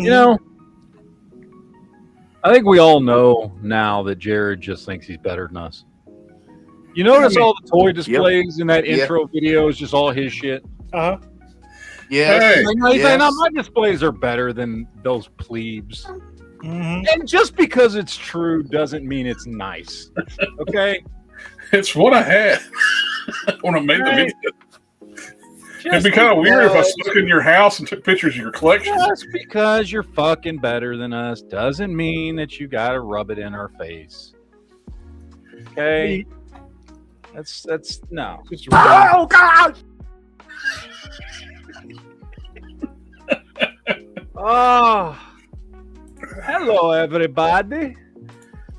You know, I think we all know now that Jared just thinks he's better than us. You notice all the toy displays in that intro video is just all his shit? Uh-huh. Yes. He's like, no, my displays are better than those plebes. Mm-hmm. And just because it's true doesn't mean it's nice. Okay? It's what I had when I made the video. It'd be kind of weird if I stuck in your house and took pictures of your collection. Just because you're fucking better than us doesn't mean that you gotta rub it in our face. Okay? That's no. Oh God! Oh, hello everybody.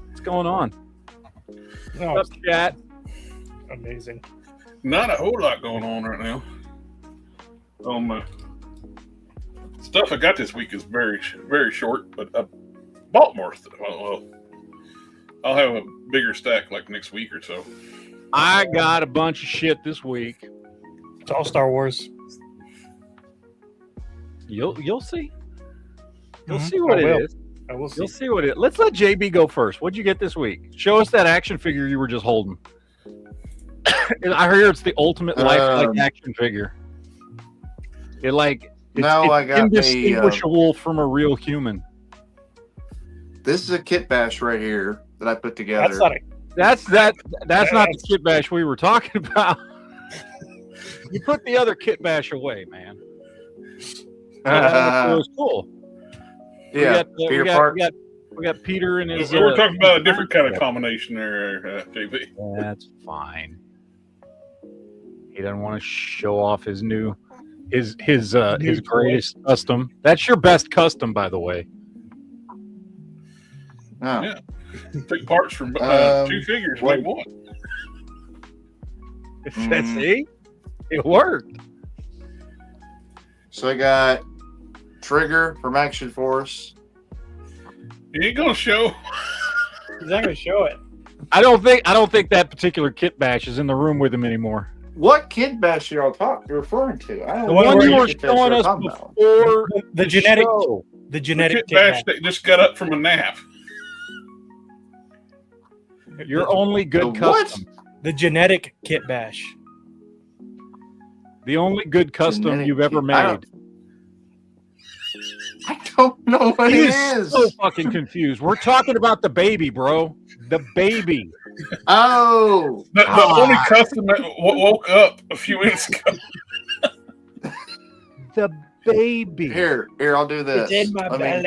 What's going on? What's up, chat? Amazing. Not a whole lot going on right now. Stuff I got this week is very, very short, but I bought more stuff. Well, I'll have a bigger stack like next week or so. I got a bunch of shit this week. It's all Star Wars. You'll see. You'll see what it is. I will see. You'll see what it is. Let's let JB go first. What'd you get this week? Show us that action figure you were just holding. I hear it's the ultimate lifelike action figure. It's I got indistinguishable from a real human. This is a kit bash right here that I put together. That's not the kit bash we were talking about. You put the other kit bash away, man. It was cool. Yeah, we got Peter and his. We're talking about a different kind of combination there, JB. That's fine. He doesn't want to show off his new, his greatest custom. That's your best custom, by the way. Oh. Yeah, take parts from two figures, make one. See, it worked. So I got Trigger from Action Force. He ain't gonna show. He's not gonna show it. I don't think that particular kit bash is in the room with him anymore. What kit bash are y'all referring to? I don't The know one you what were kit bash showing you're us talking about. before The genetic show. The genetic kit bash that just got up from a nap. Your only good custom. The genetic kit bash. The only good custom Genetic you've ever made. I don't know what He it is is. so fucking confused. We're talking about the baby, bro. The baby. Oh. The only custom that woke up a few minutes ago. The baby. Here, I'll do this. It's in my belly.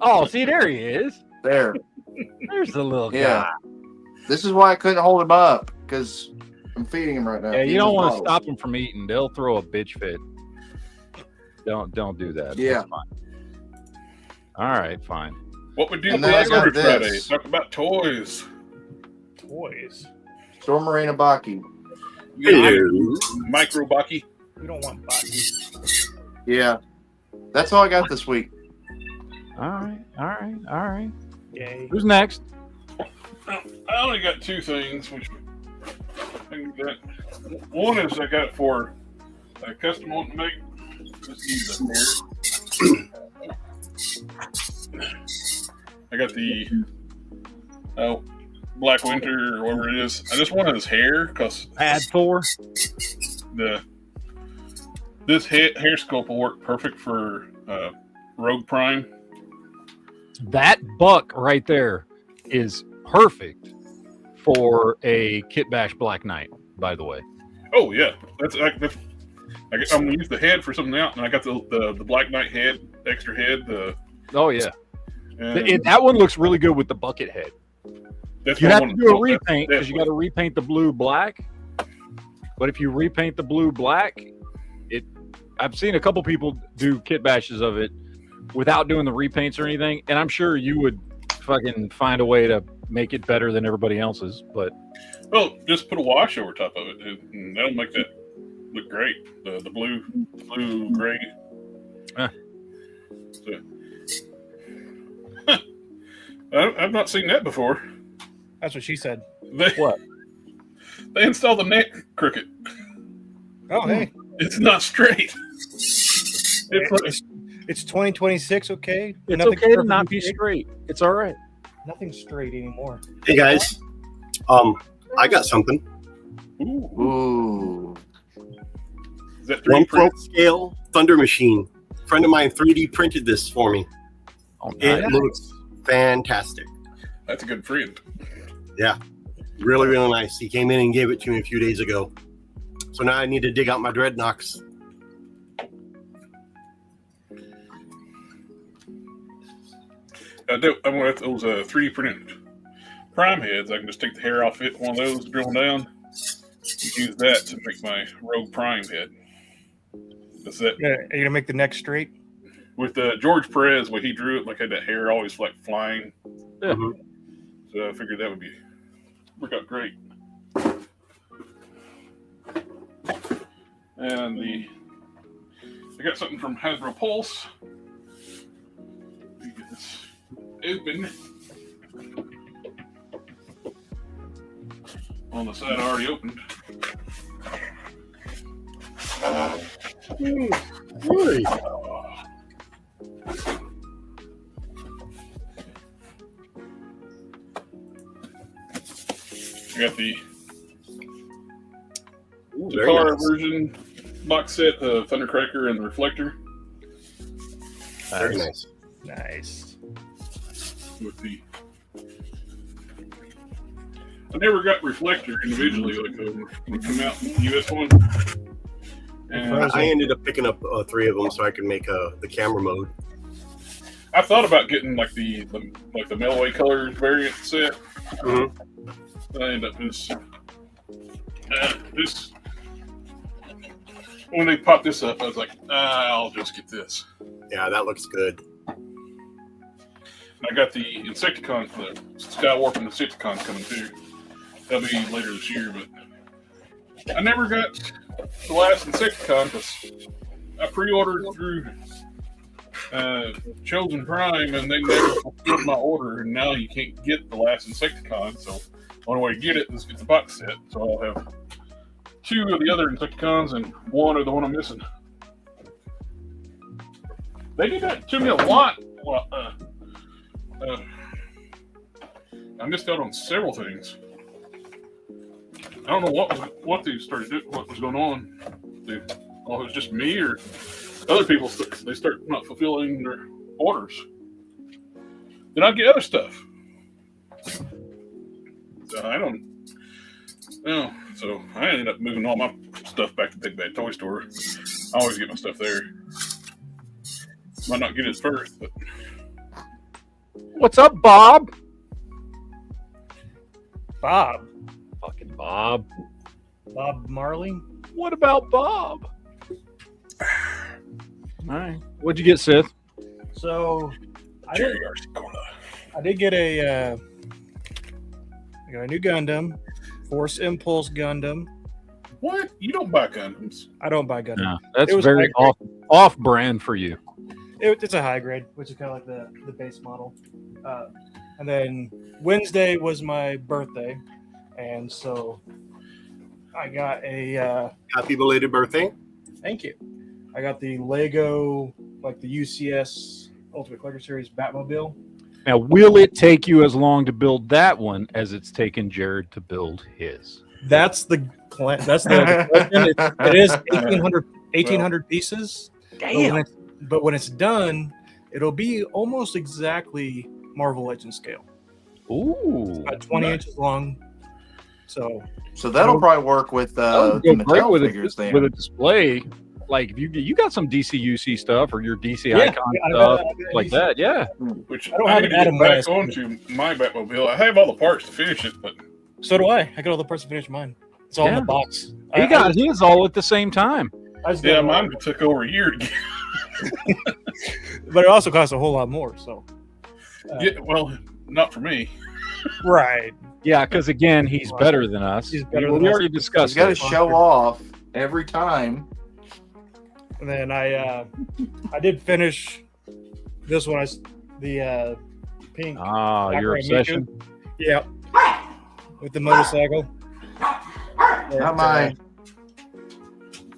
Oh, see, there he is. There. There's the little Yeah. guy. This is why I couldn't hold him up, because I'm feeding him right now. Yeah, you don't want to stop him from eating. They'll throw a bitch fit. Don't do that. Yeah. That's fine. All right, fine. What we do And for then I got Every Friday? this. Talk about toys. Toys. Storm Marina Baki. Micro Baki. We don't want boxes. Yeah. That's all I got this week. All right. Yay. Who's next? I only got two things, which I think that one is I got for a custom one to make. Let's use that here. I got the Black Winter or whatever it is. I just wanted his hair because Pad 4. This hair sculpt will work perfect for Rogue Prime. That buck right there is perfect for a Kit Bash Black Knight, by the way. Oh yeah, I'm gonna use the head for something else, and I got the Black Knight head, extra head. Oh yeah, that one looks really good with the bucket head. You have to do a repaint because you got to repaint the blue black. But if you repaint the blue black, I've seen a couple people do kit bashes of it without doing the repaints or anything, and I'm sure you would fucking find a way to make it better than everybody else's. But just put a wash over top of it, and that'll make that look great. The blue gray. I've not seen that before. That's what she said. What? They installed the neck crooked. Oh, hey. It's not straight. It's 2026, okay? It's Nothing's okay to not perfectly be straight. It's all right. Nothing's straight anymore. Hey guys, I got something. Ooh. Is that 3D 1/12 scale Thunder Machine. A friend of mine 3D printed this for me. Oh, It nice. looks fantastic. That's a good friend. Yeah, really, really nice. He came in and gave it to me a few days ago. So now I need to dig out my Dreadnoks. I'm going to those 3D printed prime heads. I can just take the hair off it, one of those, drill them down, use that to make my Rogue Prime head. That's it. Yeah, are you gonna make the neck straight? With George Perez, when he drew it, like had that hair always like flying. Yeah. So I figured that would work out great. And I got something from Hasbro Pulse. Let me get this open. On the side, I already opened. Really? I got the Ooh, very Takara nice. version box set of Thundercracker and the Reflector Very nice. Nice. with the. I never got Reflector individually, like would come out in the US one. And I ended up picking up 3 of them so I could make the camera mode. I thought about getting like the Melway Colors variant set. Mm-hmm. I ended up just when they popped this up, I was like, I'll just get this. Yeah, that looks good. I got the Insecticons, the Skywarp and Insecticons coming through. That'll be later this year, but I never got the last Insecticon because I pre-ordered through Chosen Prime and they never fulfilled my order, and now you can't get the last Insecticon, so the only way to get it is get the box set. So I'll have 2 of the other Insecticons and 1 of the one I'm missing. They did that to me a lot. Well, I missed out on several things. I don't know what they started doing, what was going on. It was just me or other people. They start not fulfilling their orders. Then I get other stuff. So I don't know. So I ended up moving all my stuff back to Big Bad Toy Store. I always get my stuff there. Might not get it first, but What's up, Bob? Bob. Fucking Bob. Bob Marley. What about Bob? All right. What'd you get, Sith? So Jerry Arcicola. I did get I got a new Gundam, Force Impulse Gundam. What? You don't buy Gundams? I don't buy Gundam. No, that's It was very high off brand for you. It's a high grade, which is kind of like the base model. And then Wednesday was my birthday, and so I got a Happy belated birthday. thank you. I got the Lego, like the UCS Ultimate Collector Series Batmobile. Now, will it take you as long to build that one as it's taken Jared to build his? That's the plan. That's the question. It is 1,800 pieces. Damn. But when it's done, it'll be almost exactly Marvel Legends scale. Ooh. About 20 nice. inches long. So that'll probably work with That the would go great Mattel with figures a, then. with a display. Like if you got some DCUC stuff or your DC Yeah, Icon I stuff got like that, yeah. Which I don't I have need an to Adam get back West. onto my Batmobile. I have all the parts to finish it, but so do I. I got all the parts to finish mine. It's all in Yeah. the box. He got his all at the same time. I just yeah, got mine took over a year to get. but it also costs a whole lot more. So Yeah, well, not for me. right. Yeah, because again, he's better than us. He's better we than us. already He's discussed got to it. show off every time. And then I did finish this one. The pink. Ah, your Sakurai obsession. Miku. Yeah. With the motorcycle. Not mine.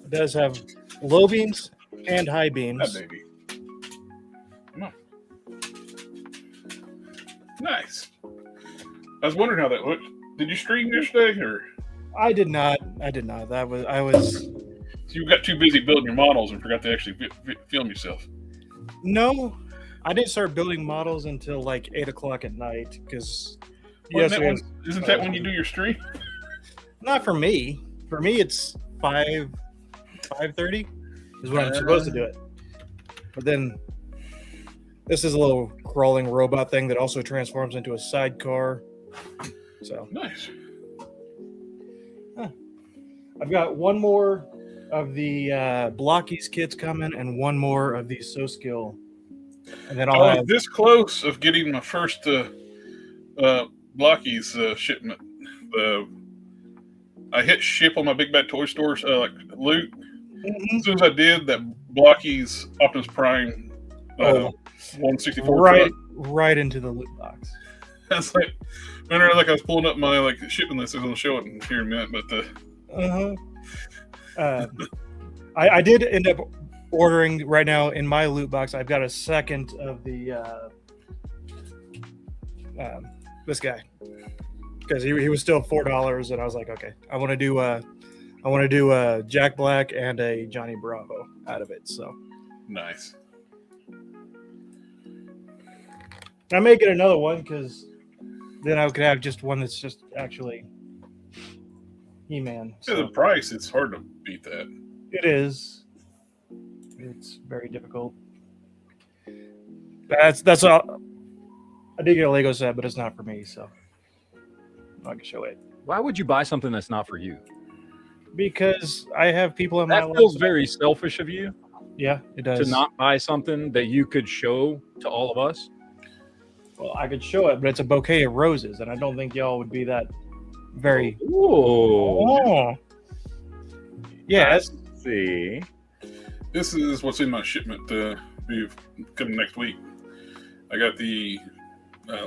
It does have low beams and high beams. That baby. on. Nice. I was wondering how that looked. Did you stream yesterday, or? I did not. I was. So you got too busy building your models and forgot to actually film yourself. No, I didn't start building models until like 8 o'clock at night because. Isn't that when you do your stream? Not for me. For me, it's 5:30 is when I'm supposed to do it. But then this is a little crawling robot thing that also transforms into a sidecar. So nice. I've got one more of the Blockies kits coming and one more of these So Skill. And then I was this close of getting my first Blockies shipment. I hit ship on my Big Bad Toy Store loot. Mm-hmm. As soon as I did, that Blockies Optimus Prime 164 right into the loot box. That's like, whenever I was pulling up my shipping list, I was going to show it in here in a minute, but I did end up ordering right now in my loot box. I've got a second of the this guy because he was still $4, and I was like, okay, I want to do a Jack Black and a Johnny Bravo out of it. So nice. I may get another one because then I could have just one that's just actually He-Man. So. Yeah, the price, it's hard to beat that. It is. It's very difficult. That's all. I did get a Lego set, but it's not for me, so I can show it. Why would you buy something that's not for you? Because I have people in my life. That feels very selfish of you. Yeah, it does. To not buy something that you could show to all of us. Well, I could show it, but it's a bouquet of roses, and I don't think y'all would be that very. Oh. Yeah. Let's see. This is what's in my shipment to be coming next week. I got the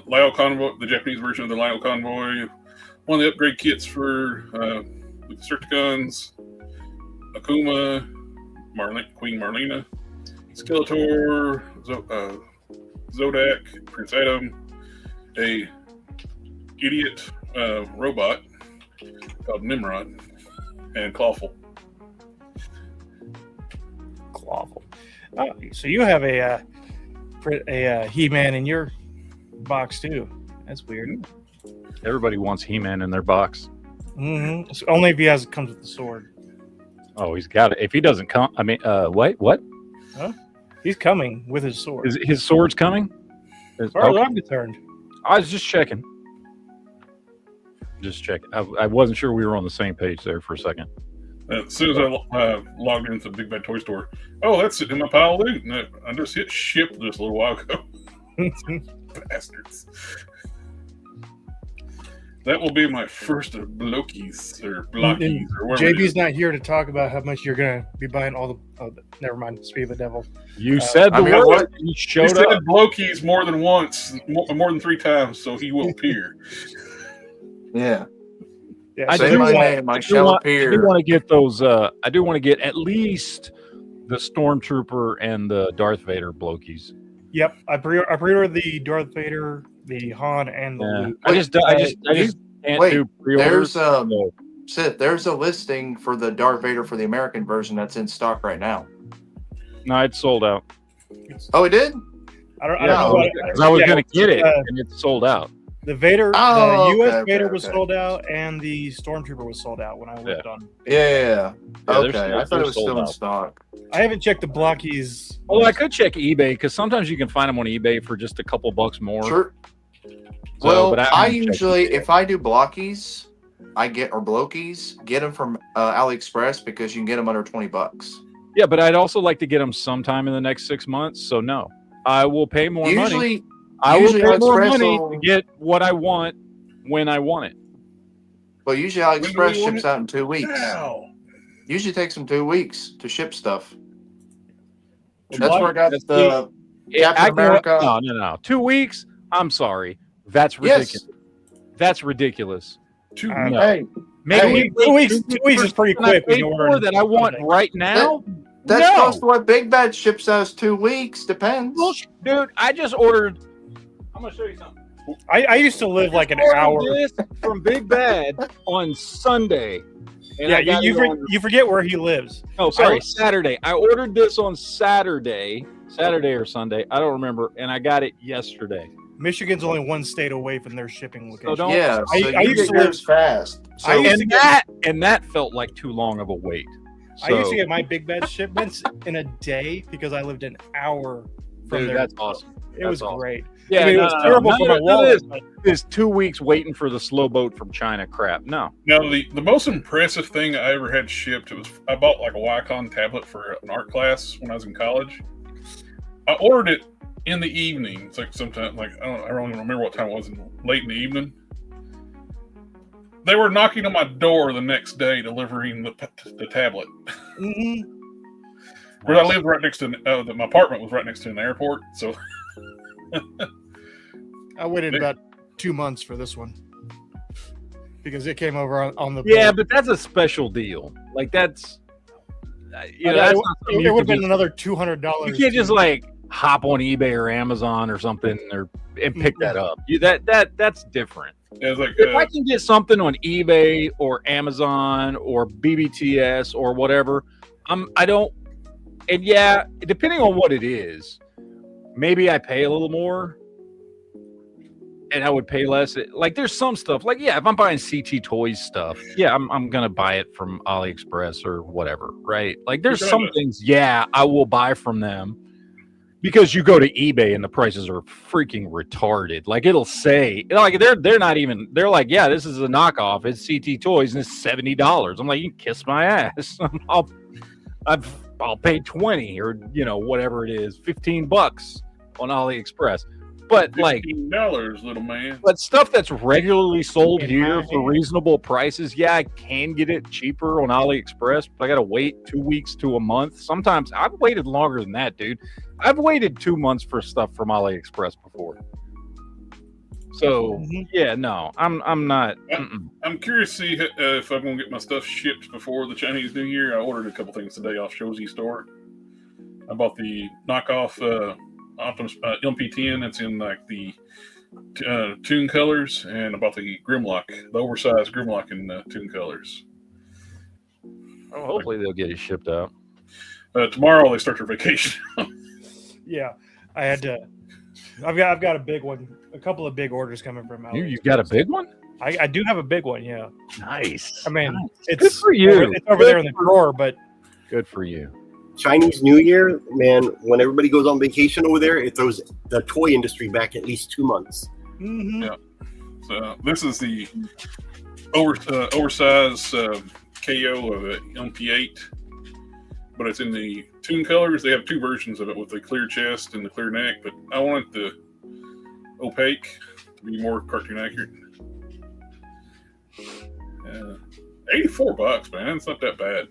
Lyle Convoy, the Japanese version of the Lyle Convoy, one of the upgrade kits for the Decepticons, Akuma, Queen Marlena, Skeletor, Zodak, Prince Adam, a idiot robot called Nimrod, and Clawful. Oh, so you have a He-Man in your box too. That's weird. Everybody wants He-Man in their box. Mm-hmm. So only if he comes with the sword. Oh, he's got it. If he doesn't come, I mean, wait, what? Huh? He's coming with his sword. Is his sword's coming? As far as I'm concerned. I was just checking. I wasn't sure we were on the same page there for a second. As soon as I logged into the Big Bad Toy Store, that's sitting in my pile of loot. And I just hit ship just a little while ago. Bastards. That will be my first of Blockies or Blockies or whatever. JB's not here to talk about how much you're going to be buying all the. Oh, never mind. Speak of the devil. You said the word. What? You showed said up. Blockies more than once, more than 3 times, so he will appear. Yeah. Yeah, say my name. I shall appear. I do want to get those. I do want to get at least the Stormtrooper and the Darth Vader Blockies. Yep, I pre-ordered the Darth Vader, the Han, and the Luke. I just can't do pre-orders. There's a listing for the Darth Vader for the American version that's in stock right now. No, it's sold out. Oh, it did? I don't know. I was going to get it, and it's sold out. The Vader, the U.S. Vader was sold out, and the Stormtrooper was sold out when I looked on. Yeah. Okay, I thought it was still in stock. I haven't checked the Blockies. Oh, I could check eBay because sometimes you can find them on eBay for just a couple bucks more. Sure. Well, I usually, if I do Blockies, or Blockies, get them from AliExpress because you can get them under $20. Yeah, but I'd also like to get them sometime in the next 6 months. So no, I will pay more money. I will pay more money to get what I want when I want it. Well, usually AliExpress ships out in 2 weeks. Wow. Usually takes them 2 weeks to ship stuff. That's where I got the Captain America. No. 2 weeks? I'm sorry. That's ridiculous. Yes. That's ridiculous. 2 weeks. Hey, maybe 2 weeks. 2 weeks is pretty quick. That I want right now. That's close to what Big Bad ships us 2 weeks. Depends. Bullshit. Dude, I just ordered. I'm gonna show you something. I used to live like an hour from Big Bad on Sunday. And yeah, you forget where he lives. Oh, sorry, Saturday. I ordered this on Saturday or Sunday. I don't remember, and I got it yesterday. Michigan's only one state away from their shipping location. So I used to live fast. So and that felt like too long of a wait. So, I used to get my Big Bad shipments in a day because I lived an hour from there. That's awesome. It was great. Yeah, I mean, it was terrible for my wallet. It's 2 weeks waiting for the slow boat from China crap. No. Now, the most impressive thing I ever had shipped, I bought like a Wacom tablet for an art class when I was in college. I ordered it in the evening. It's like sometime, like I don't even remember what time it was, late in the evening. They were knocking on my door the next day, delivering the tablet. Mm-hmm. Where I lived right next to my apartment was right next to an airport, so. I waited about 2 months for this one because it came over on the. Yeah, but that's a special deal. Like that's. It would have been another $200. You can't just like hop on eBay or Amazon or something and pick that up. That's different. Yeah, it's like, if I can get something on eBay or Amazon or BBTS or whatever, I don't. And yeah, depending on what it is, maybe I pay a little more. And I would pay less. Like there's some stuff. Like if I'm buying CT Toys stuff, I'm gonna buy it from AliExpress or whatever, right? Like there's some things, I will buy from them because you go to eBay and the prices are freaking retarded. Like it'll say, like they're not even. They're like, this is a knockoff. It's CT Toys and it's $70. I'm like, you can kiss my ass. I'll pay 20 or whatever it is, $15 on AliExpress. But like $15, little man. But stuff that's regularly sold here for reasonable prices, I can get it cheaper on AliExpress, but I got to wait 2 weeks to a month. Sometimes I've waited longer than that, dude. I've waited 2 months for stuff from AliExpress before. So I'm not. I'm curious to see if I'm gonna get my stuff shipped before the Chinese New Year. I ordered a couple things today off Shozy Store. I bought the knockoff Optimus LP10. It's in like the Toon colors, and about the Grimlock, the oversized Grimlock in Toon colors. Oh, hopefully they'll get it shipped out. Tomorrow they start their vacation. Yeah, I had to. I've got a big one. A couple of big orders coming from out. You got a big one? I do have a big one. Yeah. Nice. I mean, it's good for you. It's over there in the drawer, but good for you. Chinese New Year, man, when everybody goes on vacation over there, it throws the toy industry back at least 2 months. Mm-hmm. Yeah. So this is the oversized KO of an MP8, but it's in the Toon colors. They have two versions of it with the clear chest and the clear neck, but I wanted the opaque to be more cartoon accurate. $84, man. It's not that bad.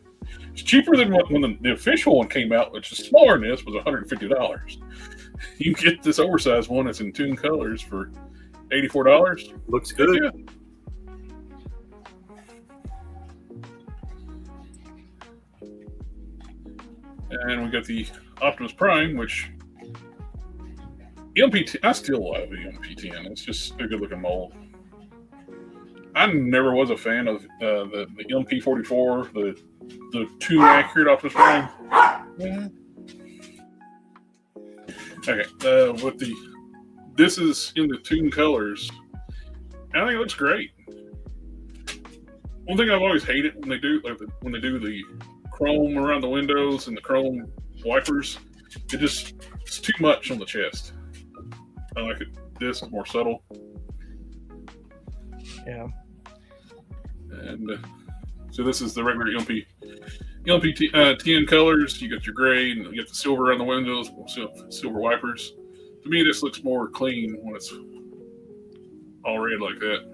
It's cheaper than when the official one came out, which is smaller than this, was $150. You can get this oversized one that's in Toon colors for $84. Looks good. Yeah. And we got the Optimus Prime, which EMP10, I still love the EMP10. It's just a good looking mold. I never was a fan of the EMP44, the too accurate Optimus Prime. Yeah. Okay, this is in the Toon colors. I think it looks great. One thing I've always hated when they do the chrome around the windows and the chrome wipers, it's too much on the chest. I like it. This is more subtle. Yeah. And so this is the regular EMP10 colors. You got your gray and you got the silver around the windows, silver wipers. To me, this looks more clean when it's all red like that.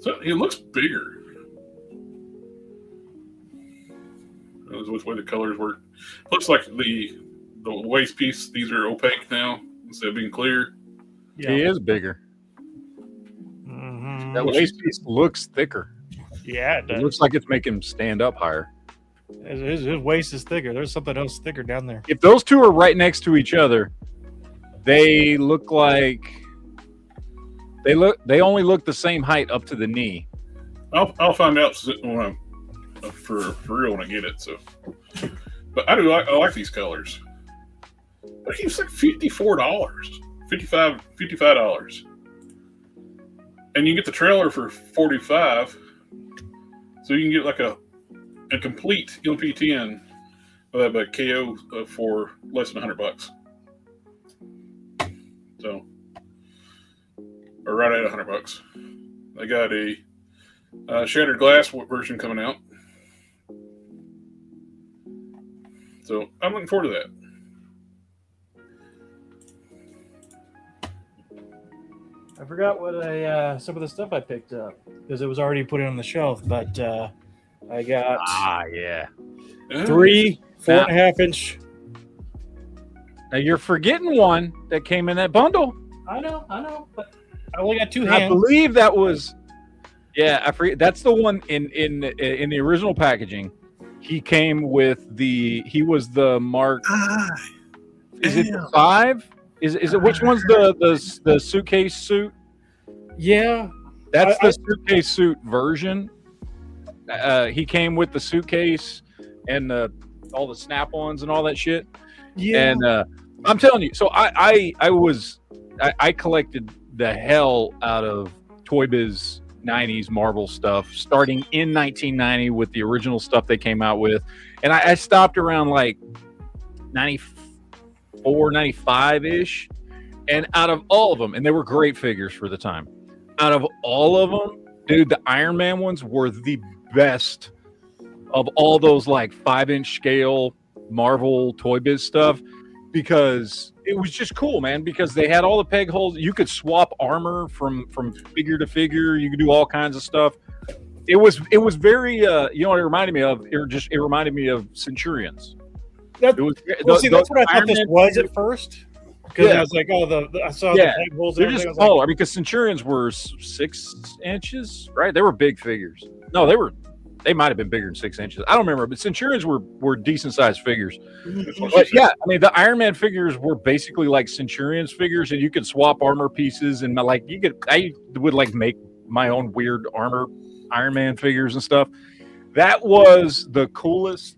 So it looks bigger. That's the way the colors work. Looks like the waist piece, these are opaque now instead of being clear. Yeah. He is bigger. Mm-hmm. That waist piece looks thicker. Yeah, it does. It looks like it's making him stand up higher. His waist is thicker. There's something else thicker down there. If those two are right next to each other, they look like they only look the same height up to the knee. I'll find out for real when I get it. So, but I like these colors. But he's like $54, $55, and you get the trailer for $45. So you can get like a complete LP10 with a KO for less than $100. So, or right at $100. I got a shattered glass version coming out. So I'm looking forward to that. I forgot what some of the stuff I picked up because it was already put on the shelf, but I got 3 4.5 inch. Now you're forgetting one that came in that bundle. I know, but I only got 2 hands. I believe that was, I forget. That's the one in the original packaging. He came with he was the Mark. Is it the 5? Is it which one's the suitcase suit? Yeah, that's the suitcase suit version. He came with the suitcase and all the snap-ons and all that shit. Yeah, and I'm telling you, so I collected the hell out of Toy Biz 90s Marvel stuff starting in 1990 with the original stuff they came out with, and I stopped around like 94, 95 ish, and out of all of them, and they were great figures for the time. Out of all of them, dude, the Iron Man ones were the best of all those like 5-inch scale Marvel Toy Biz stuff, because it was just cool, man, because they had all the peg holes. You could swap armor from figure to figure. You could do all kinds of stuff. It was very you know what it reminded me of? It reminded me of Centurions. That's what I thought this was at first. Because I was like, I saw the peg holes. They're just smaller, because Centurions were 6 inches, right? They were big figures. No, they might have been bigger than 6 inches. I don't remember, but Centurions were decent sized figures. But yeah, I mean, the Iron Man figures were basically like Centurions figures, and you could swap armor pieces, and I would like make my own weird armor Iron Man figures and stuff. That was the coolest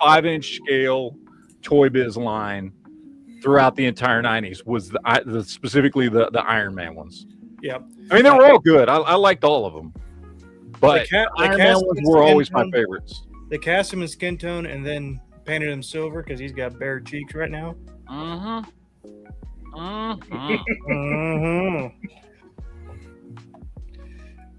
5-inch scale Toy Biz line throughout the entire 90s, was specifically the Iron Man ones. Yeah. I mean, they were all good. I liked all of them. But Iron Man ones were always my favorites. They cast him in skin tone and then painted him silver because he's got bare cheeks right now.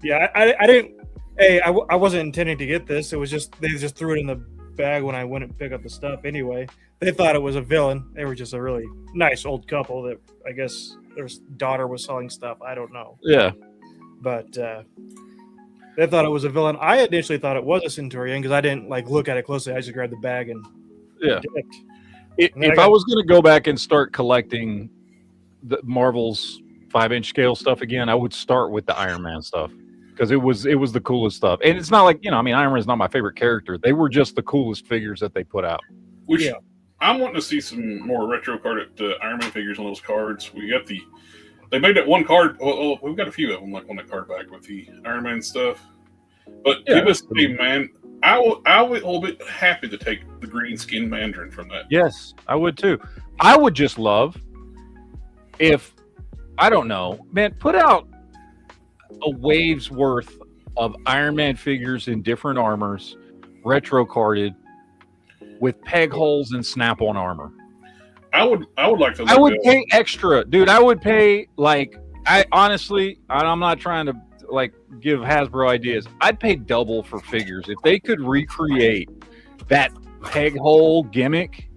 Yeah, I didn't. Hey, I wasn't intending to get this. It was just they just threw it in the bag when I went and pick up the stuff. Anyway, they thought it was a villain. They were just a really nice old couple that I guess their daughter was selling stuff. I don't know. Yeah, but they thought it was a villain. I initially thought it was a Centurion because I didn't like look at it closely. I just grabbed the bag and dipped. If I was going to go back and start collecting the Marvel's 5-inch scale stuff again, I would start with the Iron Man stuff. Because it was the coolest stuff. And it's not like, I mean, Iron Man's not my favorite character. They were just the coolest figures that they put out. Which I'm wanting to see some more retro card Iron Man figures on those cards. They made that one card. Well, we've got a few of them, like on that card back with the Iron Man stuff. But give us man. I would a little bit happy to take the green skin Mandarin from that. Yes, I would too. I would just love if, I don't know, man, put out a wave's worth of Iron Man figures in different armors, retro carded, with peg holes and snap-on armor. I would like to. I would pay extra, dude. I would pay honestly, I'm not trying to like give Hasbro ideas. I'd pay double for figures if they could recreate that peg hole gimmick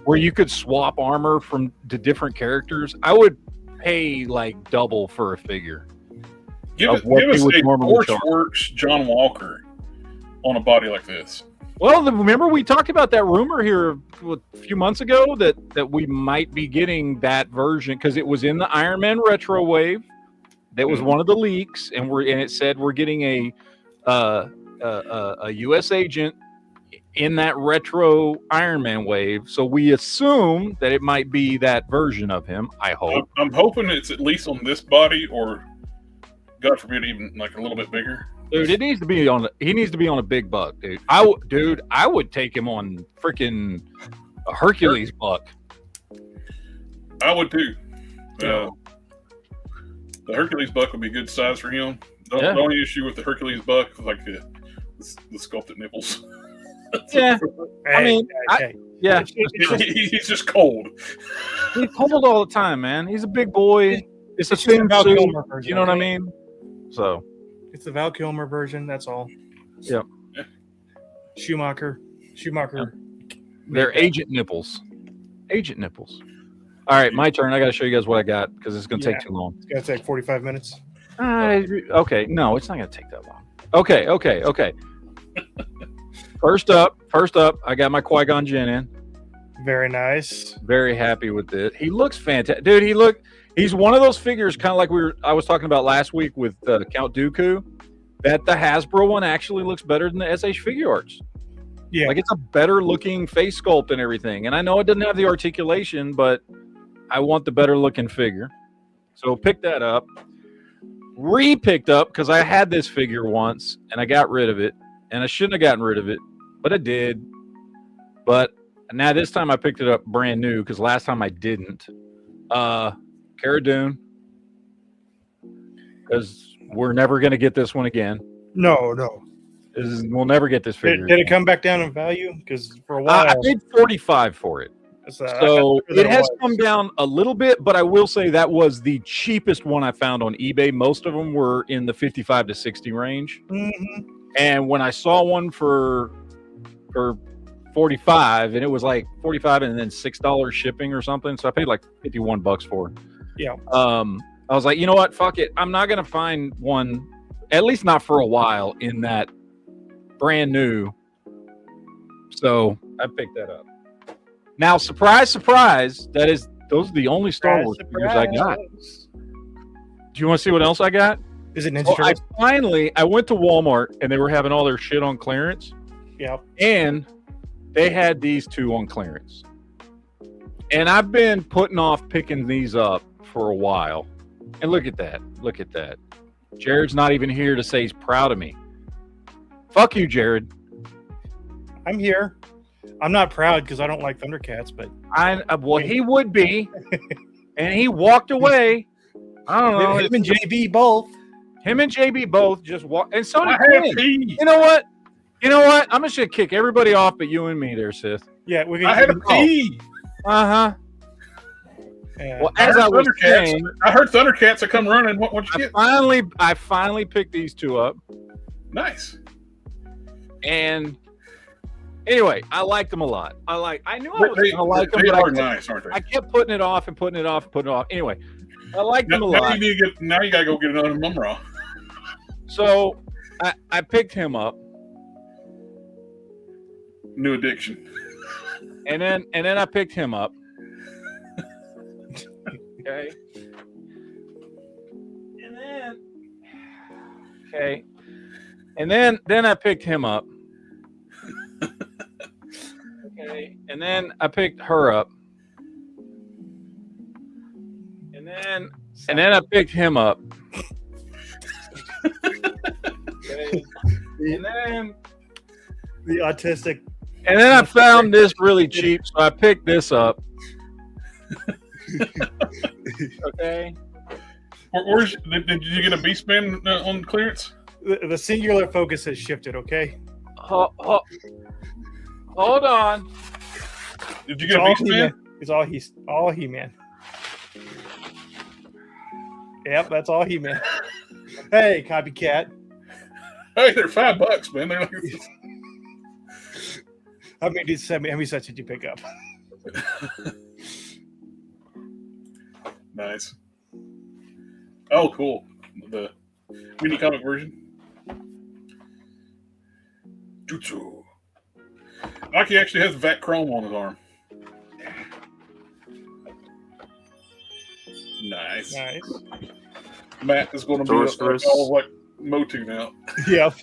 where you could swap armor to different characters. I would pay like double for a figure. Give us a Torchworks John Walker on a body like this. Well, remember we talked about that rumor here a few months ago that we might be getting that version because it was in the Iron Man retro wave. That was one of the leaks, and it said we're getting a U.S. agent in that retro Iron Man wave. So we assume that it might be that version of him. I hope. I'm hoping it's at least on this body, or God forbid, even like a little bit bigger. Dude, it needs to be on. He needs to be on a big buck, dude. I would take him on freaking a Hercules buck. I would too. The Hercules buck would be a good size for him. The only issue with the Hercules buck is like the sculpted nipples. Yeah, I mean, he's just cold. He's cold all the time, man. He's a big boy. It's a thin suit. You know what I mean? So it's the Val Kilmer version. That's all. Yep. Schumacher. They're agent nipples. Agent nipples. All right, my turn. I got to show you guys what I got because it's going to take too long. It's going to take 45 minutes. Okay. No, it's not going to take that long. Okay. First up, I got my Qui-Gon Jinn in. Very nice. Very happy with it. He looks fantastic. Dude, he's one of those figures kind of like I was talking about last week with Count Dooku, that the Hasbro one actually looks better than the SH Figure Arts. Yeah. Like it's a better looking face sculpt and everything. And I know it doesn't have the articulation, but I want the better looking figure. So pick that up. Re-picked up because I had this figure once and I got rid of it. And I shouldn't have gotten rid of it, but I did. But now this time I picked it up brand new because last time I didn't. Cara Dune. Because we're never going to get this one again. No. We'll never get this figure. Did it come back down in value? Because for a while I paid $45 for it. So it has come down a little bit, but I will say that was the cheapest one I found on eBay. Most of them were in the 55 to 60 range. Mm-hmm. And when I saw one for 45, and it was like 45 and then $6 shipping or something, so I paid like $51 for it. Yeah. I was like, you know what? Fuck it. I'm not gonna find one, at least not for a while, in that brand new. So I picked that up. Now, surprise, those are the only Star Wars figures I got. Do you want to see what else I got? Is it Ninja Turtles? I went to Walmart and they were having all their shit on clearance. Yeah. And they had these two on clearance. And I've been putting off picking these up for a while. And look at that. Jared's not even here to say he's proud of me. Fuck you, Jared. I'm here. I'm not proud because I don't like Thundercats, but he would be. And he walked away. I don't know. Him and JB both. Him and JB both just walked. And so did Quinn. You know what? I'm just going to kick everybody off but you and me there, Sith. Yeah, I had a pee. Uh-huh. Well, as I was saying, I heard Thundercats that come running. What you get? I finally picked these two up. Nice. And anyway, I liked them a lot. I knew I was going to like them. They are nice, aren't they? I kept putting it off. Anyway, I liked them a lot. Now you got to go get another Mumra. So I picked him up. New addiction. And then I picked him up. Okay. And then I picked him up. Okay. And then I picked her up. And then I picked him up. Okay. And then the autistic. And then I found this really cheap, so I picked this up. Okay. Did you get a B-spin on clearance? The singular focus has shifted, okay? Hold on. Did you get a B-spin? It's all He-Man. Yep, that's all He-Man. Hey, copycat. Hey, they're $5, man. They're like... How many sets did you pick up? Nice. Oh, cool. The mini comic version. Jutsu. Aki actually has Vat Chrome on his arm. Nice. Matt is going to be all like Motu now. Yep.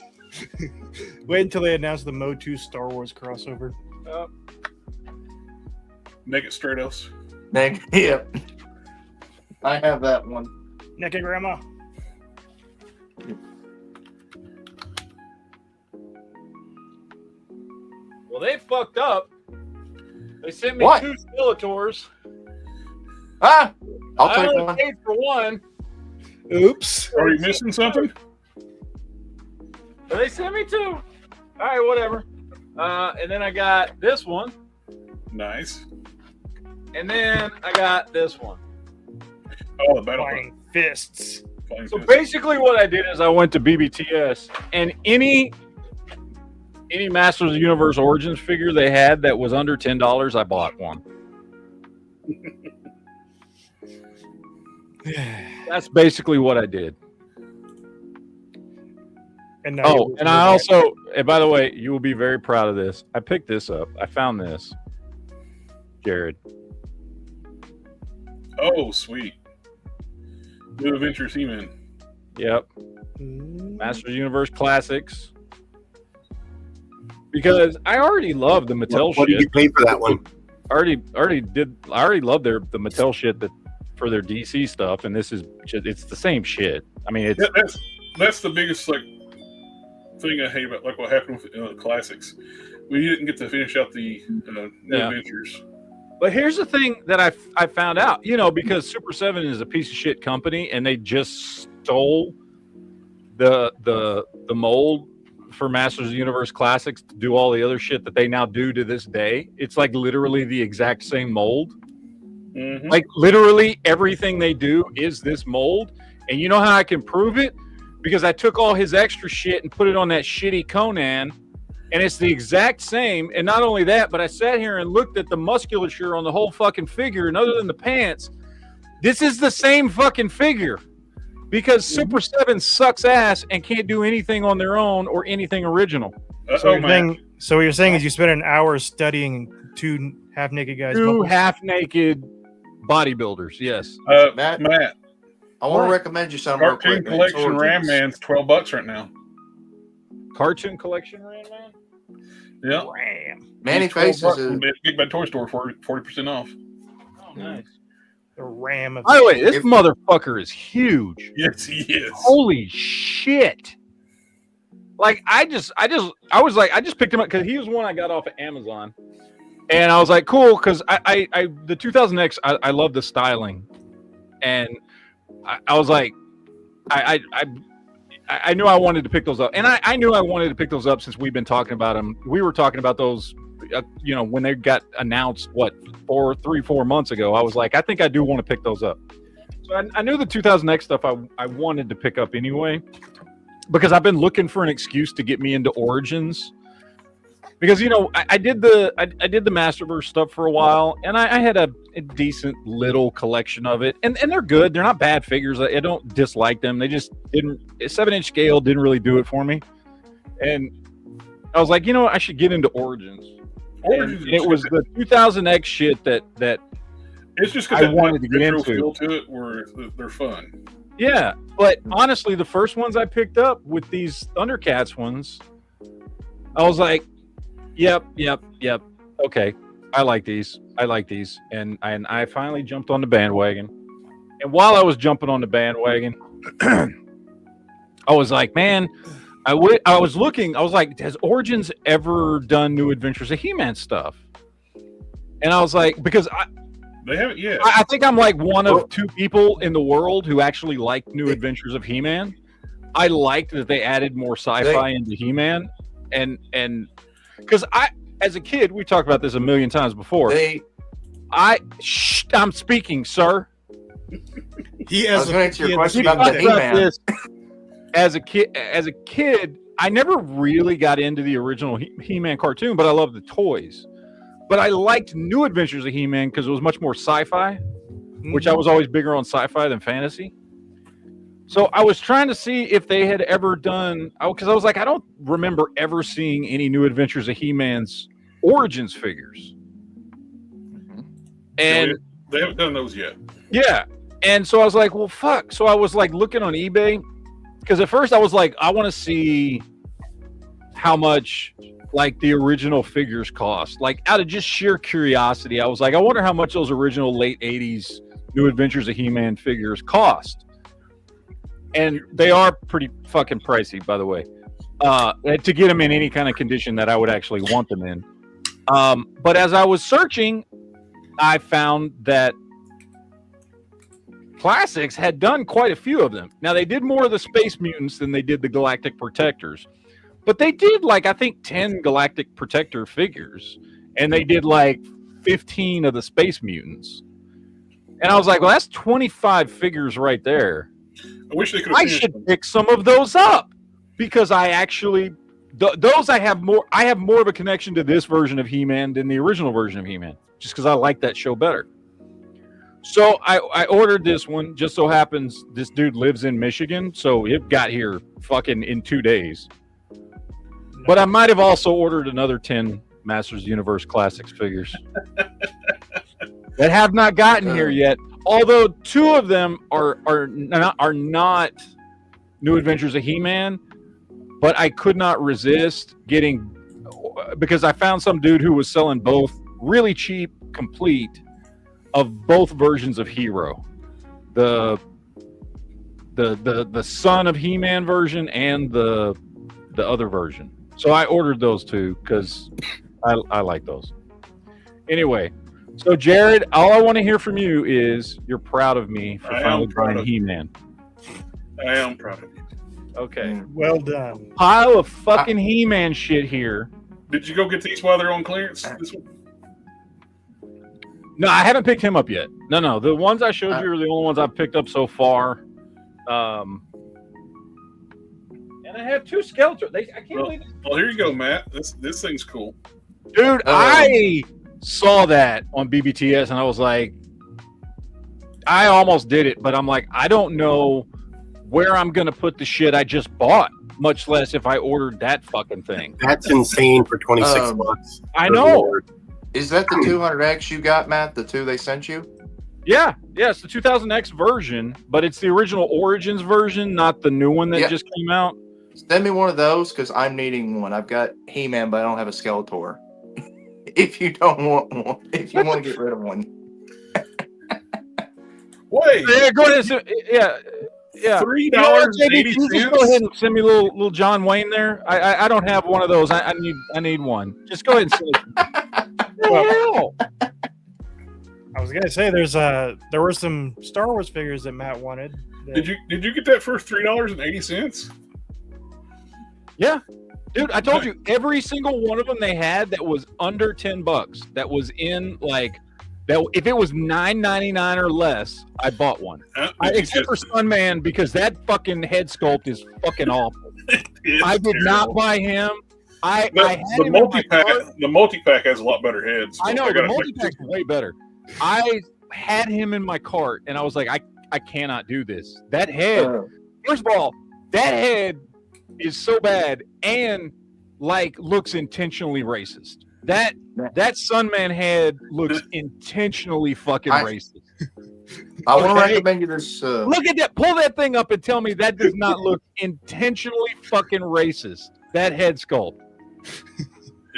Wait until they announce the Mo 2 Star Wars crossover. Naked Stratos. Yep. I have that one. Naked Grandma. Well, they fucked up. They sent me What? 2 Skeletors. Ah! I'll I take only one. paid for one. Oops. Are you missing something? But they sent me 2. All right, whatever. And then I got this one. Nice. And then I got this one. Oh, the battle. Flying fists. So basically what I did is I went to BBTS, and any Masters of the Universe Origins figure they had that was under $10, I bought one. That's basically what I did. And now And I also, and by the way, you will be very proud of this. I picked this up. I found this. Jared. Oh, sweet. New Adventures He-Man. Yep. Masters of the Universe Classics. Because I already love the Mattel What did shit. you pay for that one? I already love the Mattel shit that for their DC stuff, and this is just, it's the same shit. I mean, it's That's the biggest like thing I hate about like what happened with classics. We didn't get to finish out the New Adventures. But here's the thing that I found out, because Super 7 is a piece of shit company, and they just stole the mold for Masters of the Universe Classics to do all the other shit that they now do to this day. It's like literally the exact same mold. Mm-hmm. Like literally everything they do is this mold. And you know how I can prove it? Because I took all his extra shit and put it on that shitty Conan, and it's the exact same. And not only that, but I sat here and looked at the musculature on the whole fucking figure, and other than the pants, this is the same fucking figure. Because Super 7 sucks ass and can't do anything on their own or anything original. So what you're saying is you spent an hour studying 2 half-naked guys. 2 half-naked bodybuilders, yes. Matt, I want What? to recommend you something real Cartoon quick. man. Collection It's Ram Man's $12 right now. Cartoon Collection Ram Man? Yeah. Ram. Manny He's 12 Faces bucks is from Big Bad Toy Store for 40% off. Oh, nice. The Ram of By the way, this If- motherfucker is huge. Yes, he is. Holy shit. Like, I just picked him up because he was one I got off of Amazon. And I was like, cool, because the 2000X, I love the styling. And I was like, I knew I wanted to pick those up. And I knew I wanted to pick those up since we've been talking about them. We were talking about those, when they got announced, 3-4 months ago. I was like, I think I do want to pick those up. So I knew the 2000X stuff I wanted to pick up anyway, because I've been looking for an excuse to get me into Origins. Because I did the Masterverse stuff for a while, and I had a decent little collection of it, and they're good. They're not bad figures. I don't dislike them. They just didn't. 7-inch scale didn't really do it for me, and I was like, I should get into Origins. And it was the 2000X shit that it's just I wanted to get retro into. feel to it where they're fun. Yeah, but honestly, the first ones I picked up with these Thundercats ones, I was like, Yep. Okay, I like these, and I finally jumped on the bandwagon. And while I was jumping on the bandwagon, I was like, man, I was looking. I was like, has Origins ever done New Adventures of He-Man stuff? And I was like, because They haven't yet. I think I'm like one of 2 people in the world who actually like New Adventures of He-Man. I liked that they added more sci-fi into He-Man, and because as a kid, we talked about this a million times before. I'm speaking, sir. He I was going to answer your question We about the talked about He-Man. this as a kid, I never really got into the original He-Man cartoon, but I loved the toys. But I liked New Adventures of He-Man because it was much more sci-fi, which I was always bigger on sci-fi than fantasy. So I was trying to see if they had ever done, because I was like, I don't remember ever seeing any New Adventures of He-Man's Origins figures. And they haven't done those yet. yeah. And so I was like, well, fuck. So I was like looking on eBay, because at first I was like, I want to see how much like the original figures cost. Like out of just sheer curiosity, I was like, I wonder how much those original late 80s New Adventures of He-Man figures cost. And they are pretty fucking pricey, by the way, to get them in any kind of condition that I would actually want them in. But as I was searching, I found that Classics had done quite a few of them. Now, they did more of the Space Mutants than they did the Galactic Protectors. But they did, like, I think 10 Galactic Protector figures. And they did, like, 15 of the Space Mutants. And I was like, well, that's 25 figures right there. I wish they could. I should pick some of those up. Because I actually... those I have more of a connection to this version of He-Man than the original version of He-Man. Just because I like that show better. So I ordered this one. Just so happens this dude lives in Michigan, so it got here fucking in 2 days. But I might have also ordered another 10 Masters of the Universe Classics figures that have not gotten here yet. Although 2 of them are not New Adventures of He-Man, but I could not resist getting, because I found some dude who was selling both really cheap, complete, of both versions of Hero, the son of He-Man version and the other version. So I ordered those 2 because I like those. Anyway, so Jared, all I want to hear from you is you're proud of me for finally buying He-Man. I am proud of you. Okay. Well done. Pile of fucking He-Man shit here. Did you go get these while they're on clearance? This one? No, I haven't picked him up yet. No. The ones I showed you are the only ones I've picked up so far. And I have 2 Skeletors. I can't believe it. Well, here you go, Matt. This thing's cool. Dude, I saw that on BBTS and I was like, I almost did it, but I'm like, I don't know where I'm going to put the shit I just bought, much less if I ordered that fucking thing. That's insane for 26 bucks. I know. Is that the 200X you got, Matt? The 2 they sent you? Yeah, it's the 2000X version, but it's the original Origins version, not the new one that just came out. Send me one of those because I'm needing one. I've got He-Man, but I don't have a Skeletor. If you don't want one, if you want to get rid of one. Wait. Yeah, go ahead. Yeah. $3.80. Just go ahead and send me a little John Wayne there. I don't have one of those. I need one. Just go ahead and send it. Well, I was gonna say there were some Star Wars figures that Matt wanted. Did you get that for $3.80? Yeah, dude. I told you every single one of them they had that was under $10. That was in like that. If it was $9.99 or less, I bought one. Except for Sunman because that fucking head sculpt is fucking awful. I did not buy him. The multi-pack has a lot better heads. I know the multi-pack is way better. I had him in my cart and I was like, I cannot do this. That head, first of all, that head is so bad and like looks intentionally racist. That Sunman head looks intentionally fucking racist. I want to recommend you this. Look at that! Pull that thing up and tell me that does not look intentionally fucking racist. That head sculpt.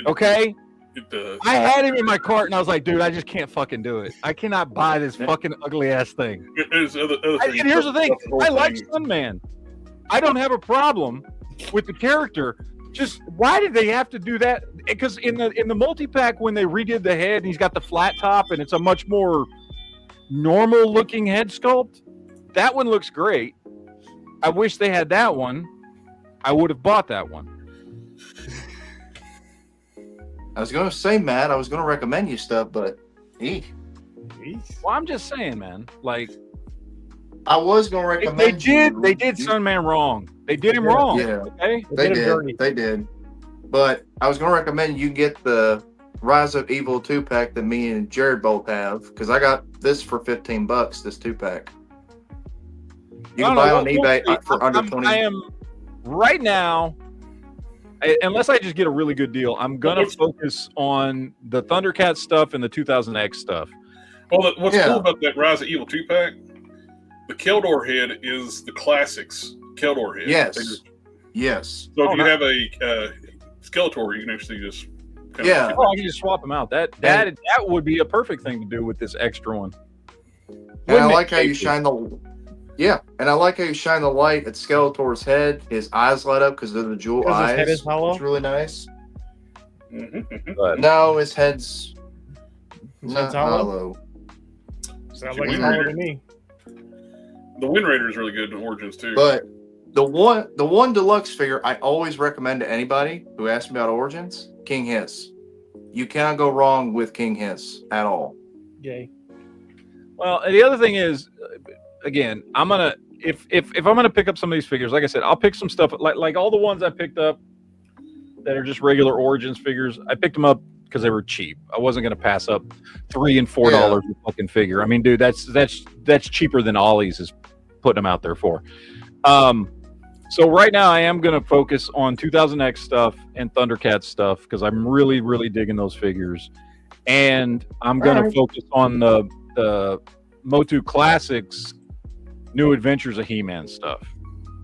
Okay. It does. I had him in my cart and I was like, dude, I just can't fucking do it. I cannot buy this fucking ugly ass thing. There's other and here's the thing: I like Sunman. I don't have a problem with the character. Just why did they have to do that? Because in the multi-pack when they redid the head and he's got the flat top and it's a much more normal looking head sculpt, that one looks great. I wish they had that one. I would have bought that one. I was going to say, Matt, I was going to recommend you stuff, but well, I'm just saying, man. Like, I was going to recommend They did Sunman wrong. They did him wrong. Yeah, okay? They did. But I was going to recommend you get the Rise of Evil 2-pack that me and Jared both have, because I got this for $15, this 2-pack. You can buy it on eBay for under 20. I am, right now, unless I just get a really good deal, I'm going to focus on the Thundercat stuff and the 2000X stuff. Well, what's cool about that Rise of Evil 2-pack, the Keldor head is the classics Keldor head. Yes. Yes. So if you have a Skeletor, you can actually just Yeah. Oh, I can just swap them out. That would be a perfect thing to do with this extra one. And I like how you shine the. Yeah, and I like how you shine the light at Skeletor's head. His eyes light up because they're the jewel eyes. His head is hollow. It's really nice. But No, his head's His not head's hollow? hollow. Sounds Wind like it's hollow Raider. to me. The Wind Raider is really good in Origins too. But the one deluxe figure I always recommend to anybody who asks me about Origins, King Hiss. You cannot go wrong with King Hiss at all. Yay. well, the other thing is, again, I'm gonna if I'm gonna pick up some of these figures, like I said, I'll pick some stuff like all the ones I picked up that are just regular Origins figures. I picked them up because they were cheap. I wasn't gonna pass up $3 and $4 a fucking figure. I mean, dude, that's cheaper than Ollie's is putting them out there for. So right now I am going to focus on 2000X stuff and Thundercats stuff because I'm really, really digging those figures. And I'm going to focus on the Motu Classics New Adventures of He-Man stuff.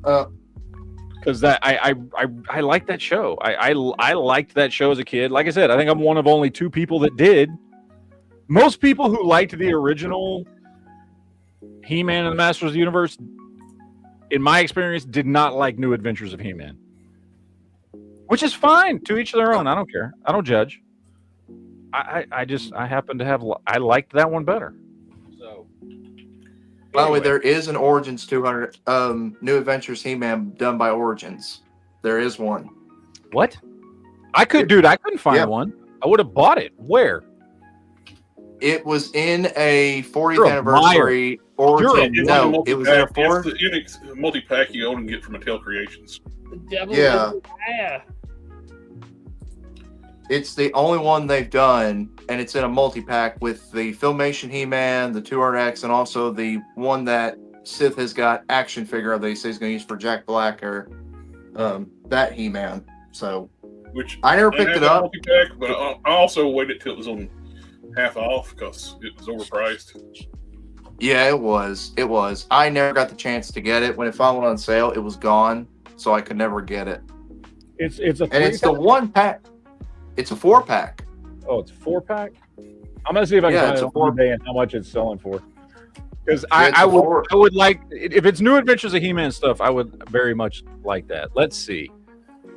Because that I like that show. I liked that show as a kid. Like I said, I think I'm one of only 2 people that did. Most people who liked the original He-Man and the Masters of the Universe, in my experience, did not like New Adventures of He-Man. Which is fine. To each their own. I don't care. I don't judge. I happen to have... I liked that one better. So... By the way, there is an Origins 200 New Adventures He-Man done by Origins. There is one. What? I couldn't find one. I would have bought it. Where? It was in a 40th anniversary Origins. No, it was in a 4. It's the multi-pack you own and get from Mattel Creations. The devil Yeah. Yeah. It's the only one they've done, and it's in a multi-pack with the Filmation He-Man, the 200X, and also the one that Sith has got action figure of that he says he's going to use for Jack Black or that He-Man. So, Which I never picked it up. Multi-pack, but I also waited till it was on half off because it was overpriced. Yeah, it was. It was. I never got the chance to get it. When it finally went on sale, it was gone, so I could never get it. It's a And it's the 1-pack. It's a 4-pack. Oh, it's a 4-pack? I'm gonna see if I can find it on eBay and how much it's selling for. Because I would like, if it's New Adventures of He-Man stuff, I would very much like that. Let's see.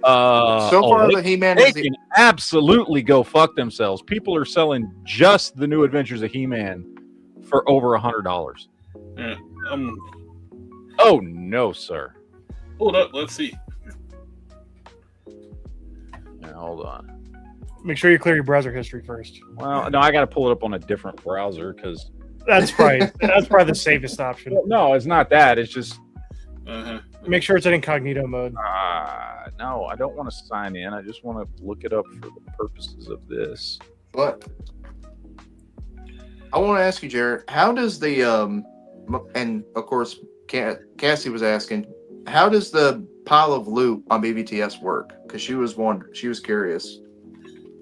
The He-Man they can absolutely go fuck themselves. People are selling just the New Adventures of He-Man for over $100. Yeah, Oh no, sir. Hold up, let's see. Now, hold on. Make sure you clear your browser history first. Well, no, I got to pull it up on a different browser because That's probably the safest option. no, it's not that. It's just Make sure it's in incognito mode. no, I don't want to sign in. I just want to look it up for the purposes of this. But I want to ask you, Jared, how does the and of course Cassie was asking, how does the pile of loot on BBTS work? Because she was curious.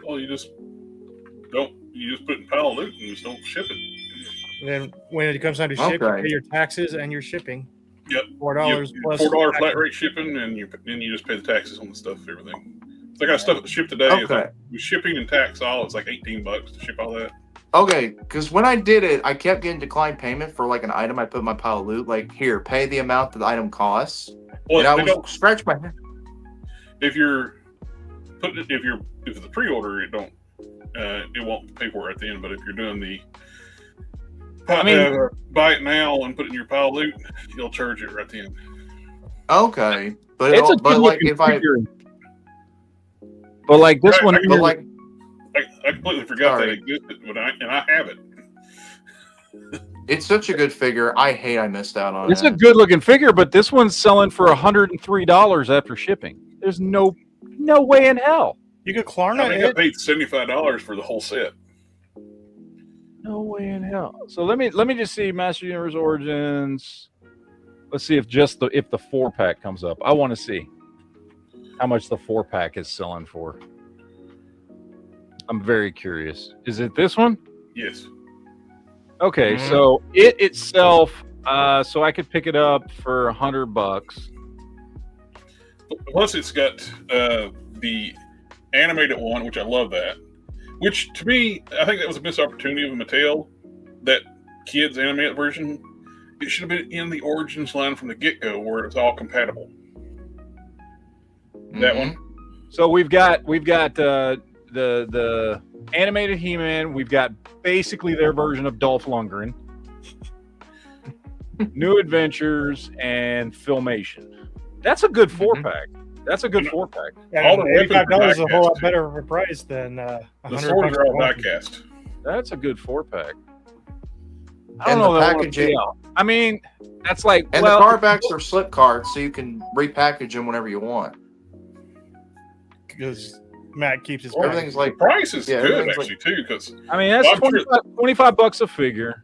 Well, you just put in pile of loot and just don't ship it. And then when it comes time to ship, you pay your taxes and your shipping. Yep. $4 plus $4 flat rate shipping, and you just pay the taxes on the stuff, everything. So I got stuff to ship today. Okay. With shipping and tax all, it's like $18 to ship all that. Okay, because when I did it, I kept getting declined payment for like an item I put in my pile of loot. Like, here, pay the amount that the item costs. Well, and I was scratch my head. If it's the pre-order, it won't pay for it at the end. But if you're doing the buy it now and put it in your pile of loot, you'll charge it right at the end. Okay, but It's but like this one, I completely forgot that existed, and I have it. It's such a good figure. I hate I missed out on it. It's a good looking figure, but this one's selling for $103 after shipping. There's no way in hell. You could Klarna I got paid $75 for the whole set. No way in hell. So let me just see Master Universe Origins. Let's see if the 4-pack comes up. I want to see how much the 4-pack is selling for. I'm very curious. Is it this one? Yes. Okay, so it itself, so I could pick it up for $100. Plus, it's got the animated one, which I love that. Which to me, I think that was a missed opportunity of Mattel. That kids animated version, it should have been in the Origins line from the get-go, where it's all compatible. That one. So we've got the animated He-Man. We've got basically their version of Dolph Lundgren. New Adventures and Filmation. That's a good 4-pack. That's a good 4-pack. Yeah, all the $85 is a whole lot better of a price than the swords are all die-cast. That's a good 4-pack. I And don't know the that packaging. I mean, that's like And the card backs are slip cards, so you can repackage them whenever you want. Because Matt keeps his Everything's The like price is good everything's actually too, because I mean, that's $25 a figure.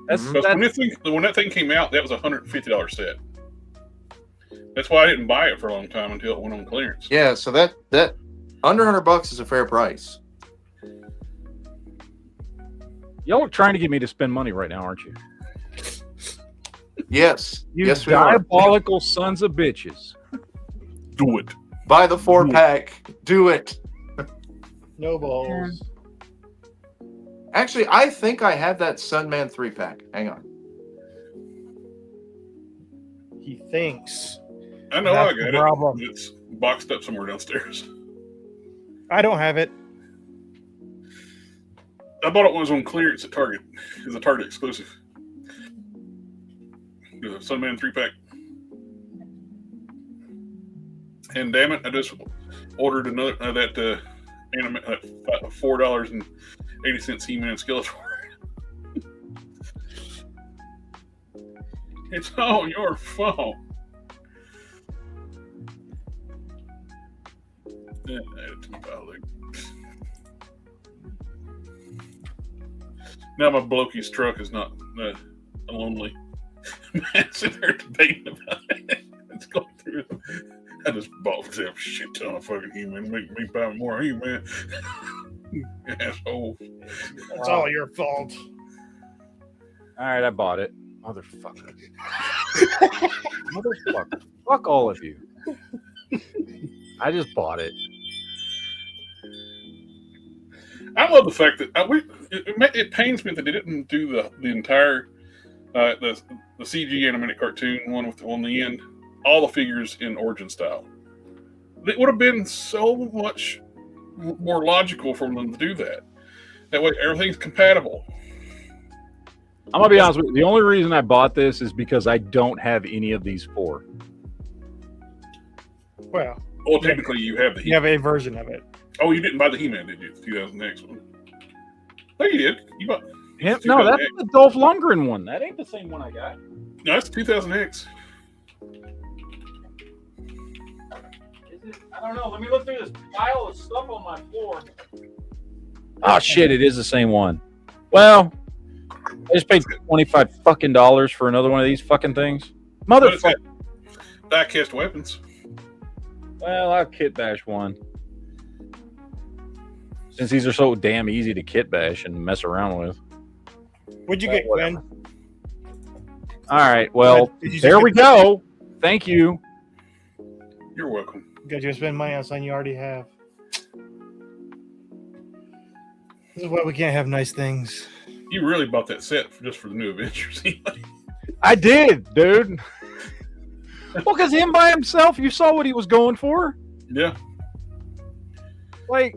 That's when that thing came out, that was a $150 set. That's why I didn't buy it for a long time until it went on clearance. yeah. So that under $100 is a fair price. y'all are trying to get me to spend money right now, aren't you? Yes, You yes, we are. diabolical sons of bitches. Do it. Buy the 4-pack. Do it. No balls. Actually, I think I have that Sunman 3-pack. Hang on. He thinks. I know That's I got the problem. it. It's boxed up somewhere downstairs. I don't have it. I bought it when it was on clearance at Target. It's a Target exclusive. The Sunman 3-pack. And damn it, I just ordered another $4.80 He-Man Skeletor. It's all your fault. Yeah, add it to my pile there. Now my Blokey's truck is not lonely. Man, sitting there debating about it. It's going through. I just bought myself a shit ton of fucking He-Man. Make me buy more He-Man. Asshole. It's all your fault. All right, I bought it. Motherfucker. Motherfucker. Fuck all of you. I just bought it. I love the fact that it pains me that they didn't do the entire the CG animated cartoon one on the end, all the figures in Origin style. It would have been so much more logical for them to do that. That way, everything's compatible. I'm gonna be honest with you. The only reason I bought this is because I don't have any of these 4. Well, Technically, you have the you have a version of it. Oh, you didn't buy the He-Man, did you? The 2000X one. No, you did. You bought. No, that's the Dolph Lundgren one. That ain't the same one I got. No, that's the 2000X. I don't know. Let me look through this pile of stuff on my floor. Oh shit! It is the same one. Well, I just paid $25 for another one of these fucking things. Motherfucker. Die-cast weapons. Well, I'll kit bash one. Since these are so damn easy to kit bash and mess around with. What'd you get, Glenn? All right. Well, there we go. Thank you. You're welcome. Because you spend money on something you already have. This is why we can't have nice things. You really bought that set just for the New Adventures. I did, dude. Well, because him by himself, you saw what he was going for. Yeah. Like,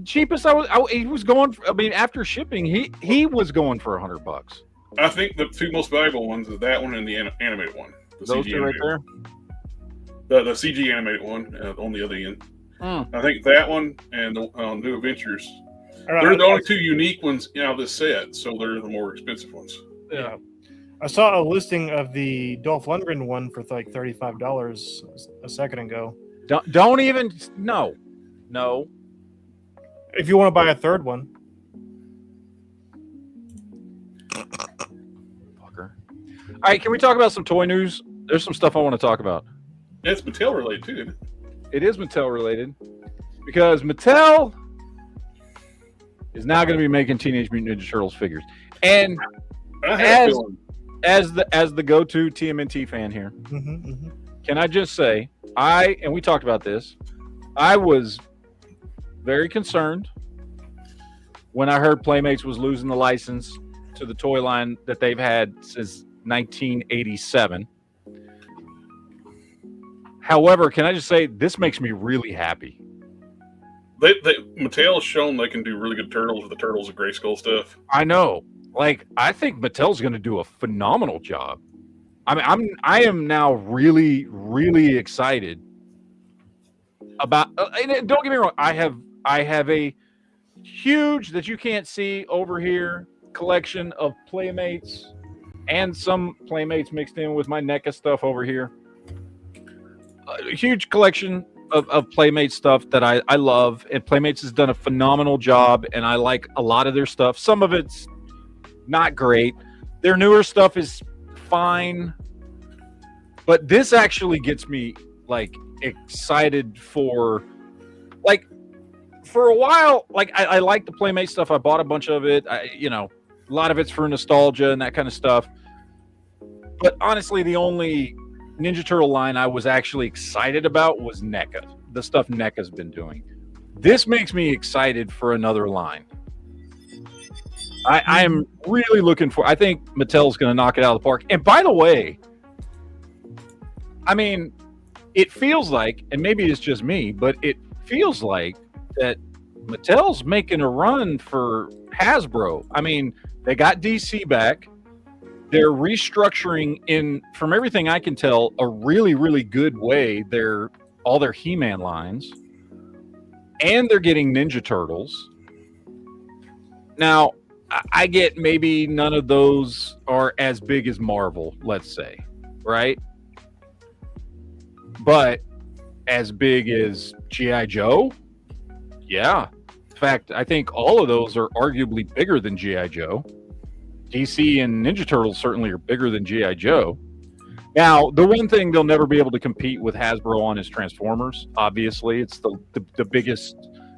cheapest he was going for, I mean, after shipping, he was going for $100. I think the two most valuable ones is that one and the animated one. Those two right there? The CG animated one on the other end. I think that one and the New Adventures. They're the only two unique ones out of this set, so they're the more expensive ones. Yeah. I saw a listing of the Dolph Lundgren one for like $35 a second ago. Don't even no. If you want to buy a third one. Fucker. All right, can we talk about some toy news? There's some stuff I want to talk about. It's Mattel related too, isn't it? It is Mattel related because Mattel is now going to be making Teenage Mutant Ninja Turtles figures, and as the go-to TMNT fan here, can can I just say, and we talked about this, I was very concerned when I heard Playmates was losing the license to the toy line that they've had since 1987. However, can I just say, this makes me really happy. Mattel has shown they can do really good turtles with the Turtles of Grayskull stuff. I know. Like, I think Mattel's going to do a phenomenal job. I am now really, really excited about. And don't get me wrong. I have a huge, that you can't see over here, collection of Playmates, and some Playmates mixed in with my NECA stuff over here. A huge collection of Playmates stuff that I love, and Playmates has done a phenomenal job, and I like a lot of their stuff. Some of it's not great. Their newer stuff is fine, but this actually gets me like excited for a while. Like I like the Playmate stuff. I bought a bunch of it. A lot of it's for nostalgia and that kind of stuff. But honestly, the only Ninja Turtle line I was actually excited about was NECA, the stuff NECA's been doing. This makes me excited for another line. I am really looking for. I think Mattel's going to knock it out of the park. And by the way, I mean, it feels like, and maybe it's just me, but it feels like that Mattel's making a run for Hasbro. I mean, they got DC back. They're restructuring in, from everything I can tell, a really, really good way. All their He-Man lines, and they're getting Ninja Turtles. Now, I get maybe none of those are as big as Marvel, let's say, right? But as big as G.I. Joe? Yeah. In fact, I think all of those are arguably bigger than G.I. Joe. DC and Ninja Turtles certainly are bigger than G.I. Joe. Now, the one thing they'll never be able to compete with Hasbro on is Transformers. Obviously, it's the biggest.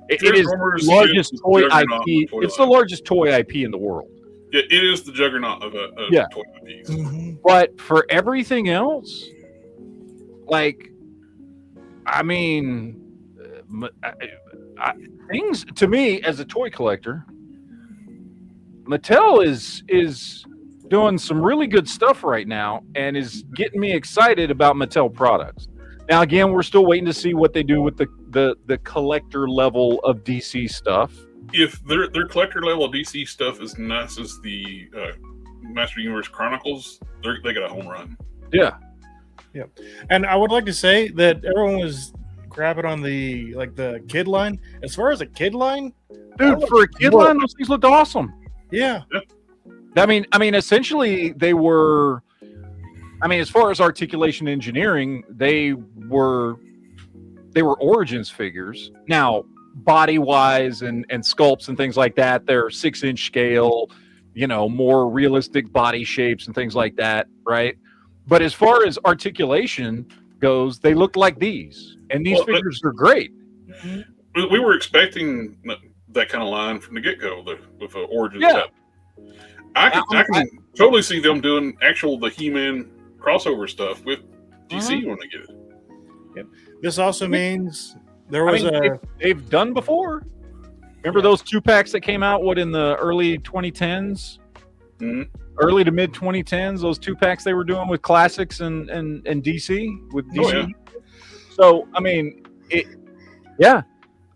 It is the largest toy IP. It's the largest toy IP in the world. Yeah, it is the juggernaut of toy IPs. Mm-hmm. But for everything else, like, I mean, things to me as a toy collector, Mattel is doing some really good stuff right now and is getting me excited about Mattel products. Now, again, we're still waiting to see what they do with the collector level of DC stuff. If their collector level of DC stuff is nice as the Master Universe Chronicles, they got a home run. Yeah. Yep. And I would like to say that everyone was grabbing on the kid line. As far as a kid line, dude, for a kid line, those things looked awesome. Yeah. I mean, essentially, they were. I mean, as far as articulation engineering, they were Origins figures. Now, body-wise and sculpts and things like that, they're 6-inch scale, more realistic body shapes and things like that, right? But as far as articulation goes, they look like these, and these figures are great. We were expecting that kind of line from the get-go with Origins. Yeah. I can totally see them doing the He-Man crossover stuff with DC when they get it. Yep. This also means there was they've done before. Remember those 2-packs that came out in the early 2010s? Mm-hmm. Early to mid 2010s, those 2-packs they were doing with classics and DC with DC. Oh, yeah. So I mean,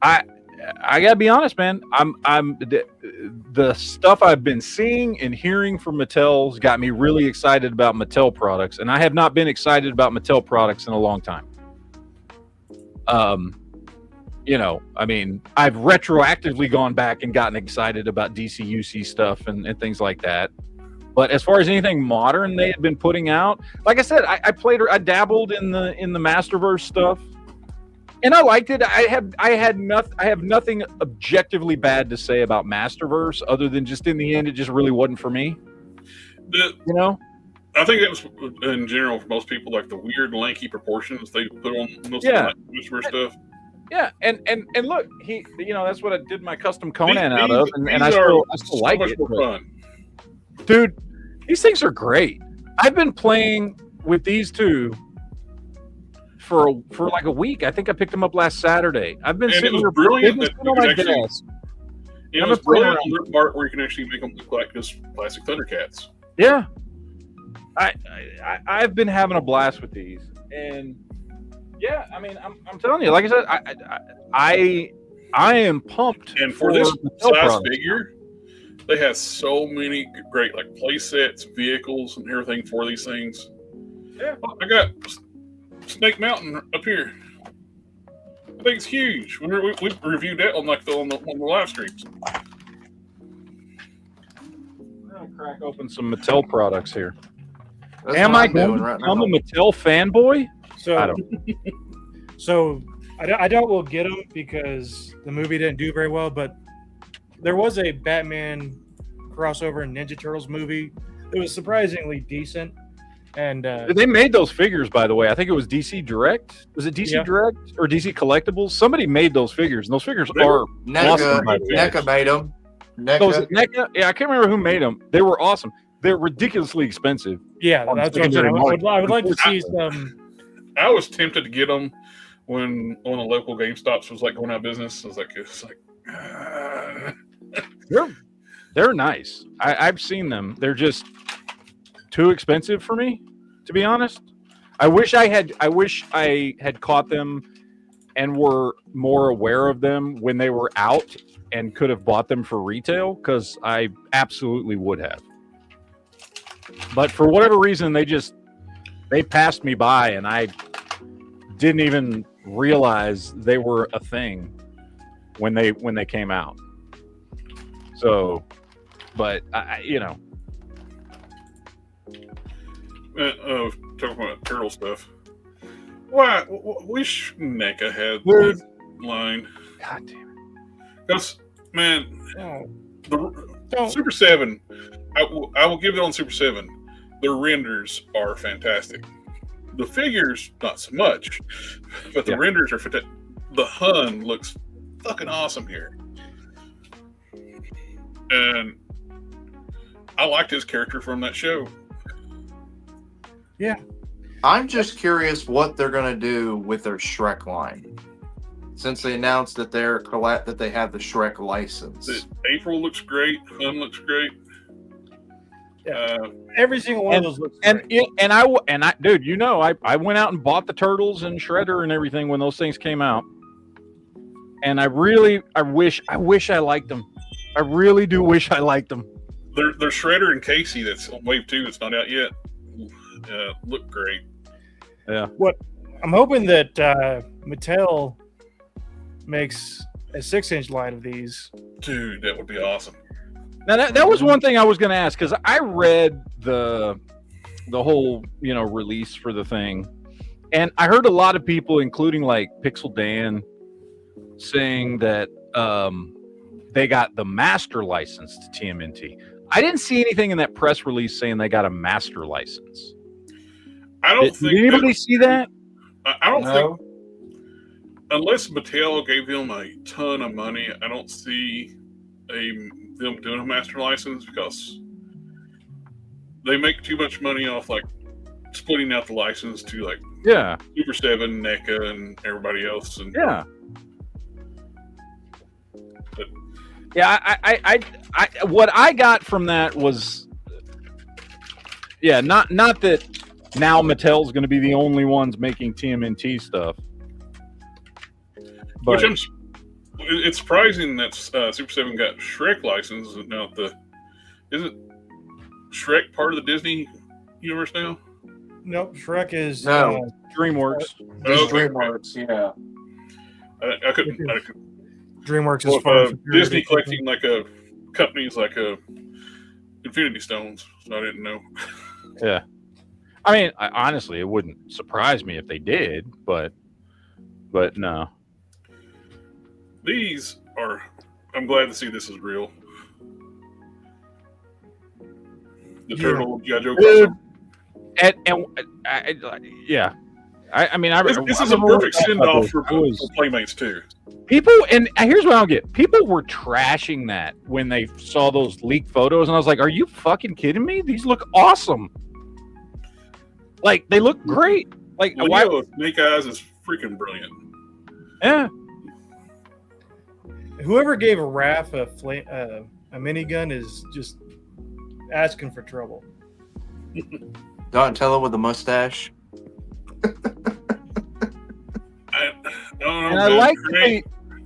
I gotta be honest, man. I'm the stuff I've been seeing and hearing from Mattel's got me really excited about Mattel products, and I have not been excited about Mattel products in a long time. I mean, I've retroactively gone back and gotten excited about DC UC stuff and things like that. But as far as anything modern they had been putting out, like I said, I dabbled in the Masterverse stuff. And I liked it. I have nothing objectively bad to say about Masterverse, other than just in the end, it just really wasn't for me. I think that was in general for most people, like the weird lanky proportions they put on most of the Masterverse stuff. Yeah, and look, that's what I did my custom Conan out of, and I still like it. Fun. Dude, these things are great. I've been playing with these two for like a week. I think I picked them up last Saturday. I've been sitting here brilliant. on my desk. It was brilliant on their part where you can actually make them look like just plastic Thundercats. Yeah, I've been having a blast with these, and yeah, I mean, I'm telling you, like I said, I am pumped. And for this size figure, they have so many great like play sets, vehicles, and everything for these things. Yeah, I got Snake Mountain up here. I think it's huge. We reviewed that on the live streams. I'm gonna crack open some Mattel products here. That's Am what I I'm going doing to right become now. a Mattel fanboy? So, I doubt we'll get them because the movie didn't do very well. But there was a Batman crossover and Ninja Turtles movie that was surprisingly decent. And they made those figures, by the way. I think it was DC Direct. Was it DC Direct or DC Collectibles? Somebody made those figures, and those figures are awesome. NECA made them. NECA? Yeah, I can't remember who made them. They were awesome. They're ridiculously expensive. Yeah, that's what I'm saying. I would like to see some. I was tempted to get them when one of the local GameStops was like going out of business. I was like, They're nice. I've seen them. They're just too expensive for me, to be honest. I wish I had caught them and were more aware of them when they were out and could have bought them for retail, because I absolutely would have. But for whatever reason, they passed me by, and I didn't even realize they were a thing when they came out. So, but talking about turtle stuff. Why? Wish NECA had that line. God damn it! Because man, the Super 7. I will give it on Super 7. The renders are fantastic. The figures, not so much, but the renders are fantastic. The Hun looks fucking awesome here, and I liked his character from that show. Yeah, I'm just curious what they're gonna do with their Shrek line, since they announced that they have the Shrek license. April looks great. Hun looks great. Yeah. Every single one of those looks great. And I dude, I went out and bought the Turtles and Shredder and everything when those things came out. And I wish I liked them. I really do wish I liked them. There's Shredder and Casey that's on Wave 2 that's not out yet. Look great. Yeah. What I'm hoping that Mattel makes a 6-inch line of these. Dude, that would be awesome. Now that was one thing I was going to ask, because I read the whole release for the thing, and I heard a lot of people, including like Pixel Dan, saying that they got the master license to TMNT. I didn't see anything in that press release saying they got a master license. Did anybody see that? I don't think, unless Mattel gave them a ton of money, I don't see them doing a master license, because they make too much money off like splitting out the license to like Super 7, NECA, and everybody else. And I what I got from that was not that now Mattel's going to be the only ones making TMNT stuff, but it's surprising that Super 7 got Shrek license. Now isn't Shrek part of the Disney universe now? Nope, Shrek is DreamWorks. DreamWorks, yeah. I couldn't. DreamWorks is far Disney collecting like companies like Infinity Stones, so I didn't know. Yeah, I mean, honestly, it wouldn't surprise me if they did, but no. These are. I'm glad to see this is real. The turtle Jojo. This is a perfect send off for Playmates too. People, and here's what I don't get. People were trashing that when they saw those leaked photos, and I was like, "Are you fucking kidding me? These look awesome! Like, they look great." Like, Leo with Snake Eyes is freaking brilliant. Yeah. Whoever gave Raph a minigun is just asking for trouble. Donatello with a mustache. I don't know. And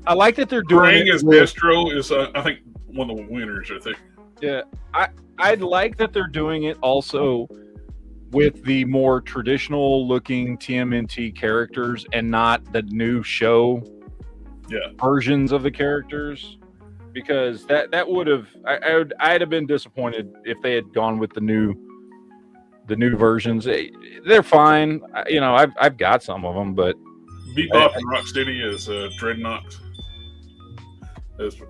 I like that they're doing Krang as Destro is, I think, one of the winners. I think. Yeah, I'd like that they're doing it also with the more traditional looking TMNT characters and not the new show versions of the characters, because that would have I'd have been disappointed if they had gone with the new versions. They're fine, I've got some of them, but Bebop and Rocksteady is Dreadnought,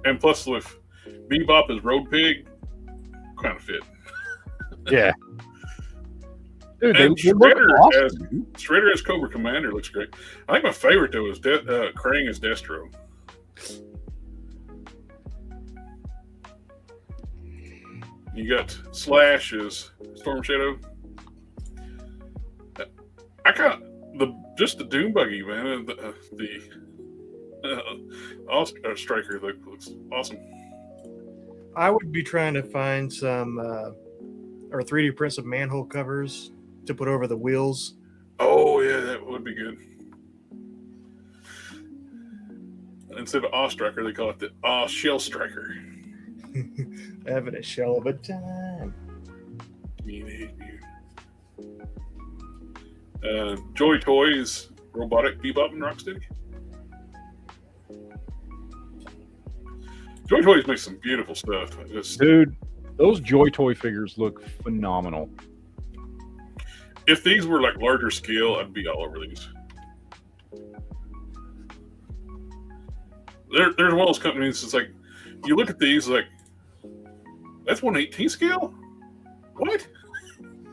and plus with Bebop as Road Pig, kind of fit. Yeah. Dude, and awesome, Shredder as Cobra Commander looks great. I think my favorite though is Krang as Destro. You got Slash as Storm Shadow. I got the Doom Buggy, man. The Striker looks awesome. I would be trying to find some or 3D print some manhole covers to put over the wheels. Oh yeah, that would be good. Instead of Striker, they call it the Shell Striker. Having a shell of a time. Joy Toys, Robotic Bebop and Rocksteady. Joy Toys makes some beautiful stuff. Dude, those Joy Toy figures look phenomenal. If these were like larger scale, I'd be all over these. There's one of those companies that's like, you look at these like, that's 1/18 scale? What?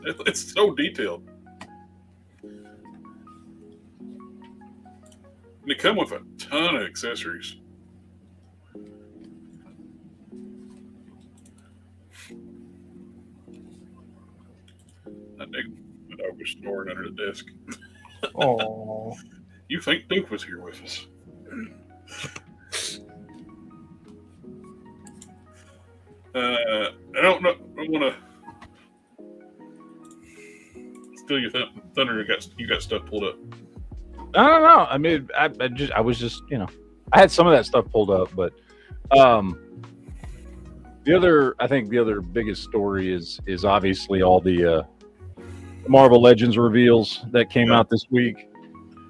It's so detailed. And they come with a ton of accessories. My dog was snoring under the desk. Oh. You think Duke was here with us? I don't know. I want to steal your thunder. You got stuff pulled up. I don't know. I mean, I was just, I had some of that stuff pulled up, but I think the other biggest story is obviously all the Marvel Legends reveals that came out this week.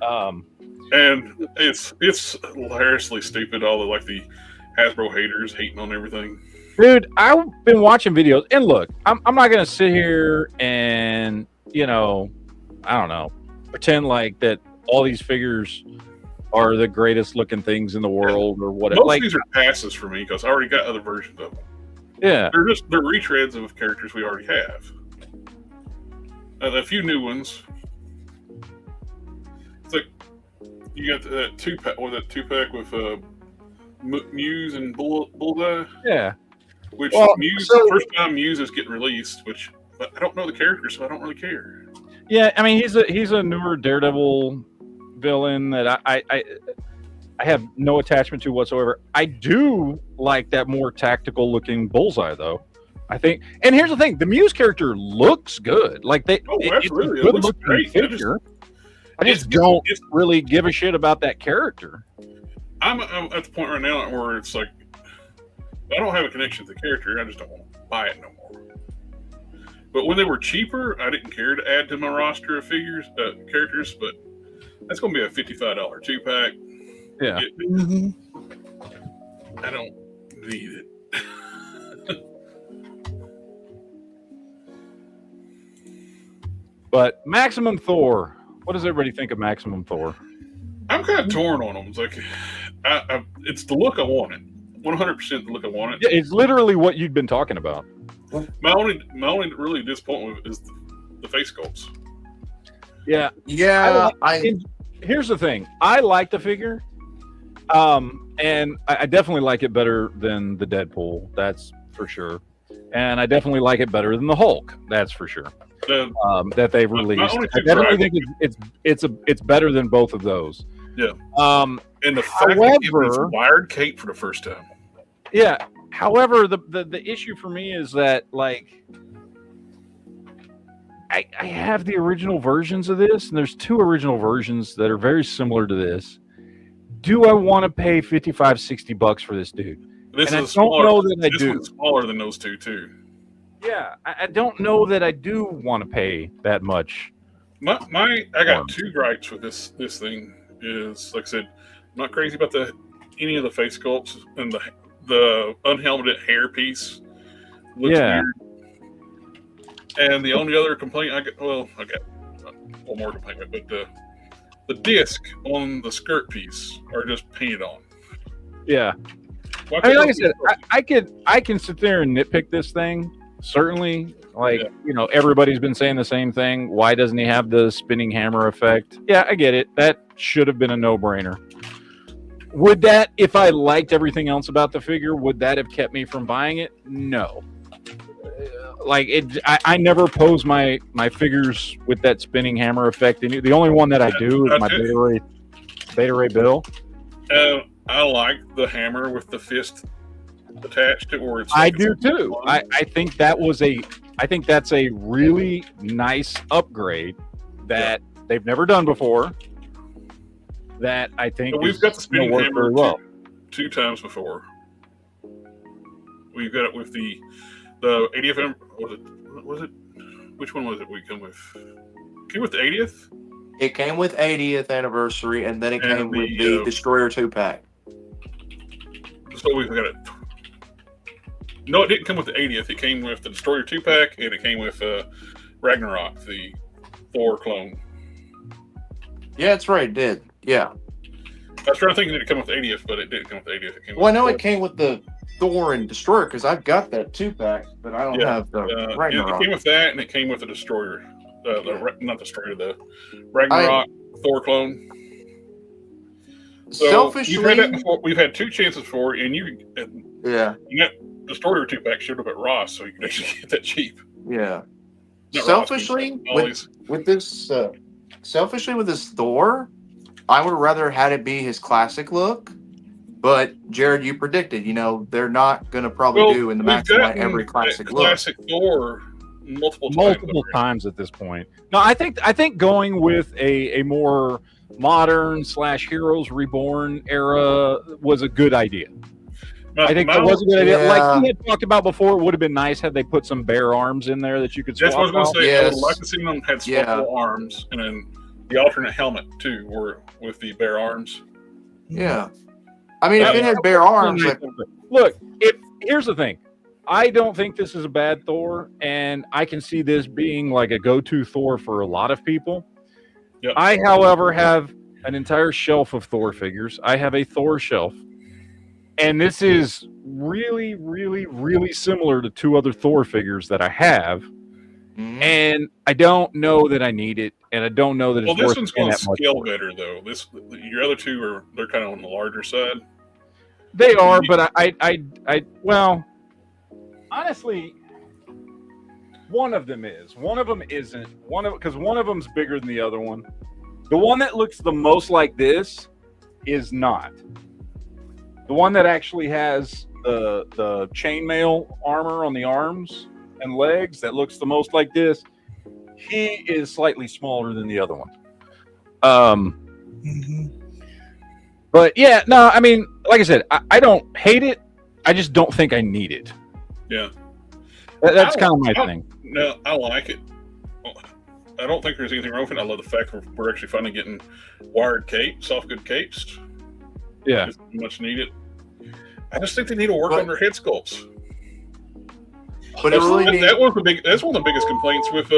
And it's hilariously stupid. All the Hasbro haters hating on everything. Dude, I've been watching videos, and look, I'm not gonna sit here and I don't know, pretend like that all these figures are the greatest looking things in the world or whatever. Most of these are passes for me because I already got other versions of them. Yeah, they're retreads of characters we already have. A few new ones. It's like you got that two pack with Muse and Bullseye. Yeah. Which first time Muse is getting released, but I don't know the character, so I don't really care. Yeah, I mean he's a newer Daredevil villain that I have no attachment to whatsoever. I do like that more tactical looking Bullseye though. I think, and here's the thing: the Muse character looks good. Absolutely, it's a good looking great. figure. I just don't really give a shit about that character. I'm at the point right now where it's like, I don't have a connection to the character. I just don't want to buy it no more. But when they were cheaper, I didn't care to add to my roster of characters. But that's going to be a $55 2-pack. Yeah. I don't need it. But Maximum Thor, what does everybody think of Maximum Thor? I'm kind of torn on them. It's like, it's the look I wanted. 100% the look I wanted. Yeah, it's literally what you'd been talking about. My only really disappointment is the face sculpts. Yeah. Yeah. Here's the thing. I like the figure. And I definitely like it better than the Deadpool. That's for sure. And I definitely like it better than the Hulk. That's for sure. that they've released. I definitely think it's better than both of those. Yeah. And the fact that it was wired cape for the first time. Yeah. However, the issue for me is that, like, I have the original versions of this, and there's 2 original versions that are very similar to this. Do I want to pay $55-$60 for this dude? This and is I don't know that I do. This one's smaller than those 2 too. Yeah, I don't know that I do want to pay that much. I got 2 gripes with this thing. Is, like I said, I'm not crazy about any of the face sculpts, and the unhelmeted hair piece looks weird. And the only other complaint I got one more complaint, but the disc on the skirt piece are just painted on. Yeah. I mean, like I said, I can sit there and nitpick this thing. Certainly, everybody's been saying the same thing. Why doesn't he have the spinning hammer effect? Yeah, I get it. That should have been a no-brainer. Would that, if I liked everything else about the figure, would that have kept me from buying it? No. I never pose my figures with that spinning hammer effect. The only one that I do is my Beta Ray Bill. I like the hammer with the fist attached to where it's. I do too. I think that's a really nice upgrade that they've never done before. That I think we've got the spinning hammer two times before. We've got it with the 80th. Was it? Which one was it? We come with? Came with the 80th. It came with 80th anniversary, and then it came with the Destroyer 2-pack. So we've got it. No, it didn't come with the 80th. It came with the Destroyer 2-pack, and it came with Ragnarok, the Thor clone. Yeah, that's right. It did. Yeah. I was trying to think it didn't come with the 80th, but it did come with the 80th. I know it came with the Thor and Destroyer because I've got that 2-pack, but I don't have the Ragnarok. It came with that, and it came with the Destroyer. Not Destroyer, the Ragnarok Thor clone. So selfishly, we've had 2 chances for it, and you got Destroyer 2-pack showed up at Ross, so you can actually get that cheap. Yeah. Not selfishly, with this Thor, I would rather had it be his classic look. But Jared, you predicted, they're not going to probably do in the Maximite every classic look. Classic Thor multiple times at this point. No, I think going with a more modern / Heroes Reborn era was a good idea. I think that was a good idea. Like we had talked about before, it would have been nice had they put some bare arms in there that you could swap. That's what I was going to say. Yes. I would like to see them had swappable arms, and then the alternate helmet too, were with the bare arms. Yeah, I mean, if it had bare arms, here's the thing. I don't think this is a bad Thor, and I can see this being like a go-to Thor for a lot of people. Yep. I, however, have an entire shelf of Thor figures. I have a Thor shelf, and this is really, really, really similar to 2 other Thor figures that I have, and I don't know that I need it, and I don't know that it's worth this one's going to that scale much. Better though. Your other 2 they're kind of on the larger side. They are, but well. Honestly, one of them is. One of them isn't. Because one of them's bigger than the other one. The one that looks the most like this is not. The one that actually has the chainmail armor on the arms and legs that looks the most like this, he is slightly smaller than the other one. But yeah, no, I mean, like I said, I don't hate it. I just don't think I need it. Yeah, that's kind of my thing. No, I like it. I don't think there's anything wrong with it. I love the fact we're actually finally getting wired capes, soft good capes. Yeah, it's much needed. I just think they need to work on their head sculpts. But that's one of the biggest complaints with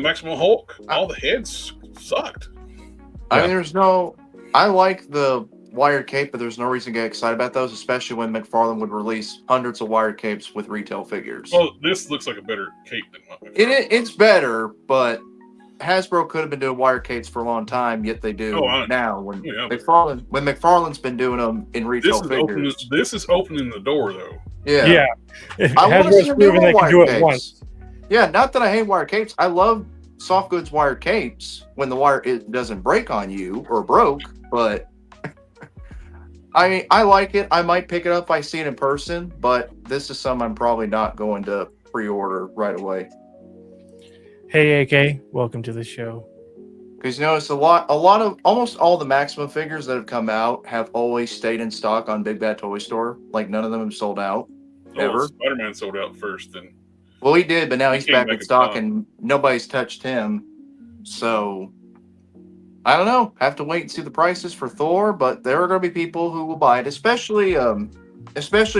Maximum Hulk. All the heads sucked. I mean, I like the wired cape, but there's no reason to get excited about those, especially when McFarlane would release hundreds of wired capes with retail figures. Well, this looks like a better cape than what it's better, but Hasbro could have been doing wired capes for a long time, yet they do now. When McFarlane's been doing them in retail figures. This is opening the door, though. Yeah. I want to see them doing wired capes. Yeah, not that I hate wired capes. I love soft goods wired capes when the wire it doesn't break on you or broke, but I like it. I might pick it up if I see it in person, but this is something I'm probably not going to pre-order right away. Hey, AK, welcome to the show. Because it's a lot of almost all the Maximum figures that have come out have always stayed in stock on Big Bad Toy Store. Like none of them have sold out ever. Spider-Man sold out first, and well, he did, but now he's back in stock, stock. and nobody's touched him. So I don't know. Have to wait and see the prices for Thor, but there are going to be people who will buy it, especially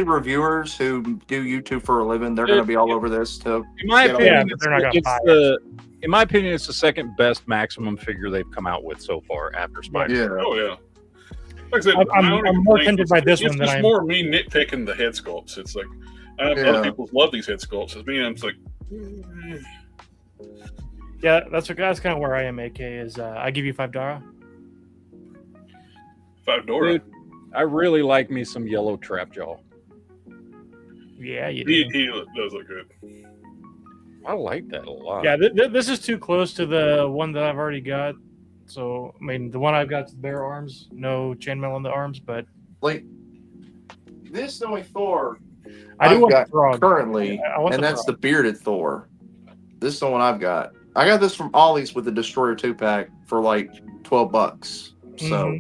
reviewers who do YouTube for a living. They're going to be all over this. In my opinion, they're not going to buy it. In my opinion, it's the second best Maximum figure they've come out with so far after Spider-Man. Yeah. Oh yeah. Like I said, I'm more tempted by this one than I'm. It's more me nitpicking the head sculpts. It's like other people love these head sculpts. As me, I'm just like. Yeah, that's kind of where I am. AK is I give you $5. $5. Dude, I really like me some yellow Trapjaw. Yeah, you do. He does look good. I like that a lot. Yeah, this is too close to the one that I've already got. So, I mean, the one I've got is bare arms, no chainmail on the arms, but like this the only Thor I do I've want got the frog currently, and that's the bearded Thor. This is the one I've got. I got this from Ollie's with the Destroyer 2-pack for like $12. So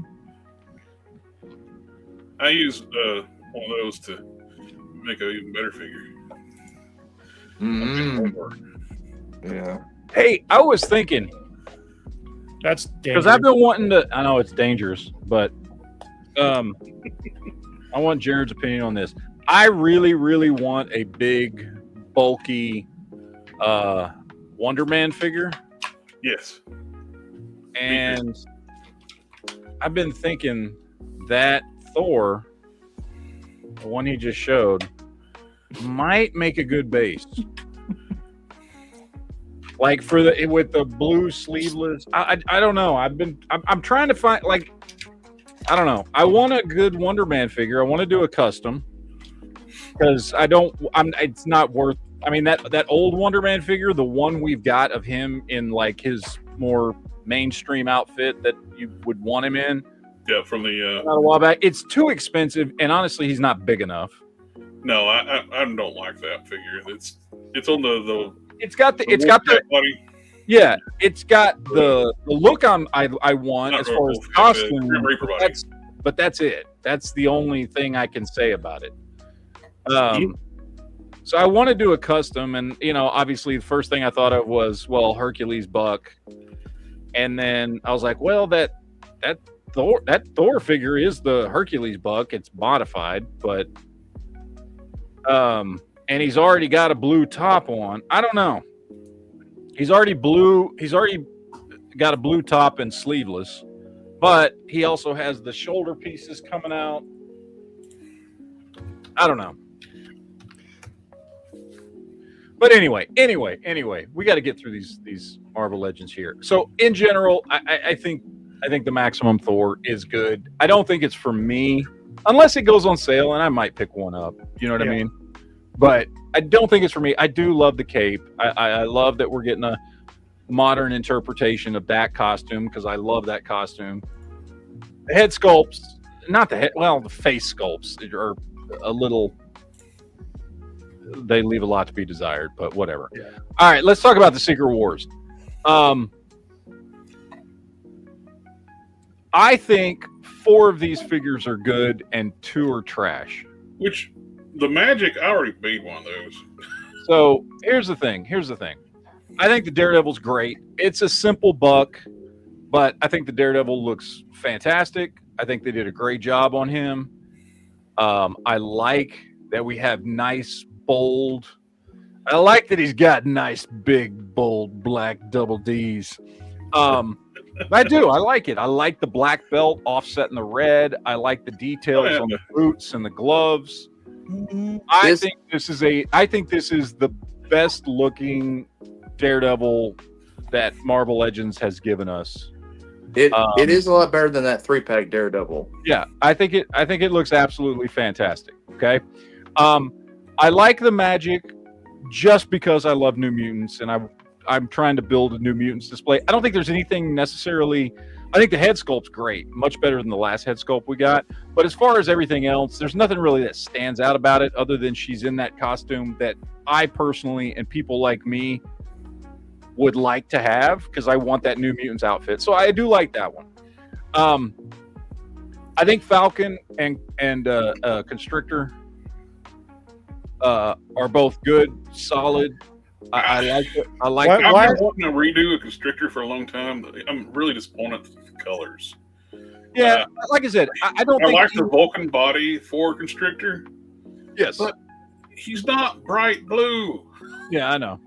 I use one of those to make an even better figure. Yeah. Hey, I was thinking, that's because I've been wanting to. I know it's dangerous, but I want Jared's opinion on this. I really, really want a big, bulky Wonder Man figure. Yes. And I've been thinking that Thor, the one he just showed, might make a good base. Like with the blue sleeveless. I don't know. I'm trying to find, like, I don't know. I want a good Wonder Man figure. I want to do a custom because it's not worth. I mean, that old Wonder Man figure, the one we've got of him in like his more mainstream outfit that you would want him in. Yeah, from the a while back. It's too expensive, and honestly, he's not big enough. No, I don't like that figure. It's on the. It's got the body. Yeah, it's got the look I want Not as far as costume. But that's it. That's the only thing I can say about it. So I want to do a custom, and obviously the first thing I thought of was Hercules Buck, and then I was like, well, that Thor figure is the Hercules Buck. It's modified, but and he's already got a blue top on. I don't know. He's already got a blue top and sleeveless, but he also has the shoulder pieces coming out. I don't know. But anyway, we got to get through these Marvel Legends here. So in general, I think the Maximum Thor is good. I don't think it's for me unless it goes on sale, and I might pick one up. You know what I mean? But I don't think it's for me. I do love the cape. I love that we're getting a modern interpretation of that costume because I love that costume. The head sculpts, not the head, the face sculpts are a little. They leave a lot to be desired, but whatever. Yeah. All right, let's talk about the Secret Wars. I think 4 of these figures are good and 2 are trash. Which the Magic, I already made one of those. So here's the thing. I think the Daredevil's great. It's a simple buck, but I think the Daredevil looks fantastic. I think they did a great job on him. I like that we have nice, bold. I like that he's got nice, big, bold, black double Ds. I do. I like it. I like the black belt offsetting the red. I like the details on the boots and the gloves. I think this is the best looking Daredevil that Marvel Legends has given us. It is a lot better than that 3-pack Daredevil. Yeah, I think it looks absolutely fantastic. Okay. I like the Magic just because I love New Mutants and I'm trying to build a New Mutants display. I don't think there's anything necessarily. I think the head sculpt's great, much better than the last head sculpt we got. But as far as everything else, there's nothing really that stands out about it other than she's in that costume that I personally and people like me would like to have because I want that New Mutants outfit. So I do like that one. I think Falcon and Constrictor are both good, solid. I like it. I like it. I've been wanting to redo a Constrictor for a long time. I'm really disappointed with the colors. Yeah, like I said, I don't think like the Vulcan body for Constrictor. Yes. But he's not bright blue. Yeah, I know.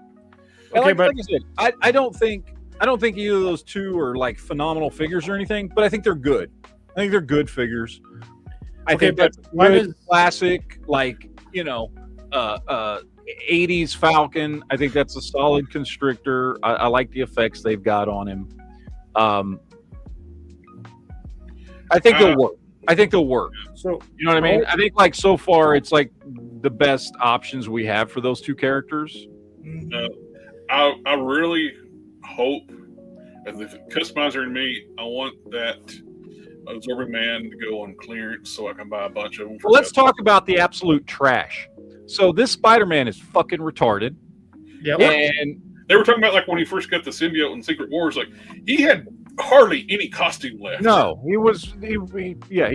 Okay, like I said, I don't think either of those two are like phenomenal figures or anything, but I think they're good. I think they're good figures. I think that's good, classic, like, 80s Falcon. I think that's a solid Constrictor. I like the effects they've got on him. I think they'll work. I think they'll work. So you know what I mean? I think like so far it's like the best options we have for those two characters. I really hope, as a customizer in me, I want that Absorbing Man to go on clearance so I can buy a bunch of them. Well, let's talk about the absolute trash. So this Spider-Man is fucking retarded. Yeah, and they were talking about like when he first got the symbiote in Secret Wars, like he had hardly any costume left. No, he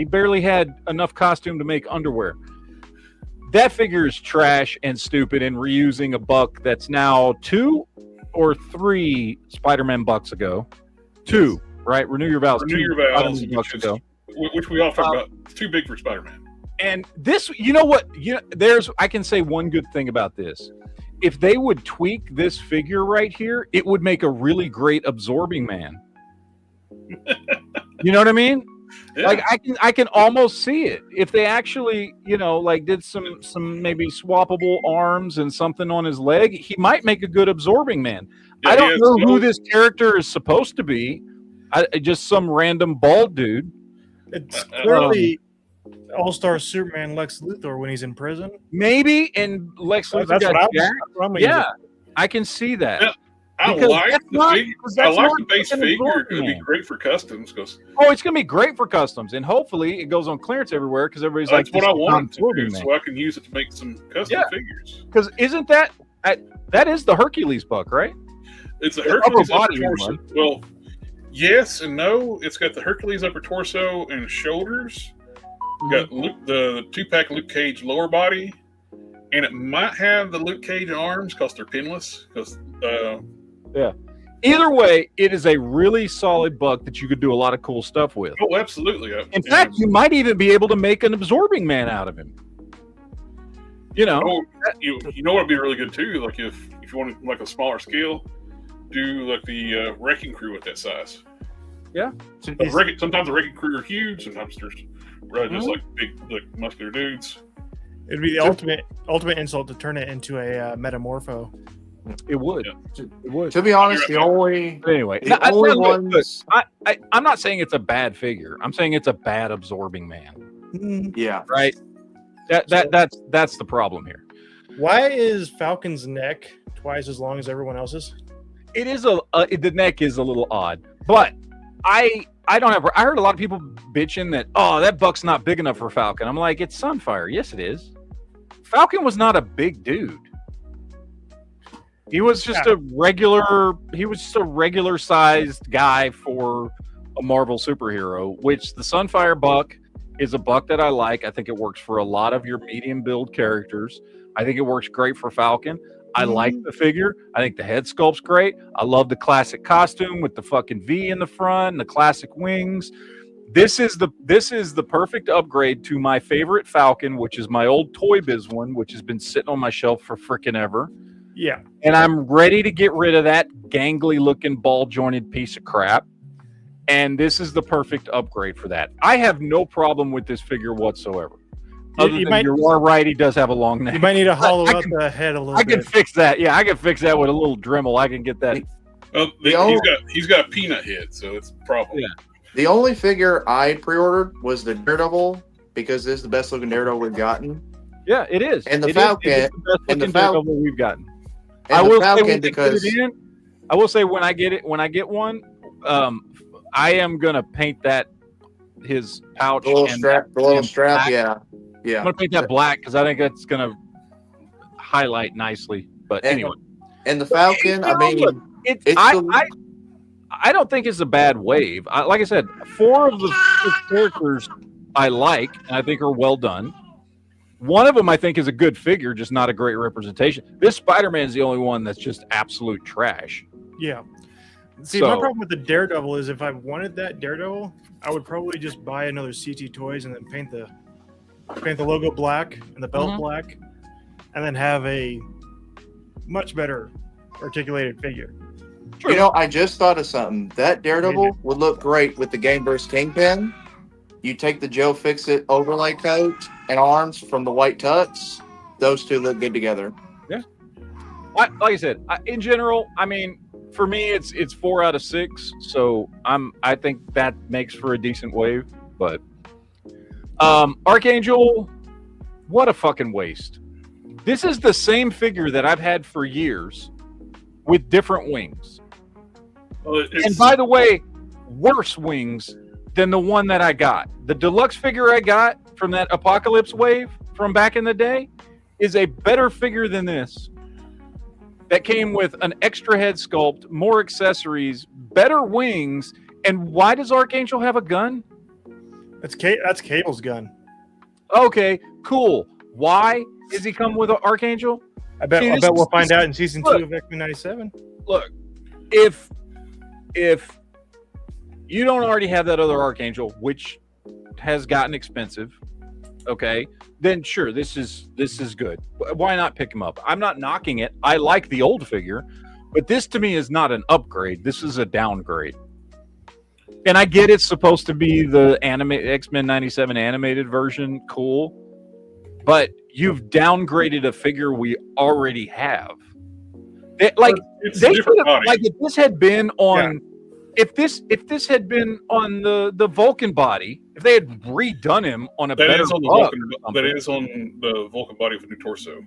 barely had enough costume to make underwear. That figure is trash and stupid and reusing a buck that's now 2 or 3 Spider-Man bucks ago. 2, right? Renew Your Vows. Renew Your Vows, which we all talk about. It's too big for Spider-Man. And this, you know what? I can say one good thing about this. If they would tweak this figure right here, it would make a really great Absorbing Man. You know what I mean? Yeah. Like I can almost see it if they actually, like did some maybe swappable arms and something on his leg. He might make a good Absorbing Man. Yeah, I don't know who this character is supposed to be. Just some random bald dude. It's clearly All-Star Superman Lex Luthor when he's in prison. Maybe, and Lex Luthor got jacked. Yeah, I can see that. Yeah. I like the base figure. It would be great for customs. It's going to be great for customs, and hopefully it goes on clearance everywhere because everybody's that's what I want to do, so I can use it to make some custom figures. Because isn't that is the Hercules buck, right? It's the Hercules upper torso. Well, yes and no. It's got the Hercules upper torso and shoulders. Got the 2-pack Luke Cage lower body, and it might have the Luke Cage arms because they're pinless. Yeah. Either way, it is a really solid buck that you could do a lot of cool stuff with. Oh, absolutely. In fact, you might even be able to make an Absorbing Man out of him. You know what would be really good too? Like if you want like a smaller scale, do like the Wrecking Crew at that size. Yeah. Sometimes the Wrecking Crew are huge. Sometimes there's just like big, like muscular dudes. It'd be the ultimate insult to turn it into a metamorpho. It would. Yeah. It would. To be honest, the only ones. I'm not saying it's a bad figure. I'm saying it's a bad Absorbing Man. Yeah. Right. That's the problem here. Why is Falcon's neck twice as long as everyone else's? It is the neck is a little odd, but I heard a lot of people bitching that buck's not big enough for Falcon. I'm like, it's Sunfire. Yes, it is. Falcon was not a big dude. He was just a regular sized guy for a Marvel superhero, which the Sunfire buck is a buck that I like. I think it works for a lot of your medium build characters. I think it works great for Falcon. I like the figure. I think the head sculpt's great. I love the classic costume with the fucking V in the front and the classic wings. This is the perfect upgrade to my favorite Falcon, which is my old Toy Biz one, which has been sitting on my shelf for frickin' ever. Yeah. And I'm ready to get rid of that gangly looking ball jointed piece of crap. And this is the perfect upgrade for that. I have no problem with this figure whatsoever. You are right, he does have a long neck. You might need to hollow out the head a little bit. I can fix that. Yeah, I can fix that with a little Dremel. I can get that. Well, he's got a peanut head, so it's a problem. Yeah. The only figure I pre-ordered was the Daredevil because this is the best looking Daredevil we've gotten. Yeah, it is. And the Falcon. And the Falcon we've gotten. I will Falcon say because I will say when I get one, I am gonna paint that his pouch the little and strap, black. yeah. I'm gonna paint that black because I think that's gonna highlight nicely. But And, anyway, and the Falcon, I mean, I don't think it's a bad wave. Like I said, 4 of the 6 characters I like and I think are well done. One of them I think is a good figure, just not a great representation. This Spider-Man is the only one that's just absolute trash. Yeah. See, my problem with the Daredevil is if I wanted that Daredevil, I would probably just buy another CT Toys and then paint the logo black and the belt black, and then have a much better articulated figure. You know, I just thought of something. That Daredevil would look great with the Game Burst Kingpin. You take the Joe Fix-It overlay coat and arms from the white tux. Those two look good together. Yeah. Like I said, in general, I mean, for me, it's 4 out of 6. So I think that makes for a decent wave. But Archangel, what a fucking waste. This is the same figure that I've had for years with different wings. And by the way, worse wings than the one that I got. The deluxe figure I got from that Apocalypse wave from back in the day is a better figure than this. That came with an extra head sculpt, more accessories, better wings. And why does Archangel have a gun? That's Cable's gun. Okay, cool. Why does he come with an Archangel? I bet we'll find out in season 2 of X-Men 97. Look, if you don't already have that other Archangel, which has gotten expensive, okay, then sure, this is good. Why not pick him up? I'm not knocking it. I like the old figure, but this to me is not an upgrade. This is a downgrade. And I get it's supposed to be the X-Men 97 animated version, cool, but you've downgraded a figure we already have. If this had been on, if this had been on the Vulcan body, if they had redone him on a better buck, that is on the Vulcan body with a new torso.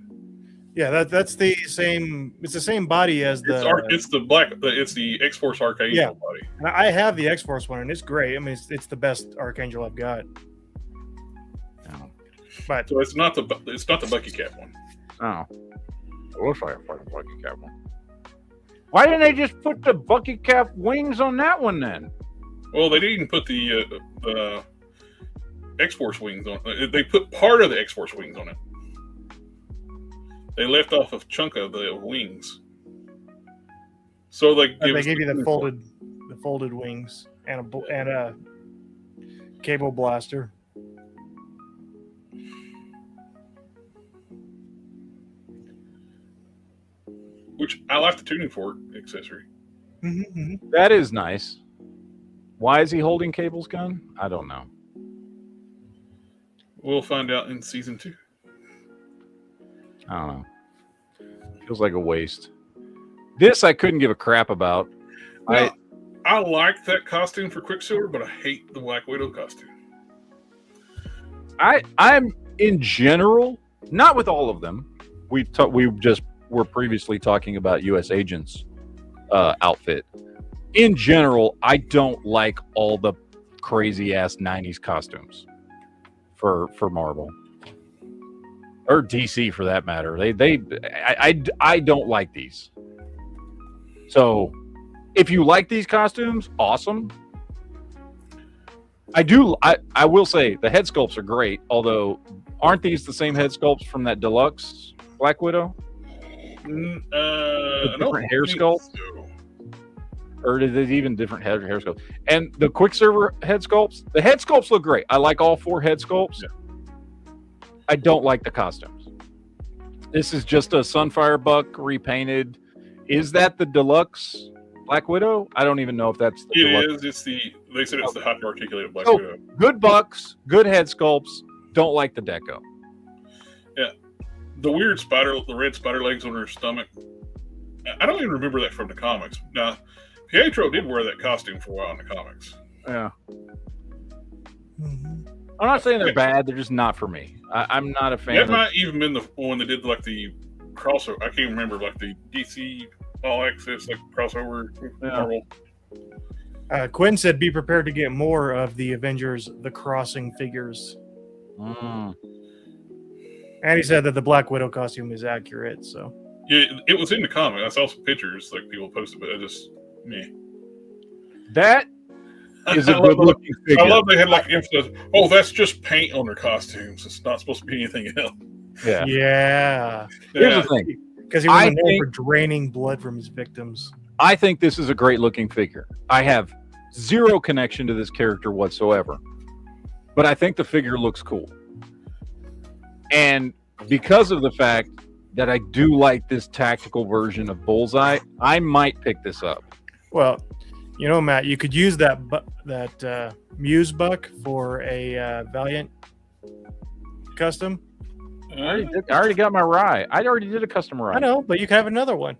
Yeah, that's the same. It's the same body as it's the X-Force Archangel body. And I have the X-Force one, and it's great. I mean, it's the best Archangel I've got. But so it's not the Bucky Cap one. Oh, it looks like a fucking Bucky Cap one. Why didn't they just put the Bucky Cap wings on that one then? Well, they didn't put the X-Force wings on. They put part of the X-Force wings on it. They left off a chunk of the wings. So they gave you the folded wings and a cable blaster. Which I like the tuning fork accessory. Mm-hmm. That is nice. Why is he holding Cable's gun? I don't know. We'll find out in season 2. I don't know. Feels like a waste. This I couldn't give a crap about. Well, I like that costume for Quicksilver, but I hate the Black Widow costume. I'm in general, not with all of them. We just were previously talking about U.S. Agent's outfit. In general, I don't like all the crazy ass 90s costumes for Marvel or DC for that matter. I don't like these. So if you like these costumes, awesome. I will say the head sculpts are great, although aren't these the same head sculpts from that deluxe Black Widow? Different hair sculpt? So. Or is it even different hair sculpt? And the Quicksilver head sculpts, the head sculpts look great. I like all 4 head sculpts. Yeah. I don't like the costumes. This is just a Sunfire Buck repainted. Is that the deluxe Black Widow? I don't even know if that's the deluxe. It is. They said it's the hyper articulated Black Widow. Good bucks, good head sculpts. Don't like the deco. Yeah. The weird the red spider legs on her stomach. I don't even remember that from the comics. Now, Pietro did wear that costume for a while in the comics. Yeah. Mm-hmm. I'm not saying they're bad. They're just not for me. I'm not a fan. That might even been when they did like the crossover. I can't remember like the DC All Access like crossover Marvel. Quinn said, "Be prepared to get more of the Avengers: The Crossing figures." Mm. And he said that the Black Widow costume is accurate. So Yeah, it was in the comic. I saw some pictures like people posted, but I just That is a good looking figure. I love they had like emphasis. Oh, that's just paint on their costumes. It's not supposed to be anything else. yeah. Here's the thing, Because he wasn't known for draining blood from his victims. I think this is a great looking figure. I have zero connection to this character whatsoever, but I think the figure looks cool. And because of the fact that I do like this tactical version of Bullseye, I might pick this up. Well, you know, Matt, you could use that Muse buck for a Valiant custom. I already got my Rye. I already did a custom Rye. I know, but you can have another one.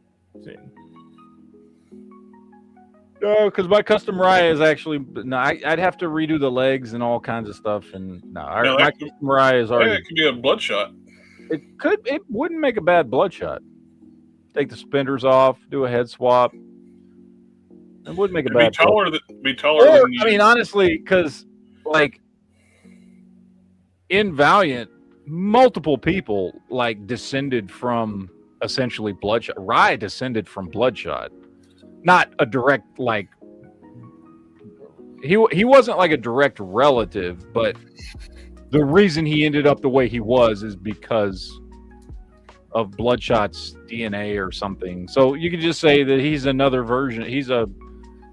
No, because my custom Rye is actually I'd have to redo the legs and all kinds of stuff. And my custom Rye is already. Yeah, it could be a Bloodshot. It wouldn't make a bad Bloodshot. Take the spinders off, do a head swap. It wouldn't make a bad. Be taller. I mean, honestly, because like in Valiant, multiple people like descended from essentially Bloodshot. Rye descended from Bloodshot, not a direct like. He wasn't like a direct relative, but the reason he ended up the way he was is because of Bloodshot's DNA or something. So you could just say that he's another version. He's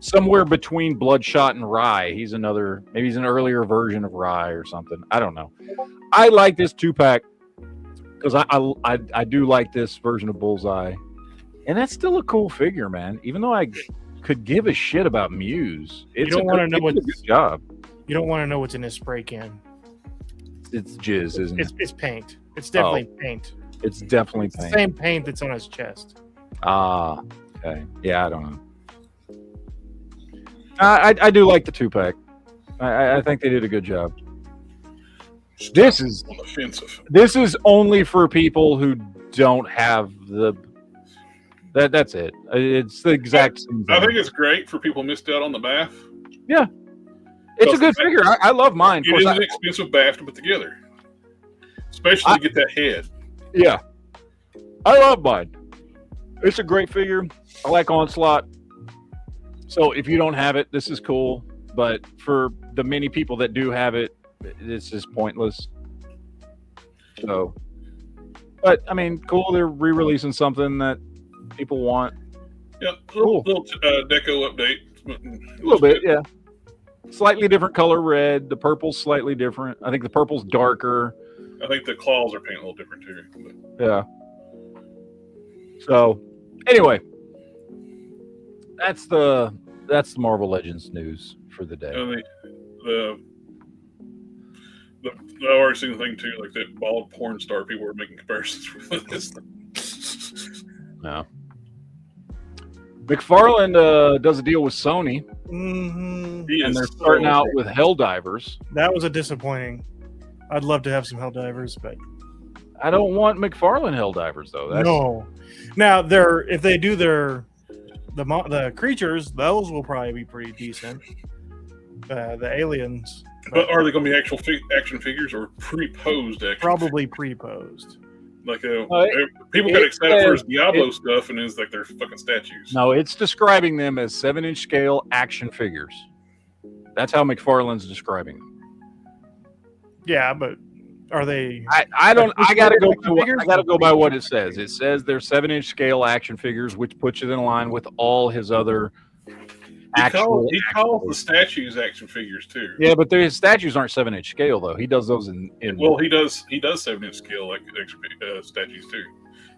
somewhere between Bloodshot and Rye. Maybe he's an earlier version of Rye or something. I don't know. I like this 2-pack because I do like this version of Bullseye, and that's still a cool figure, man. Even though I could give a shit about Muse, you don't want to know what's a good job. You don't want to know what's in his spray can. It's jizz, isn't it? It's paint. It's definitely paint. It's definitely it's paint. The same paint that's on his chest. Ah, okay. Yeah, I don't know. I do like the 2-pack. I think they did a good job. This is only for people who don't have the. That's it. It's the exact same thing. I think it's great for people who missed out on the bath. Yeah, it's a good figure. I love mine. It is an expensive bath to put together, especially to get that head. Yeah, I love mine. It's a great figure. I like Onslaught. So if you don't have it, this is cool. But for the many people that do have it, it's just pointless. So, but I mean, cool. They're re-releasing something that people want. Yeah, little deco update. A little bit, yeah. Slightly different color red. The purple's slightly different. I think the purple's darker. I think the claws are painted a little different too. But. Yeah. So, anyway, that's the Marvel Legends news for the day. I already seen the thing too, like that bald porn star. People were making comparisons with this. No. McFarlane does a deal with Sony, and they're starting out with Helldivers. That was a disappointing. I'd love to have some Helldivers, but I don't want McFarlane Helldivers though. No. Now if they do the creatures, those will probably be pretty decent. The aliens. But are they going to be actual action figures or pre-posed action? Probably pre-posed. Like people got excited for his Diablo stuff, and it's like they're fucking statues. No, it's describing them as 7-inch scale action figures. That's how McFarlane's describing them. Yeah, but are they? I gotta go by what it says. It says they're 7-inch scale action figures, which puts it in line with all his other. He calls the statues action figures too. Yeah, but his statues aren't 7-inch scale though. He does those in. Well, he does 7-inch scale like statues too.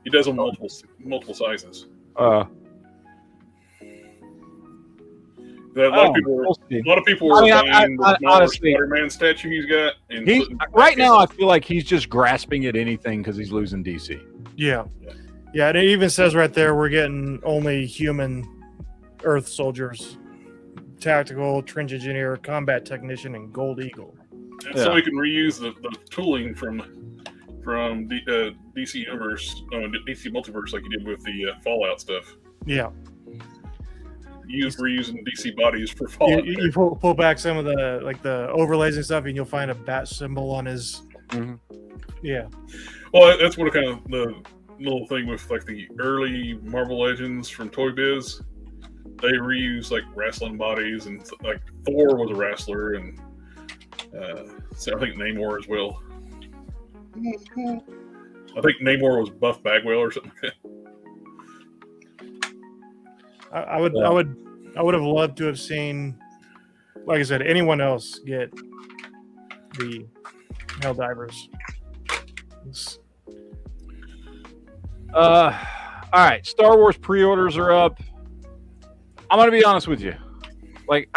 He does them multiple sizes. A lot of people were buying the Spider-Man statue he's got. Right now, I feel like he's just grasping at anything because he's losing DC. Yeah. And it even says right there we're getting only human Earth soldiers. Tactical, trench engineer, combat technician, and gold eagle. And so we can reuse the tooling from from DC Universe, DC Multiverse, like you did with the Fallout stuff. Yeah. Reusing DC bodies for Fallout. You pull back some of the overlays and stuff, and you'll find a bat symbol on his. Mm-hmm. Yeah. Well, that's what kind of the little thing with like the early Marvel Legends from Toy Biz. They reuse like wrestling bodies, and like Thor was a wrestler, and so I think Namor as well. I think Namor was Buff Bagwell or something like that. I would have loved to have seen, like I said, anyone else get the Helldivers. All right, Star Wars pre-orders are up. I'm gonna be honest with you. Like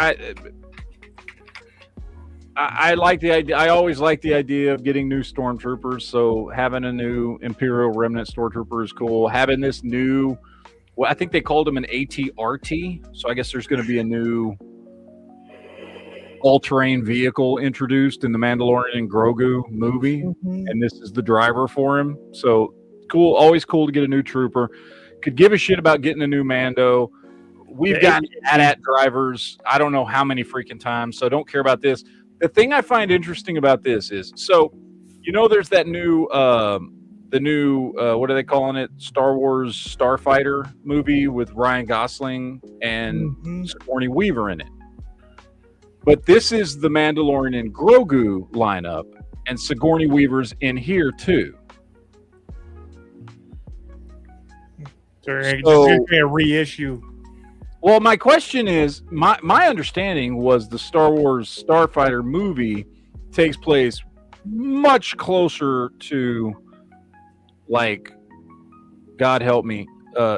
I like the idea. I always like the idea of getting new stormtroopers. So having a new Imperial Remnant stormtrooper is cool. Having this new, well, I think they called him an AT-RT. So I guess there's going to be a new all-terrain vehicle introduced in the Mandalorian Grogu movie, and this is the driver for him. So cool. Always cool to get a new trooper. Could give a shit about getting a new Mando. We've got AT-AT drivers. I don't know how many freaking times. So don't care about this. The thing I find interesting about this is, so, you know, there's that new, what are they calling it? Star Wars Starfighter movie with Ryan Gosling and Sigourney Weaver in it. But this is the Mandalorian Grogu lineup, and Sigourney Weaver's in here too. So it's going to be a reissue. Well, my question is, my understanding was the Star Wars Starfighter movie takes place much closer to, like, God help me,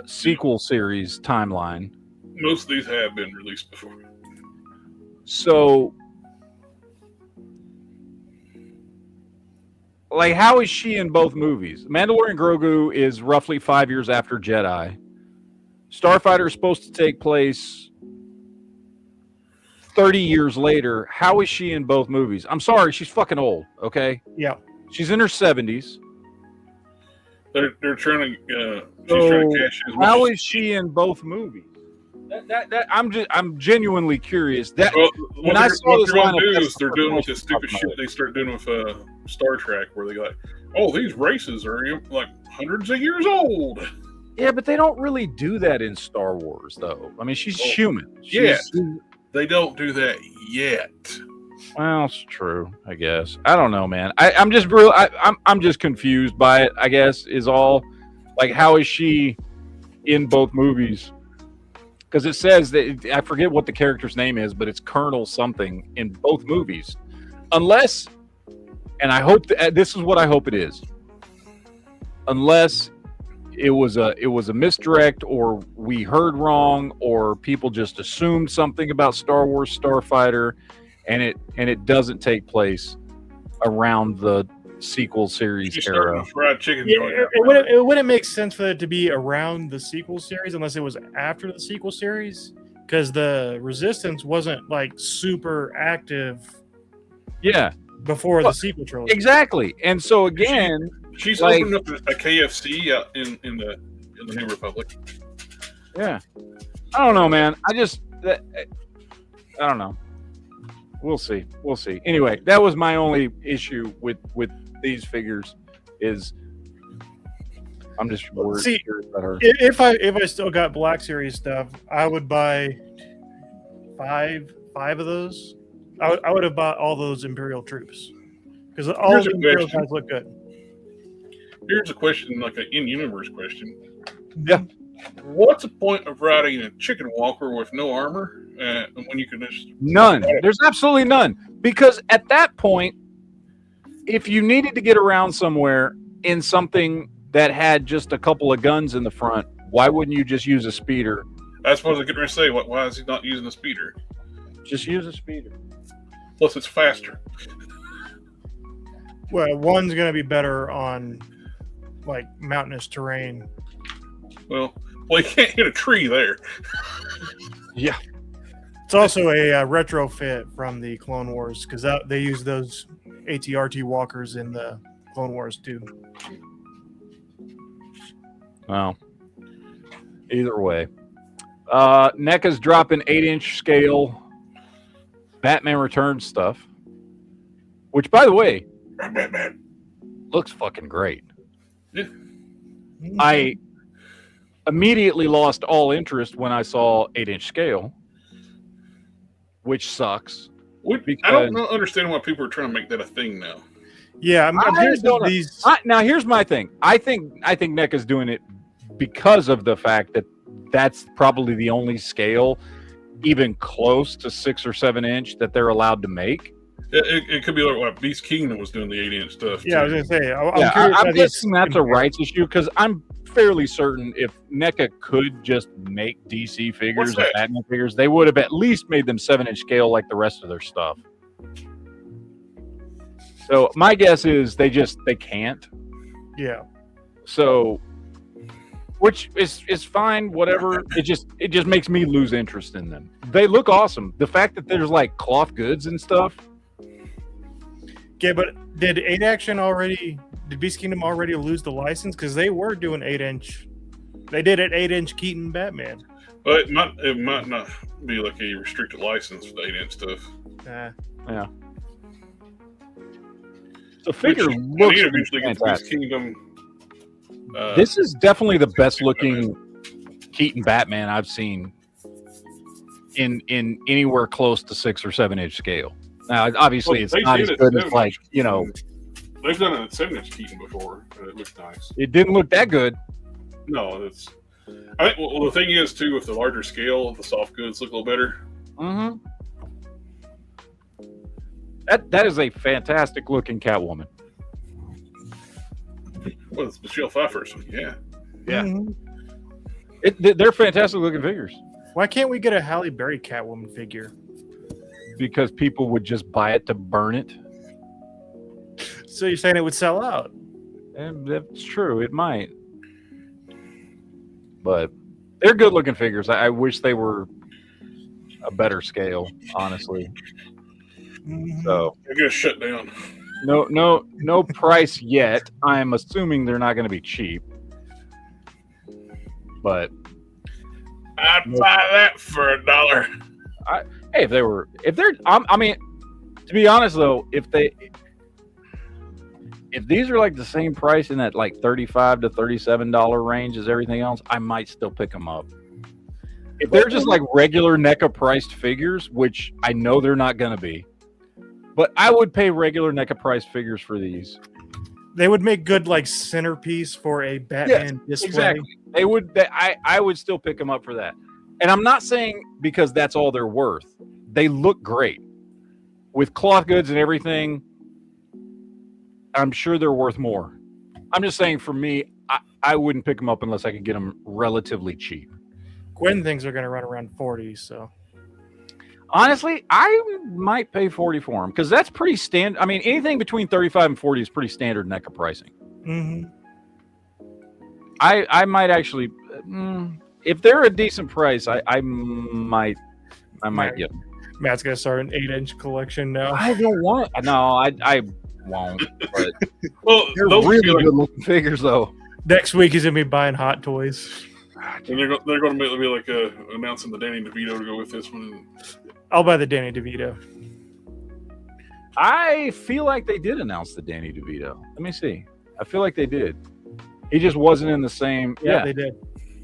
sequel series timeline. Most of these have been released before. So, like, how is she in both movies? Mandalorian Grogu is roughly 5 years after Jedi. Starfighter is supposed to take place 30 years later. How is she in both movies? I'm sorry, she's fucking old, okay? Yeah. She's in her 70s. They're trying to she's trying to cash in as much. How is she in both movies? I'm genuinely curious. That when I saw this lineup, they're doing with this stupid shit they start doing with Star Trek, where they like, oh, these races are like hundreds of years old. Yeah, but they don't really do that in Star Wars, though. I mean, she's human. They don't do that yet. Well, it's true, I guess. I don't know, man. I'm just confused by it, I guess, is all. Like, how is she in both movies? Because it says that, I forget what the character's name is, but it's Colonel something in both movies. Unless, and I hope that this is what I hope it is. Unless it was a misdirect, or we heard wrong, or people just assumed something about Star Wars Starfighter, and it doesn't take place around the sequel series era. Fried chicken it wouldn't make sense for it to be around the sequel series unless it was after the sequel series, because the Resistance wasn't like super active. Yeah. Before the sequel trilogy. Exactly. And so again, she's opened up a KFC out in the New Republic. Yeah. I don't know, man. I don't know. We'll see. Anyway, that was my only issue with these figures. Is I'm just worried. See, if I still got Black Series stuff, I would buy five of those. I would have bought all those Imperial troops because all the Imperial guys look good. Here's a question, like an in-universe question. Yeah. What's the point of riding a chicken walker with no armor when you can just... None. There's absolutely none. Because at that point, if you needed to get around somewhere in something that had just a couple of guns in the front, why wouldn't you just use a speeder? That's what I was getting ready to say. Why is he not using a speeder? Just use a speeder. Plus, it's faster. Well, one's going to be better on like mountainous terrain. Well, you can't hit a tree there. Yeah. It's also a retrofit from the Clone Wars because they use those AT-RT walkers in the Clone Wars 2. Well, either way. NECA's dropping 8-inch scale Batman Returns stuff. Which, by the way, looks fucking great. Yeah. I immediately lost all interest when I saw 8-inch scale, which sucks. I don't understand why people are trying to make that a thing now. Yeah, I'm hearing these. Now, here's my thing. I think NECA's doing it because of the fact that that's probably the only scale, even close to 6 or 7 inch, that they're allowed to make. It could be like what Beast Kingdom was doing the 8-inch stuff. Yeah, too. I was gonna say. I'm guessing that's a rights issue because I'm fairly certain if NECA could just make DC figures and Batman figures, they would have at least made them 7-inch scale like the rest of their stuff. So my guess is they can't. Yeah. So, which is fine, whatever. It just makes me lose interest in them. They look awesome. The fact that there's like cloth goods and stuff. Okay, but did Beast Kingdom already lose the license? Because they were doing 8-inch. They did an 8-inch Keaton Batman. Well, it might not be like a restricted license for the 8-inch stuff. Yeah. The figure looks eventually get fantastic. Beast Kingdom. This is definitely the best looking Keaton Batman I've seen in anywhere close to 6 or 7 inch scale. Now, obviously, it's not as good as like, you know. They've done a 7-inch Keaton before, and it looks nice. It didn't look that good. No, it's. I think. Well, the thing is too, with the larger scale, the soft goods look a little better. Mm-hmm. That is a fantastic looking Catwoman. Well, it's Michelle Pfeiffer's. Yeah. Mm-hmm. They're fantastic looking figures. Why can't we get a Halle Berry Catwoman figure? Because people would just buy it to burn it. So you're saying it would sell out? And that's true. It might. But they're good looking figures. I wish they were a better scale, honestly. Mm-hmm. So They're gonna shut down. No price yet. I'm assuming they're not going to be cheap. But I'd buy that for $1. Hey, I mean, to be honest though, if these are like the same price in that like $35 to $37 range as everything else, I might still pick them up. If they're just like regular NECA priced figures, which I know they're not going to be, but I would pay regular NECA priced figures for these. They would make good like centerpiece for a Batman display. Exactly. They would. I would still pick them up for that. And I'm not saying because that's all they're worth. They look great with cloth goods and everything. I'm sure they're worth more. I'm just saying for me, I wouldn't pick them up unless I could get them relatively cheap. Gwen things are going to run around 40, so. Honestly, I might pay 40 for them because that's pretty standard. I mean, anything between 35 and 40 is pretty standard NECA pricing. Mm-hmm. I might actually, if they're a decent price, I might get them. Matt's going to start an 8-inch collection now. I don't want. No, I won't. But Well, they're those really good looking figures, though. Next week he's going to be buying Hot Toys. And they're going to be like announcing the Danny DeVito to go with this one. I'll buy the Danny DeVito. I feel like they did announce the Danny DeVito. Let me see. I feel like they did. He just wasn't in the same. Yeah, they did.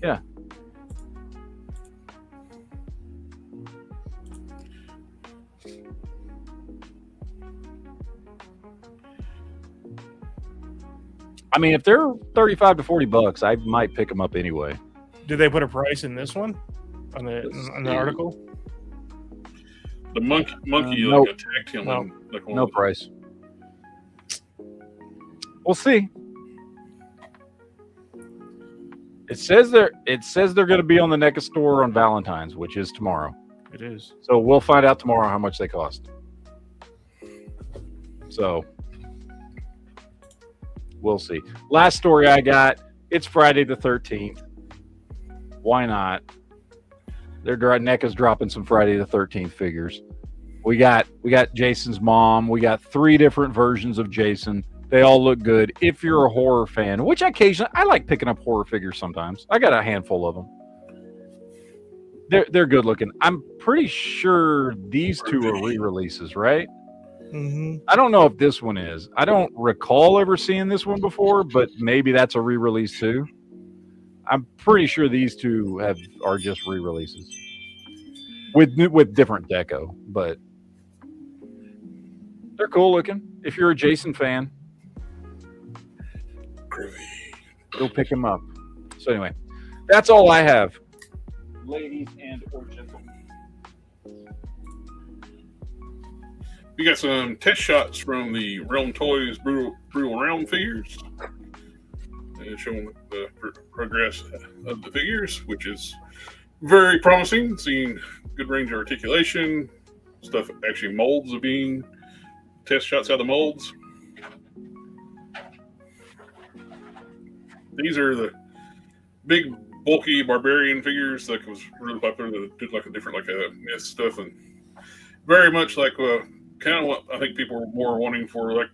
Yeah. I mean, if they're $35 to $40, I might pick them up anyway. Did they put a price in this one on the article? The monkey nope. attacked him. No, like no price. We'll see. It says they're going to be on the NECA store on Valentine's, which is tomorrow. It is. So we'll find out tomorrow how much they cost. So we'll see. Last story I got. It's Friday the 13th. Why not? NECA's dropping some Friday the 13th figures. We got Jason's mom. We got 3 different versions of Jason. They all look good if you're a horror fan, which occasionally I like picking up horror figures sometimes. I got a handful of them. They're good looking. I'm pretty sure these two are re-releases, right? Mm-hmm. I don't know if this one is. I don't recall ever seeing this one before, but maybe that's a re-release too. I'm pretty sure these two are just re-releases with different deco, but they're cool looking. If you're a Jason fan, go pick them up. So anyway, that's all I have. Ladies and or gentlemen. We got some test shots from the Realm Toys Brutal Realm figures. And showing the progress of the figures, which is very promising. Seeing good range of articulation. Stuff actually molds of being test shots out of the molds. These are the big bulky barbarian figures that was really popular that did like a different myth stuff, and very much like kind of what I think people were more wanting for like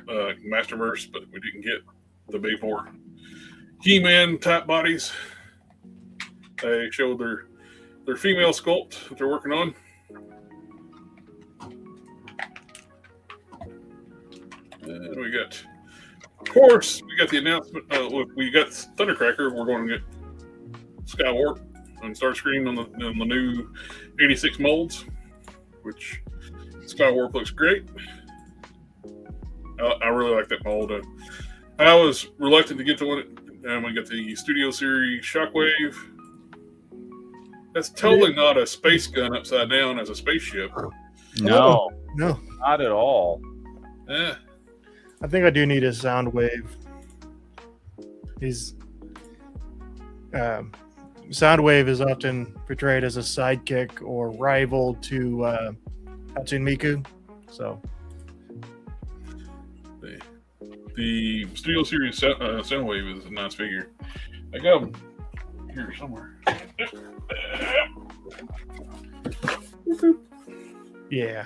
Masterverse, but we didn't get the big more He-Man type bodies. They showed their female sculpt that they're working on. And we got, of course, we got the announcement. We got Thundercracker. We're going to get Skywarp and Starscream on the new 86 molds, which Skywarp looks great. I really like that mold. I was reluctant to get to one. We got the Studio Series Shockwave. That's totally not a space gun upside down as a spaceship. No, not at all. Yeah. I think I do need a Soundwave. Soundwave is often portrayed as a sidekick or rival to Hatsune Miku. So the Studio Series Soundwave is a nice figure. I got them here somewhere. Yeah.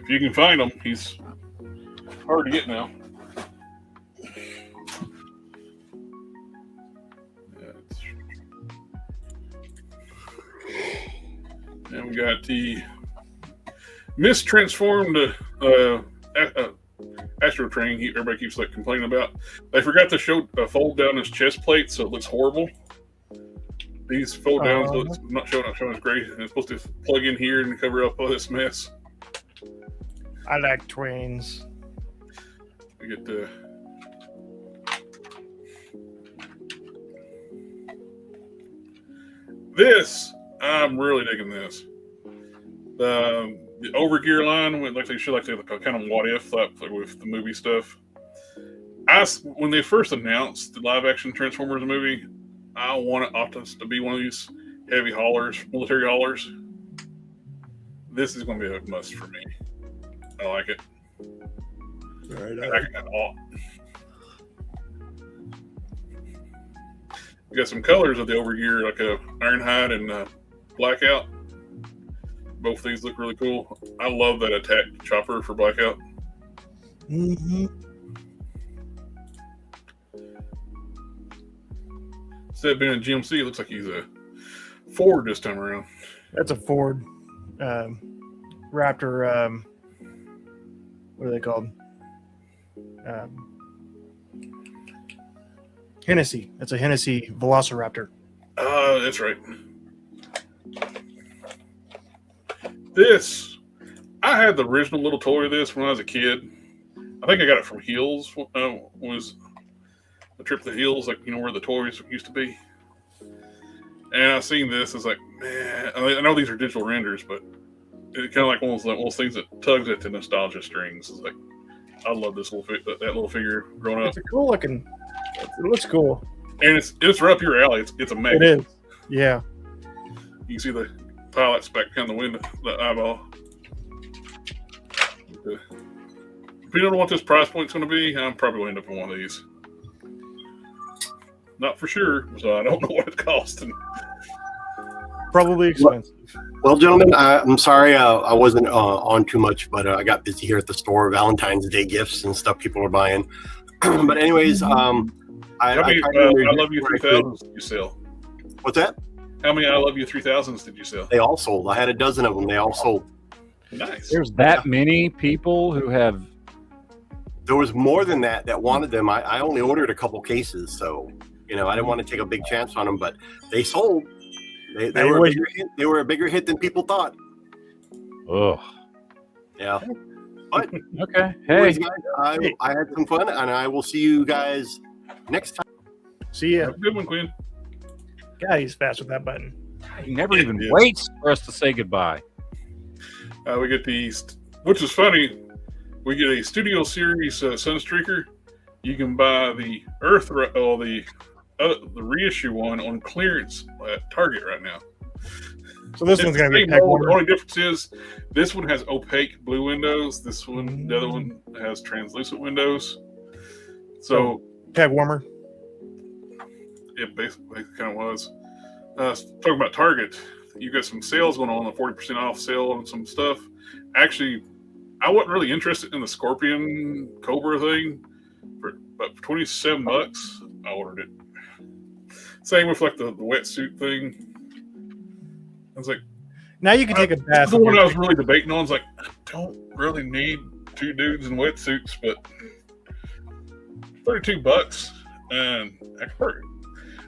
If you can find him, he's hard to get now. And we got the mistransformed Astro Train. Everybody keeps complaining about. They forgot to fold down his chest plate, so it looks horrible. These fold down, so it's not showing as great. And it's supposed to plug in here and cover up all this mess. I like twins. We get the this. I'm really digging this. The Overgear line, they show the kind of what if with the movie stuff. When they first announced the live action Transformers movie, I wanted Optimus to be one of these heavy haulers, military haulers. This is going to be a must for me. I like it. We got some colors of the Overgear, like a Ironhide and Blackout. Both of these look really cool. I love that attack chopper for Blackout. Mm-hmm. Instead of being a GMC, it looks like he's a Ford this time around. That's a Ford Raptor. What are they called? Hennessy. That's a Hennessy Velociraptor. That's right. This, I had the original little toy of this when I was a kid. I think I got it from Heels. Was a trip to Heels, where the toys used to be. And I seen this, it's like, man, I know these are digital renders, but it's kind of like one of those things that tugs at the nostalgia strings. It's like, I love this that little figure growing up. It's a cool looking. It looks cool, and it's right up your alley. It's amazing. It is. Yeah. You can see the pilot's back behind the window, the eyeball. If you don't know what this price point's going to be, I'm probably going to end up with one of these. Not for sure, so I don't know what it costs. Probably expensive. Well, gentlemen, I'm sorry I wasn't on too much, but I got busy here at the store. Valentine's Day gifts and stuff people are buying. But anyways, How many I Love You 3000s did you sell? What's that? How many I Love You 3000s did you sell? They all sold. I had a dozen of them. They all sold. Nice. There's that many people who have. There was more than that wanted them. I only ordered a couple cases, so I didn't want to take a big chance on them, but they sold. They were a bigger hit than people thought. Oh, yeah. But okay. Anyways, guys, I had some fun, and I will see you guys next time. See ya. Have a good one, Quinn. God, he's fast with that button. He never even waits for us to say goodbye. We get these, which is funny. We get a Studio Series Sunstreaker. You can buy the the reissue one on clearance at Target right now. So this one's going to be the only difference is this one has opaque blue windows. This one, the other one, has translucent windows. So peg warmer. It basically kind of was. Talking about Target, you got some sales going on, a 40% off sale on some stuff. Actually, I wasn't really interested in the Scorpion Cobra thing, but for $27, I ordered it. Same with like the wetsuit thing. I was like, now you can take a bath. The one I was really debating on is like, I don't really need two dudes in wetsuits, but $32, and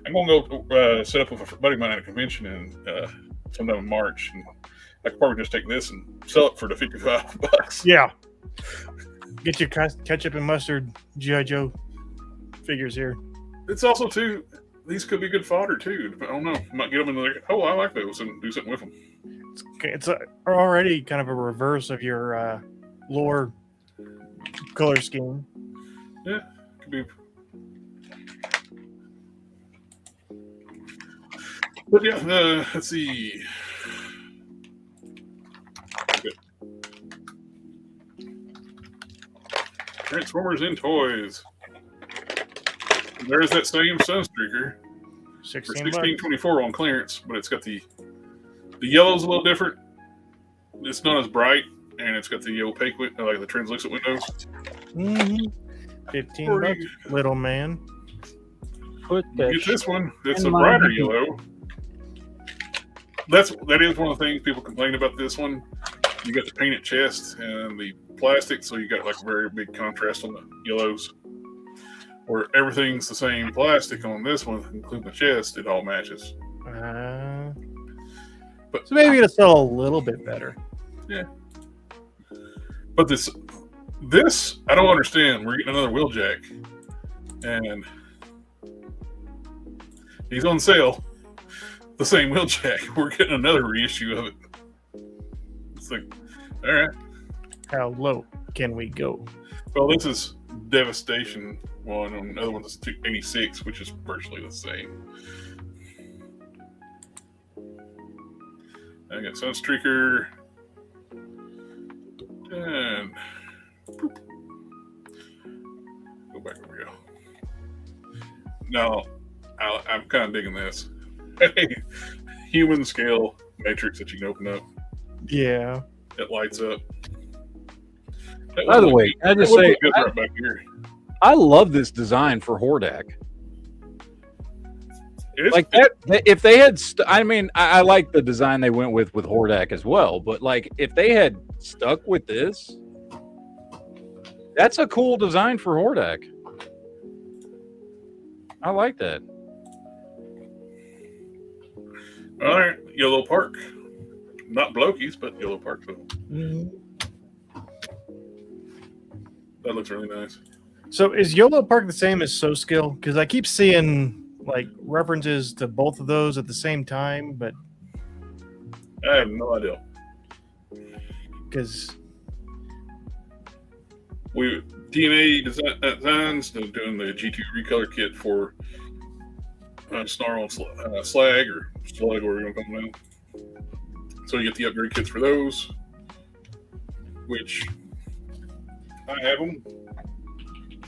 I'm gonna go set up with a buddy of mine at a convention in sometime in March, and I could probably just take this and sell it for the $55. Yeah. Get your ketchup and mustard G.I. Joe figures here. It's also too. These could be good fodder too. I don't know. Might get them in there. Oh, I like those, and do something with them. It's already kind of a reverse of your lore color scheme. Yeah, could be. But yeah, let's see. Okay. Transformers in toys. There's that same Sunstreaker for $16.24 on clearance, but it's got the yellow's a little different. It's not as bright, and it's got the opaque, like the translucent windows. $15, little man. Put that. Get this one. It's a brighter yellow. That is one of the things people complain about this one. You got the painted chest and the plastic, so you got like a very big contrast on the yellows. Where everything's the same plastic on this one, including the chest, it all matches. But so maybe it'll sell a little bit better. Yeah. But this I don't understand. We're getting another Wheeljack, and he's on sale. The same Wheeljack. We're getting another reissue of it. It's like, all right. How low can we go? Well, this is Devastation one, and another one is 286, which is virtually the same. I got Sunstreaker, and go back over here. Now, I'm kind of digging this. Human scale matrix that you can open up. Yeah, it lights up. By the way, I just say, right back here. I love this design for Hordak. Like that, if they had, I like the design they went with Hordak as well. But like, if they had stuck with this, that's a cool design for Hordak. I like that. All right, Yellow Park, not Blokey's, but Yellow Park. So. That looks really nice. So is YOLO Park the same as So Skill? Because I keep seeing like references to both of those at the same time, but I have no idea. Because we DNA Designs doing the G2 recolor kit for Snarl and Slag or Slug, or you want to call them now. So you get the upgrade kits for those, which I have them.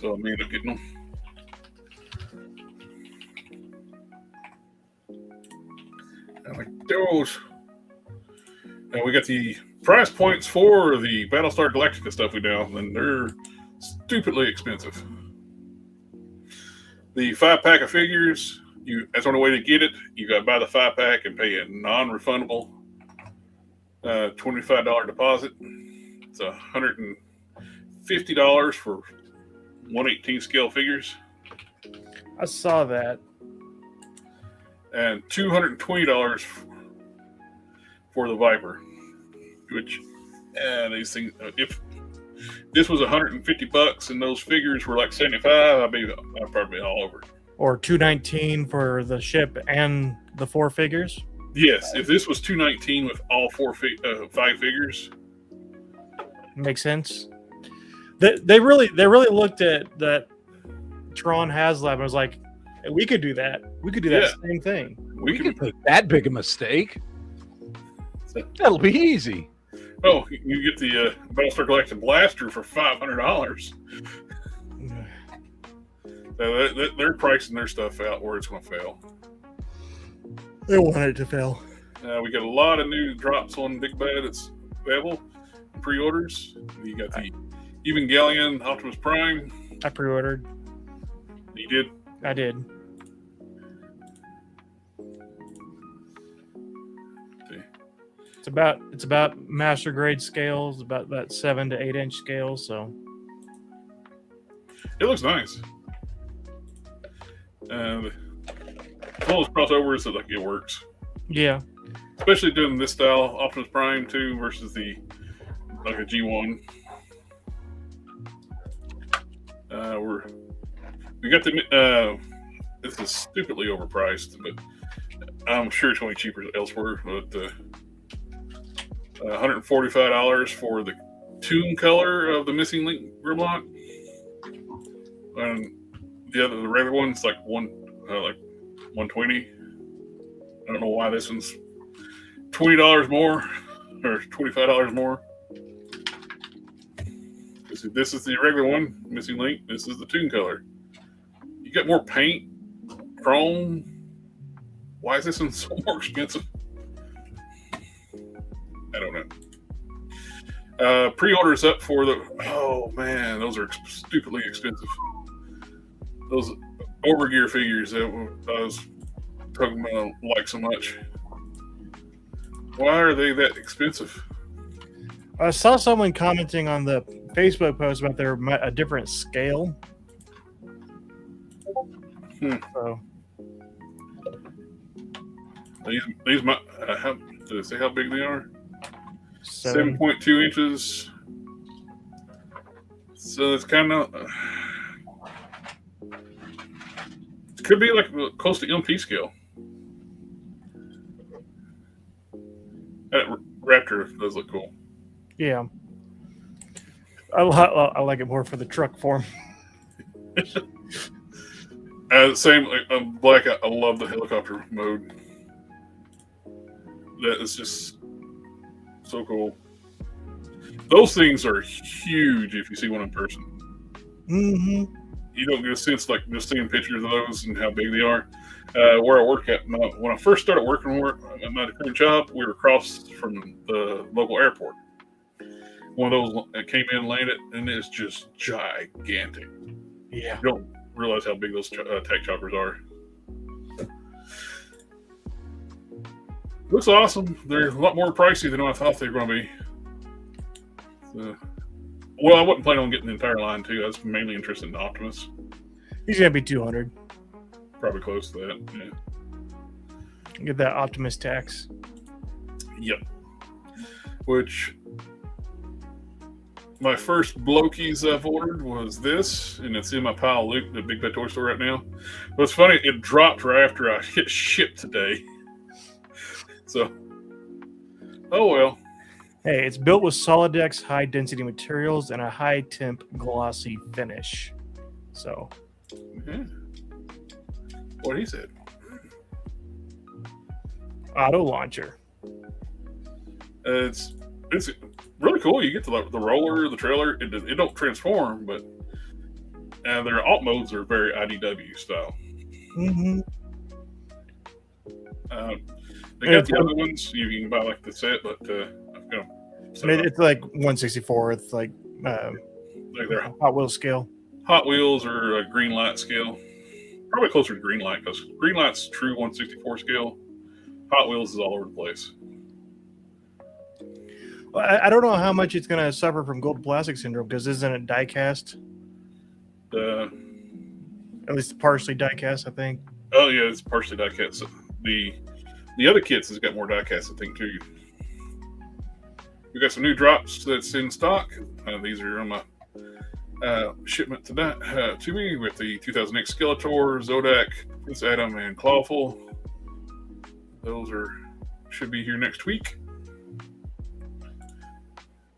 So I may end up getting them. I like those. we got the price points for the Battlestar Galactica stuff we do, and they're stupidly expensive. The 5-pack of figures, that's the only way to get it. You got to buy the 5-pack and pay a non-refundable $25 deposit. It's $150 for 1/18 scale figures. I saw that. And $220 for the Viper. Which, these things, if this was $150 and those figures were like $75, I'd probably be all over it. Or $219 for the ship and the 4 figures. Yes, if this was $219 with all 5 figures, makes sense. They really looked at that Tron HasLab and was like, hey, we could do that. We could do that same thing. We could make that big a mistake. That'll be easy. Oh, you get the Battlestar Galactica blaster for $500. They're pricing their stuff out where it's going to fail. They want it to fail. We got a lot of new drops on Big Bad. It's available. Pre-orders. You got the Evangelion Optimus Prime. I pre-ordered. You did? I did. It's about master grade scales, about that 7 to 8 inch scale. So it looks nice. And all those crossovers, so like it works. Yeah. Especially doing this style Optimus Prime 2 versus the like a G1. We got the this is stupidly overpriced, but I'm sure it's going to be cheaper elsewhere. But $145 for the Toon color of the Missing Link Grimlock, and the regular one's like $120. I don't know why this one's $20 more or $25 more. This is the regular one, Missing Link. This is the Toon color. You got more paint, chrome. Why is this one so more expensive? I don't know. Pre-orders up for oh man, those are stupidly expensive. Those Overgear figures that I was talking about like so much. Why are they that expensive? I saw someone commenting on the Facebook post about a different scale. So these might do they say how big they are? 7.2 inches. So it's kind of it could be like close to MP scale. That Raptor does look cool. Yeah, I like it more for the truck form. Same Black. I love the helicopter mode. That is just so cool. Those things are huge if you see one in person. Mm-hmm. You don't get a sense like just seeing pictures of those and how big they are. Where I work at, when I first started working at my current job, we were across from the local airport. One of those that came in and landed, and it's just gigantic. Yeah. You don't realize how big those attack choppers are. Looks awesome. They're a lot more pricey than I thought they were going to be. So, well, I wasn't planning on getting the entire line, too. I was mainly interested in Optimus. He's going to be $200. Probably close to that, yeah. Get that Optimus tax. Yep. Which, my first blokies I've ordered was this, and it's in my pile of loot at the Big Bad Toy Store right now. But it's funny, it dropped right after I hit ship today. So, oh well. Hey, it's built with Solidex high-density materials and a high-temp glossy finish. So, yeah. What he said. Auto launcher. It's really cool. You get the roller, the trailer. It don't transform, but their alt modes are very IDW style. Mm-hmm. They got the other ones you can buy like the set, but you know, I mean, it's like 1/64. It's like their Hot Wheels scale. Hot Wheels or a green light scale. Probably closer to green light because green light's true 1/64 scale. Hot Wheels is all over the place. Well, I don't know how much it's going to suffer from gold plastic syndrome because isn't it die cast? At least partially die cast, I think. Oh yeah, it's partially die cast. So the other kits has got more die cast, I think, too. We got some new drops that's in stock. These are on my shipment to me with the 2008 Skeletor, Zodak, Prince Adam, and Clawful. Those should be here next week.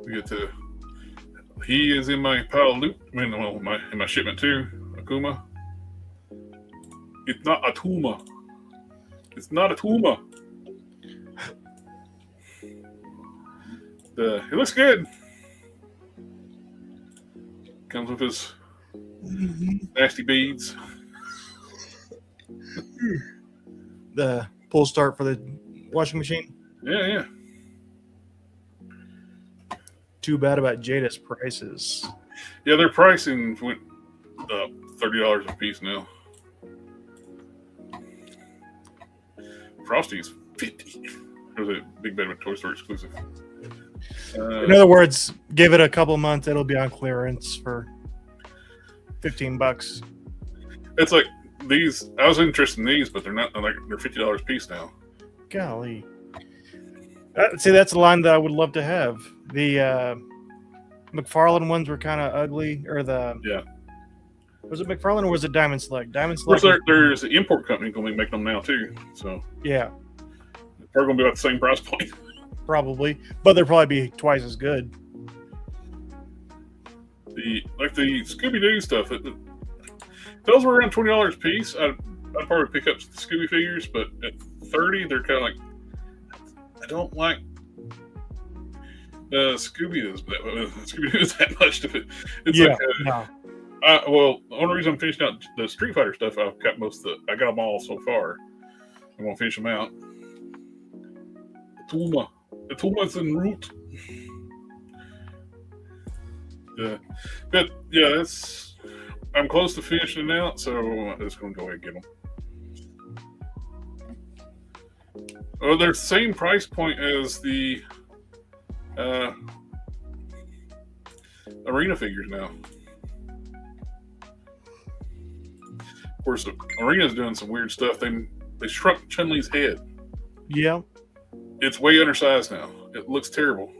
We get to. He is in my pile of loot. In my shipment too. Akuma. It's not Atuma. It's not Atuma. It looks good. Comes with his nasty beads. The pull start for the washing machine. Yeah. Too bad about Jada's prices. Yeah, their pricing went up $30 a piece now. Frosty's $50. There's a Big Bad Toy Store exclusive. In other words, give it a couple months, it'll be on clearance for $15. It's like these. I was interested in these, but they're not. They're $50 a piece now. Golly. See, that's a line that I would love to have. The McFarlane ones were kind of ugly, or was it McFarlane or was it Diamond Select? Diamond Select. There's an import company going to be making them now too. So yeah, they're going to be about the same price point. Probably, but they'll probably be twice as good. The Scooby Doo stuff. Those were around $20 a piece. I'd probably pick up the Scooby figures, but at $30, they're kind of like. I don't like Scooby Doo that much of it. It's well, the only reason I'm finishing out the Street Fighter stuff, I've got I got them all so far. I'm gonna finish them out. Tuma's en route. But yeah, I'm close to finishing it out, so I'm just gonna go ahead and get them. Oh, they're the same price point as the arena figures now. Of course, the arena's doing some weird stuff. They shrunk Chun-Li's head. Yeah. It's way undersized now. It looks terrible.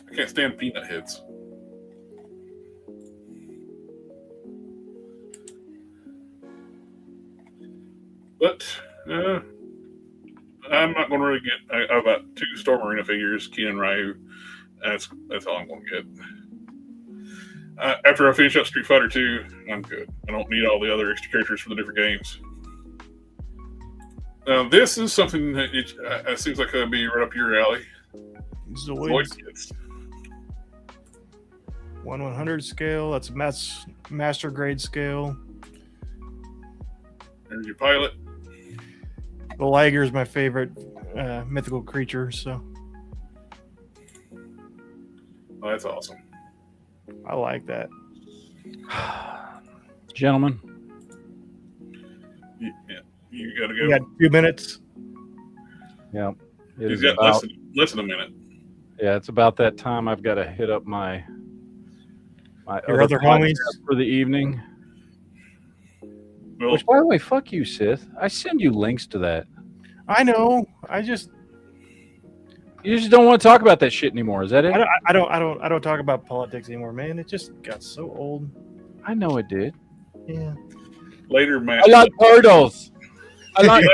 I can't stand peanut heads. But I'm not going to really get. I've got 2 Storm Arena figures, Keenan Ryu. That's all I'm going to get. After I finish up Street Fighter 2, I'm good. I don't need all the other extra characters for the different games. Now, this is something that it seems like it'll be right up your alley. Zoid kits. 1/100 scale. That's master grade scale. There's your pilot. The Liger is my favorite mythical creature. So. Oh, that's awesome. I like that. Gentlemen. Yeah, you got to go. You got 2 minutes. Yeah. He's got less than a minute. Yeah, it's about that time. I've got to hit up my your other homies for the evening. Well, which, by the way, fuck you, Sith. I send you links to that. I know. You just don't want to talk about that shit anymore. Is that it? I don't talk about politics anymore, man. It just got so old. I know it did. Yeah. Later, man. I like turtles.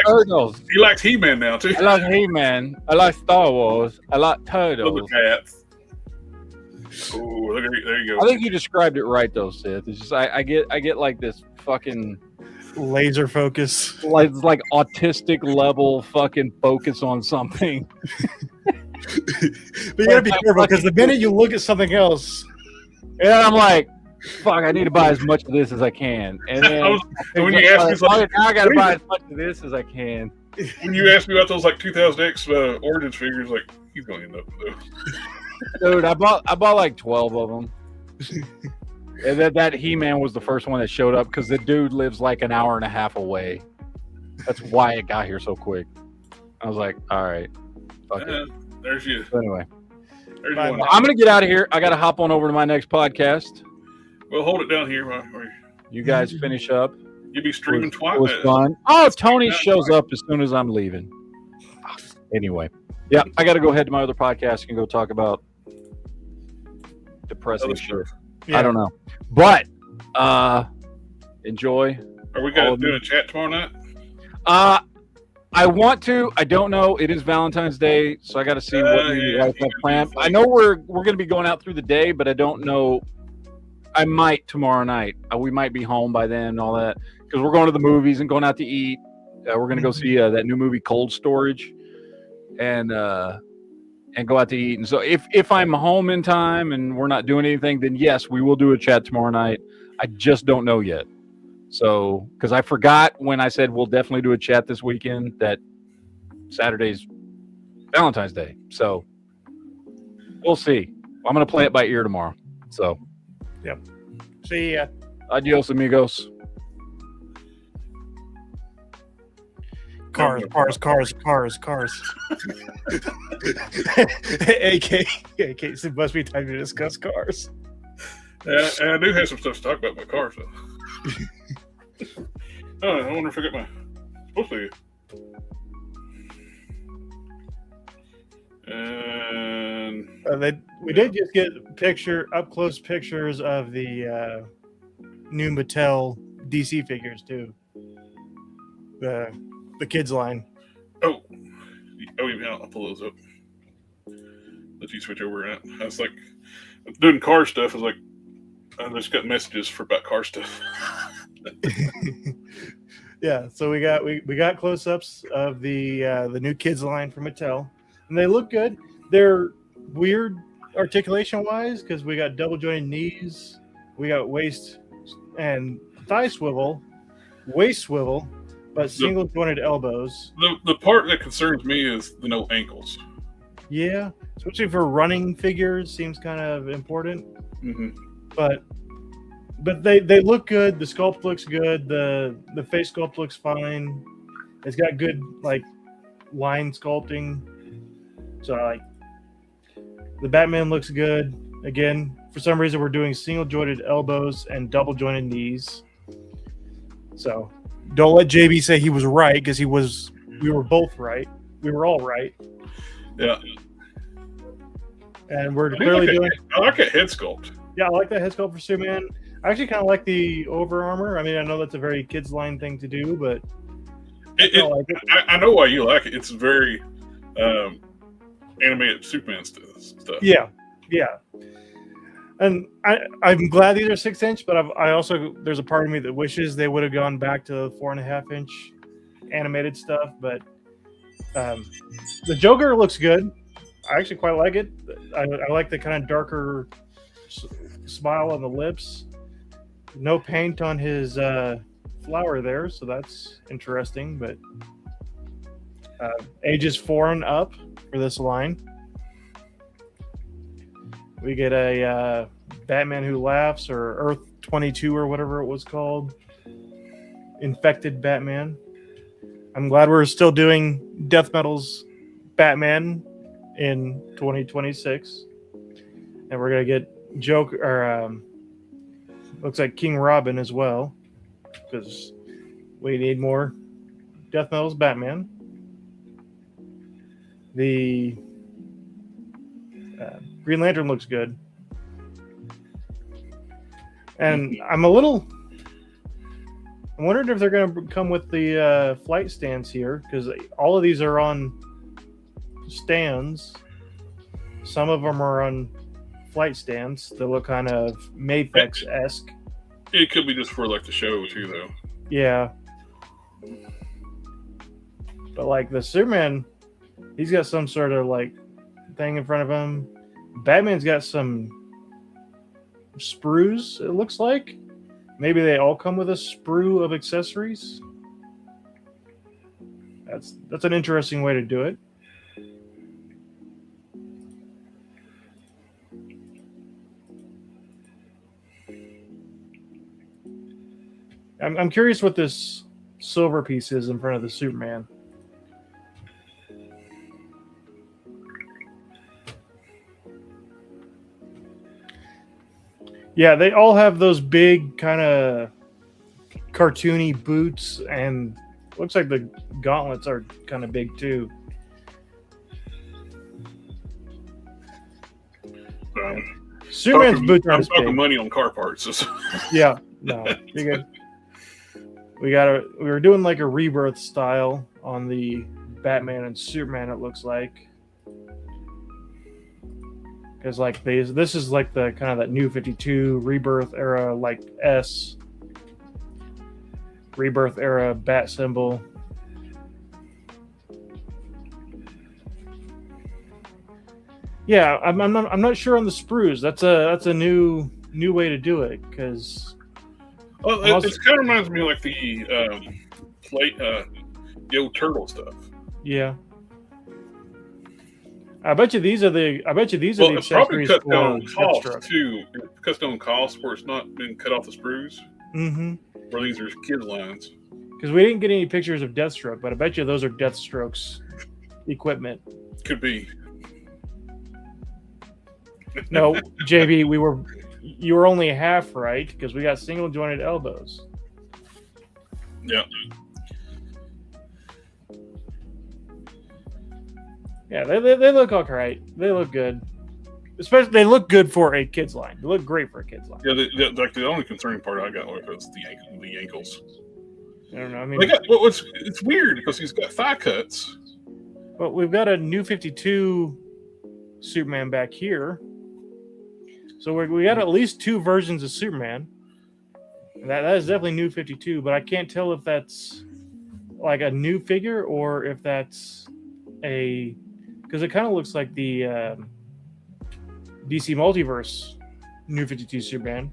Turtles. He likes He-Man now too. I like He-Man. I like Star Wars. I like turtles. Oh, there you go. I think you described it right, though, Sith. It's just I get like this fucking laser focus, like autistic level fucking focus on something. But you gotta be careful because the minute you look at something else, and I'm like, fuck, I need to buy as much of this as I can. And then when you ask me, now I gotta buy as much of this as I can. when you asked me about those like 2000X Origins figures, like he's going to end up with those. Dude, I bought like 12 of them. And that He-Man was the first one that showed up because the dude lives like an hour and a half away. That's why it got here so quick. I was like, all right. Fuck it. There's you. So anyway. There's Well, I'm going to get out of here. I got to hop on over to my next podcast. Well, hold it down here. While you guys finish up. You'll be streaming twice. It was fun. Oh, Tony shows up as soon as I'm leaving. Anyway. Yeah, I got to go head to my other podcast and go talk about depressing shit. Yeah. I don't know. But enjoy. Are we going to do a chat tomorrow night? I want to. I don't know. It is Valentine's Day, so I got to see what you guys have planned. I know we're going to be going out through the day, but I don't know. I might tomorrow night. We might be home by then and all that because we're going to the movies and going out to eat. We're going to go see that new movie Cold Storage and go out to eat. And so if I'm home in time and we're not doing anything, then yes, we will do a chat tomorrow night. I just don't know yet. So, because I forgot when I said we'll definitely do a chat this weekend that Saturday's Valentine's Day. So, we'll see. I'm going to play it by ear tomorrow. So, yep. See ya. Adios, amigos. Cars. AK, it must be time to discuss cars. I do have some stuff to talk about my cars, though. I wonder if I got my supposed to. And we did just get up close pictures of the new Mattel DC figures too. The kids line. Oh yeah, I'll pull those up. Let you switch over. I was like doing car stuff. I was like, I just got messages about car stuff. Yeah, so we got close-ups of the new kids line from Mattel, and they look good. They're weird articulation-wise because we got double-jointed knees, we got waist and thigh swivel, waist swivel, but single-jointed elbows. The part that concerns me is the no ankles. Yeah, especially for running figures, seems kind of important. Mm-hmm. But they look good. The sculpt looks good. The face sculpt looks fine. It's got good like line sculpting. So like the Batman looks good. Again, for some reason we're doing single jointed elbows and double jointed knees. So don't let JB say he was right because he was. We were both right. We were all right. Yeah. And we're clearly doing. I like a head sculpt. Yeah, I like that head sculpt for Superman. I actually kind of like the over armor. I mean, I know that's a very kids line thing to do, but I know why you like it. It's very animated Superman stuff. Yeah. And I'm glad these are 6-inch, but I also there's a part of me that wishes they would have gone back to the 4.5-inch animated stuff. But the Joker looks good. I actually quite like it. I like the kind of darker smile on the lips. No paint on his flower there, so that's interesting. But ages 4 and up for this line. We get a Batman Who Laughs or Earth 22 or whatever it was called. Infected Batman. I'm glad we're still doing Death Metal's Batman in 2026. And we're going to get Joker, or looks like King Robin as well, because we need more Death Metal's Batman. The Green Lantern looks good. And I'm wondering if they're going to come with the flight stands here, because all of these are on stands. Some of them are on flight stands that look kind of Mafex-esque. It could be just for like the show too, though. Yeah. But like the Superman, he's got some sort of like thing in front of him. Batman's got some sprues, it looks like. Maybe they all come with a sprue of accessories. That's an interesting way to do it. I'm curious what this silver piece is in front of the Superman. Yeah, they all have those big kind of cartoony boots, and looks like the gauntlets are kind of big too. Superman's boots aren't as big. I'm money on car parts. Yeah, no, you're good. We were doing like a rebirth style on the Batman and Superman. It looks like. Because like this is like the kind of that new 52 rebirth era, like rebirth era bat symbol. Yeah, I'm not sure on the sprues. That's a new way to do it because. Well, it kind of reminds me of like the old turtle stuff. Yeah. I bet you these are the It's probably accessories cut for down cost Deathstroke. too. It cuts down cost where it's not been cut off the sprues. Mm-hmm. Where these are kids lines. Because we didn't get any pictures of Deathstroke, but I bet you those are Deathstroke's equipment. Could be. No, JB, you were only half right because we got single jointed elbows. Yeah. Yeah, they look all right. They look good. Especially, they look good for a kids line. They look great for a kids line. Yeah, the only concerning part I got with was the ankles. I don't know. I mean, it's weird because he's got thigh cuts. But we've got a new 52 Superman back here. So we got at least two versions of Superman. That is definitely new 52, but I can't tell if that's like a new figure or if that's because it kind of looks like the DC Multiverse new 52 Superman.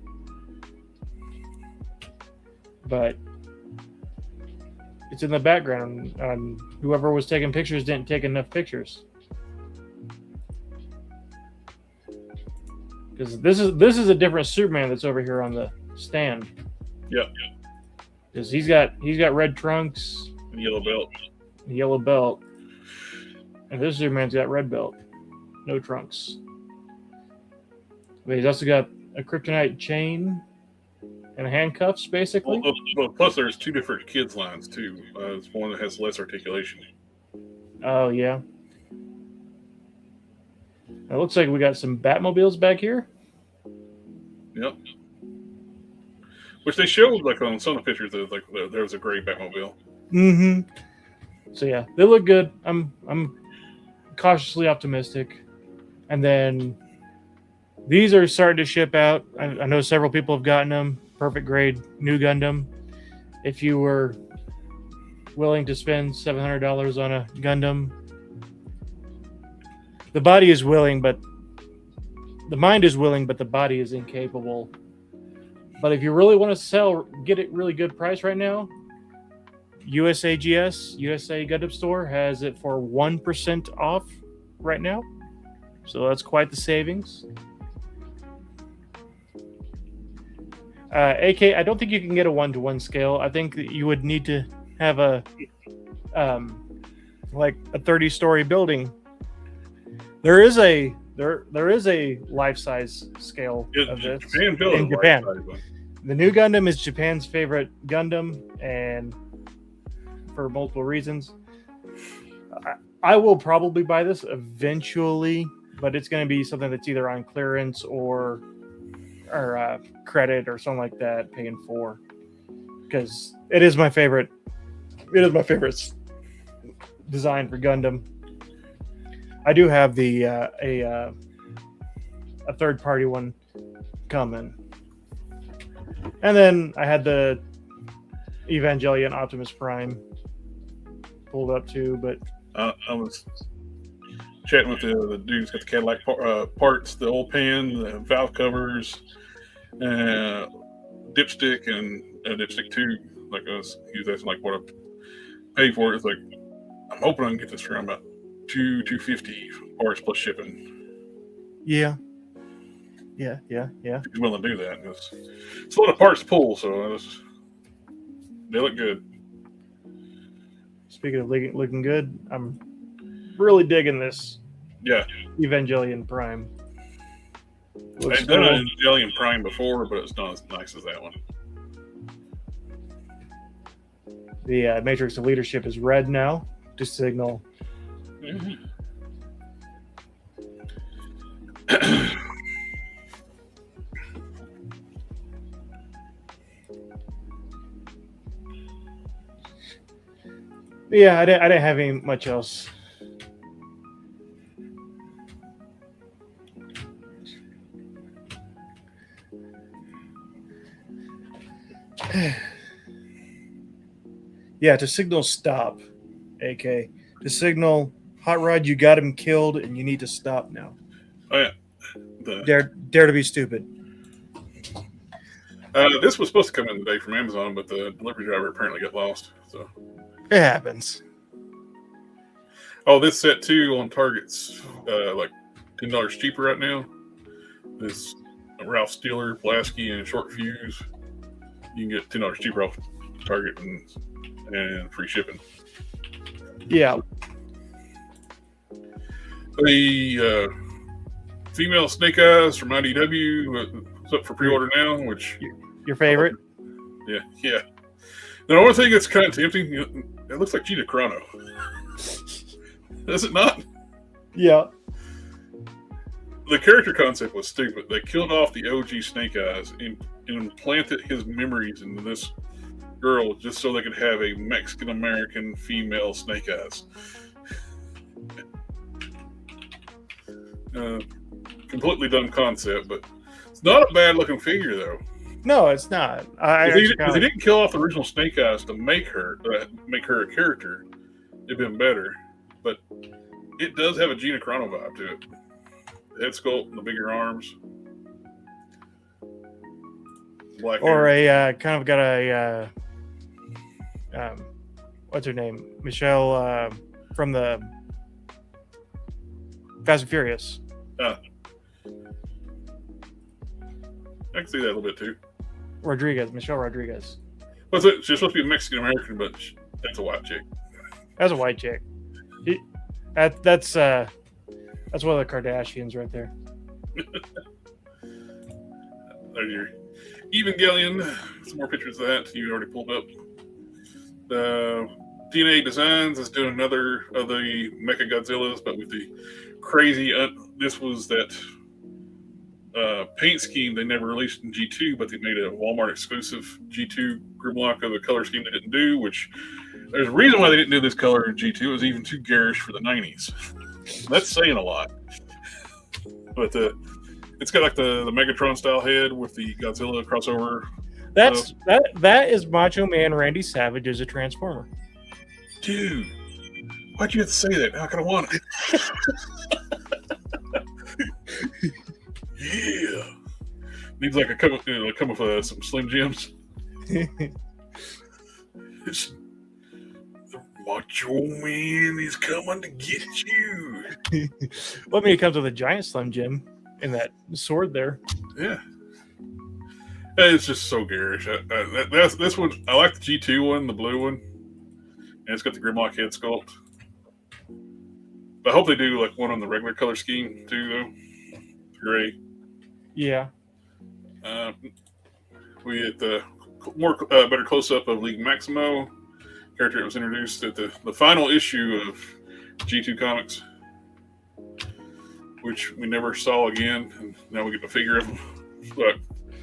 But it's in the background. Whoever was taking pictures didn't take enough pictures. Because this is a different Superman that's over here on the stand. Yeah. Because he's got red trunks, and yellow belt, and this Superman's got red belt, no trunks. But he's also got a kryptonite chain and handcuffs, basically. Well, plus there's two different kids lines too. There's one that has less articulation. Oh yeah. It looks like we got some Batmobiles back here. Yep. Which they showed like on some of the pictures. There was a gray Batmobile. Mm-hmm. So yeah, they look good. I'm cautiously optimistic. And then these are starting to ship out. I know several people have gotten them. Perfect grade new Gundam. If you were willing to spend $700 on a Gundam, the body is willing, but the mind is willing, but the body is incapable. But if you really want to get it really good price right now, USAGS, USA Gundam Store, has it for 1% off right now. So that's quite the savings. AK, I don't think you can get a 1-to-1 scale. I think that you would need to have a 30-story building. There is a life-size scale of this in Japan. The new Gundam is Japan's favorite Gundam, and for multiple reasons. I will probably buy this eventually, but it's going to be something that's either on clearance or credit or something like that, paying for, because it is my favorite. It is my favorite design for Gundam. I do have the a third-party one coming, and then I had the Evangelion Optimus Prime pulled up too. But I was chatting with the dudes got the Cadillac parts, the oil pan, the valve covers, dipstick, and dipstick 2. Like he was asking like what I paid for it. It's like I'm hoping I can get this for about $250 parts plus shipping. Yeah. He's willing to do that. It's a lot of parts to pull, so they look good. Speaking of looking good, I'm really digging this. Yeah. Evangelion Prime. I've done an Evangelion Prime before, but it's not as nice as that one. The Matrix of Leadership is red now to signal. Mm-hmm. Yeah, I didn't have any much else. Yeah, to signal stop, AK. To signal Hot Rod, you got him killed and you need to stop now. Oh yeah. Dare to be stupid. This was supposed to come in today from Amazon, but the delivery driver apparently got lost. So it happens. Oh, this set too on Target's like $10 cheaper right now. This Ralph Steeler, Pulaski, and Short Fuse. You can get $10 cheaper off Target and free shipping. Yeah. The female Snake Eyes from IDW is up for pre-order now, which your favorite? Yeah. The only thing that's kind of tempting, it looks like Gina Carano. Is it not? Yeah. The character concept was stupid. They killed off the OG Snake Eyes and implanted his memories into this girl just so they could have a Mexican-American female Snake Eyes. Completely dumb concept, but it's not a bad-looking figure, though. No, it's not. If they didn't kill off the original Snake Eyes to make her a character, it'd been better. But it does have a Gina Carano vibe to it. The head sculpt and the bigger arms. Black or hair. a kind of got a what's her name? Michelle from the Fast and Furious. I can see that a little bit too. Michelle Rodriguez. What's it? She's supposed to be a Mexican American, but that's a white chick. That's a white chick. That's one of the Kardashians right there. There's your Evangelion. Some more pictures of that you already pulled up. The DNA Designs is doing another of the Mecha Godzillas, but with the crazy. This was that paint scheme they never released in G2, but they made a Walmart exclusive G2 Grimlock of the color scheme they didn't do, which there's a reason why they didn't do this color in G2. It was even too garish for the 90s. That's saying a lot. But it's got like the Megatron style head with the Godzilla crossover. That is Macho Man Randy Savage as a Transformer. Dude, why'd you have to say that? How could I want it? Yeah. Needs like a come with some Slim Jims. It's the Macho Man is coming to get you. Well, I mean, it comes with a giant Slim Jim and that sword there. Yeah. It's just so garish. This one, I like the G2 one, the blue one. And it's got the Grimlock head sculpt. But I hope they do like one on the regular color scheme too, though. Gray. Yeah. We had the better close up of League Maximo, character that was introduced at the final issue of G2 Comics, which we never saw again, and now we get to figure him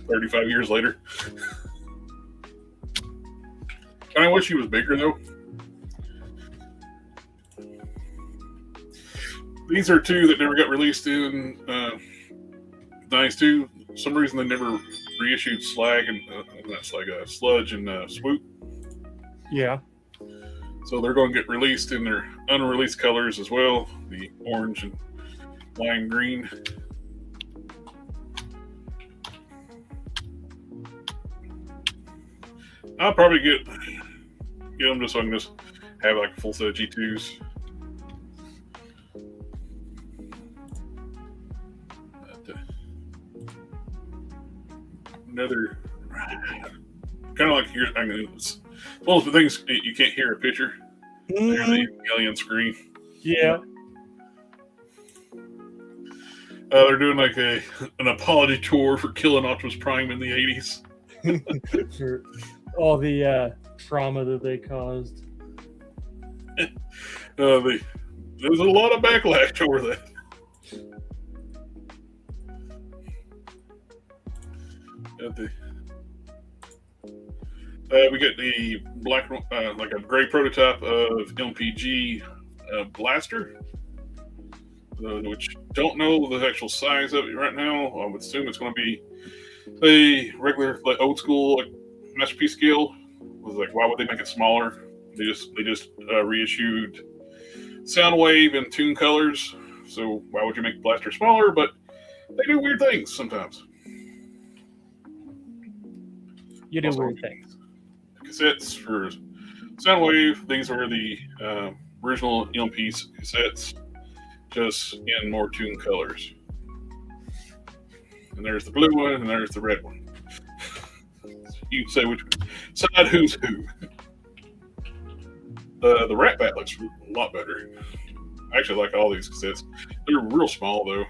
35 years later. I wish he was bigger though. These are two that never got released in Nice 2. For some reason they never reissued Slag and that's like a Sludge and Swoop. Yeah. So they're going to get released in their unreleased colors as well, the orange and lime green. I'll probably get get them just so I can just have like a full set of G2s. Another kind of like here. I mean, it's one of the things you can't hear a picture. There's the alien screen. Yeah. They're doing like an apology tour for killing Optimus Prime in the 80s. For all the trauma that they caused. There's a lot of backlash over that. We got the black, like a gray prototype of MPG blaster, which don't know the actual size of it right now. I would assume it's going to be a regular, like old school, like masterpiece scale. I was like, why would they make it smaller? They just reissued Soundwave and Tune colors. So why would you make the blaster smaller? But they do weird things sometimes. You do weird things. Cassettes for Soundwave. These are the original EMP cassettes, just in more Tune colors. And there's the blue one, and there's the red one. You can say which side who's who. The Rat Bat looks a lot better. I actually like all these cassettes. They're real small though.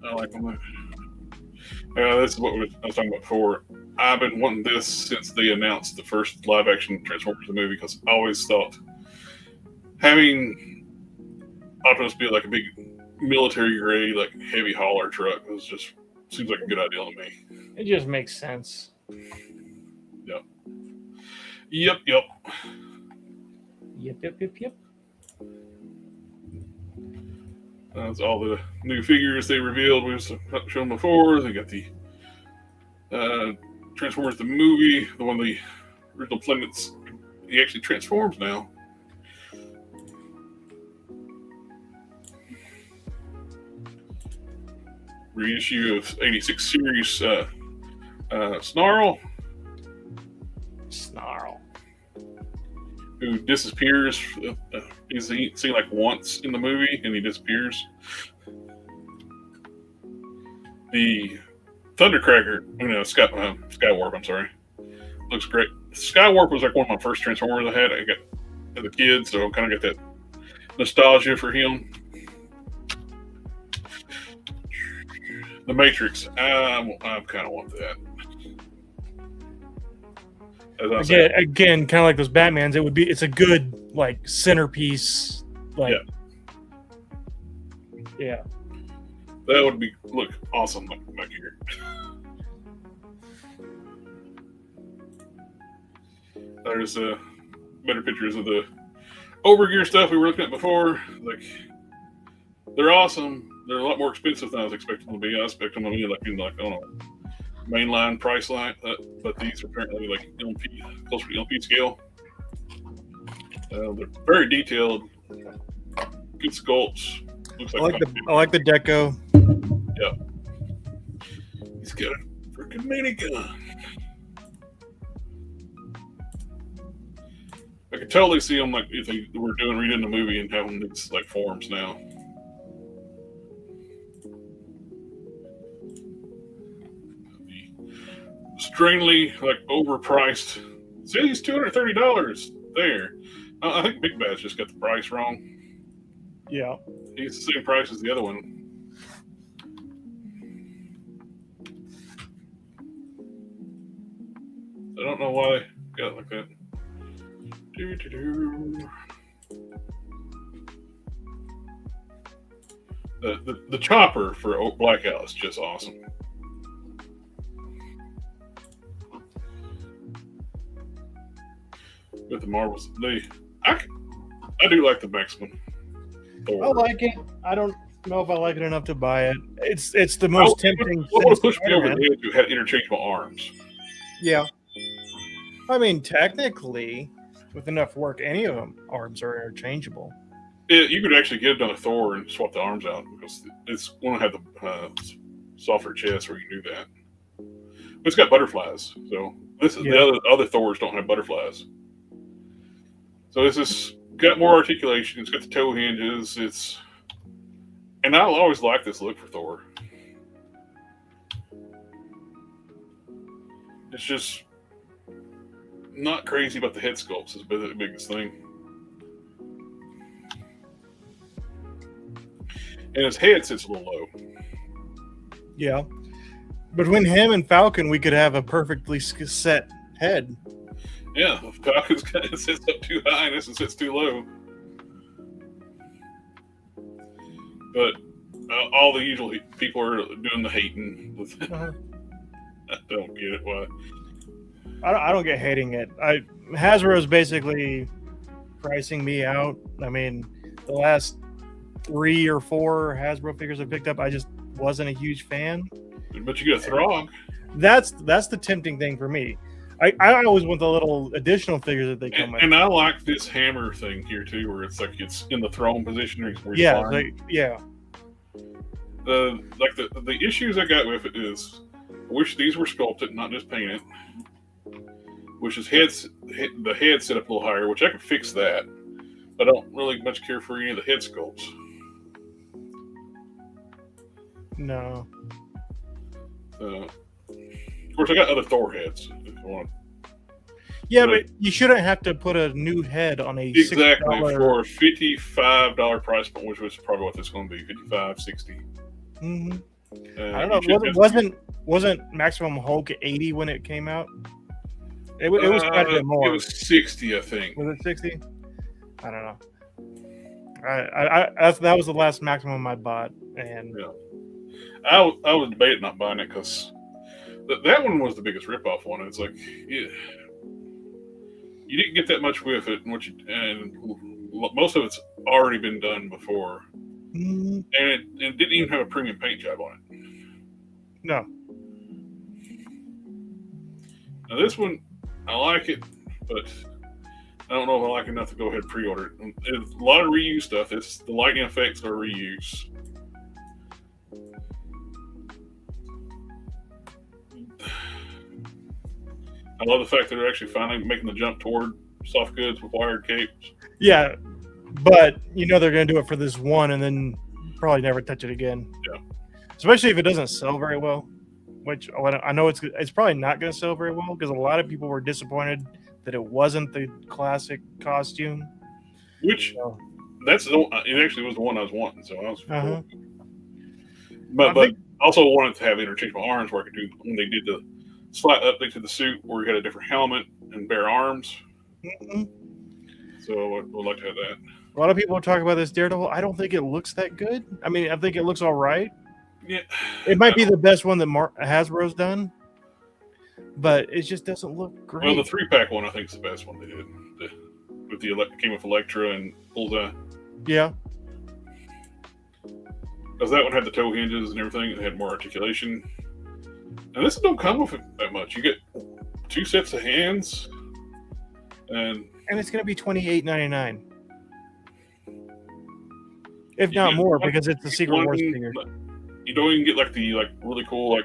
I like them. This is what I was talking about before. I've been wanting this since they announced the first live-action Transformers movie, because I always thought having Optimus be like a big military-grade, like heavy hauler truck seems like a good idea to me. It just makes sense. Yep. That's all the new figures they revealed. We've shown before. They got the Transformers the movie, the one the original planets. He actually transforms now. Reissue of 86 series Snarl, who disappears. He's seen like once in the movie, and he disappears. The Thundercracker, Skywarp. I'm sorry, looks great. Skywarp was like one of my first Transformers I got as a kid, so I kind of got that nostalgia for him. The Matrix, I kind of want that. Again, kind of like those Batmans. It's a good like centerpiece. Like, yeah. That would look awesome back here. There's better pictures of the overgear stuff we were looking at before. Like, they're awesome. They're a lot more expensive than I was expecting them to be. I expect them to be like I don't know, mainline price line, but these are apparently like LP, closer to LP scale. They're very detailed, good sculpts. Looks like I like the deco. Yeah, he's got a freaking minigun. I could totally see them like if they were redoing the movie and having these like forms now. Extremely like overpriced. See, he's $230 there. I think Big Bad's just got the price wrong. Yeah, he's the same price as the other one. I don't know why they got it like that. The chopper for Blackout is just awesome. With the marbles, I do like the Mexican Thor. I like it. I don't know if I like it enough to buy it. It's the most tempting. I want to push me over the head to have interchangeable arms. Yeah, I mean, technically, with enough work, any of them arms are interchangeable. You could actually get it on a Thor and swap the arms out, because it's going to have the softer chest where you can do that. But it's got butterflies, so This is the other Thors don't have butterflies. So this is got more articulation. It's got the toe hinges. And I always like this look for Thor. It's just not crazy about the head sculpts is the biggest thing. And his head sits a little low. Yeah. Between him and Falcon, we could have a perfectly set head. Yeah, Falcon's sits up too high and this one sits too low. But all the usual people are doing the hating. I don't get it. Why? I don't get hating it. Hasbro's basically pricing me out. I mean, the last 3 or 4 Hasbro figures I picked up, I just wasn't a huge fan. But you get a Throg. That's the tempting thing for me. I always want the little additional figures that they come with. And I like this hammer thing here too, where it's like it's in the throne position. Where Yeah. The issues I got with it is, I wish these were sculpted, not just painted. Which is the head set up a little higher, which I can fix that. But I don't really much care for any of the head sculpts. No. Of course, I got other Thor heads if you want. Yeah, but you shouldn't have to put a new head on a exactly $6. For a $55 price point, which was probably what this is going to be, $55, $60. Mm-hmm. I don't know. Wasn't Maximum Hulk 80 when it came out? It was quite a bit more. It was 60, I think. Was it 60? I don't know. That was the last Maximum I bought, and yeah. I was debating not buying it because that one was the biggest ripoff one. It's like you didn't get that much with it, and most of it's already been done before, and it didn't even have a premium paint job on it. No. Now this one, I like it, but I don't know if I like it enough to go ahead and pre-order it. It's a lot of reuse stuff. The lightning effects are reuse. I love the fact that they're actually finally making the jump toward soft goods with wired capes. Yeah, but they're going to do it for this one and then probably never touch it again. Yeah. Especially if it doesn't sell very well, which I know it's probably not going to sell very well because a lot of people were disappointed that it wasn't the classic costume. Which it actually was the one I was wanting, so I was. Cool. But also wanted to have interchangeable arms where I could do when they did the slight update to the suit where you had a different helmet and bare arms. Mm-hmm. So I would like to have that. A lot of people talk about this Daredevil. I don't think it looks that good. I mean, I think it looks all right. Yeah, it might be the best one that Hasbro's done, but it just doesn't look great. Well, the 3-pack one I think is the best one they did. Came with Elektra and Bullseye. Yeah. Because that one had the toe hinges and everything. It had more articulation. And this don't come with it that much. You get 2 sets of hands, and it's going to be $28.99, if not more, because it's the Secret Wars figure. You don't even get the really cool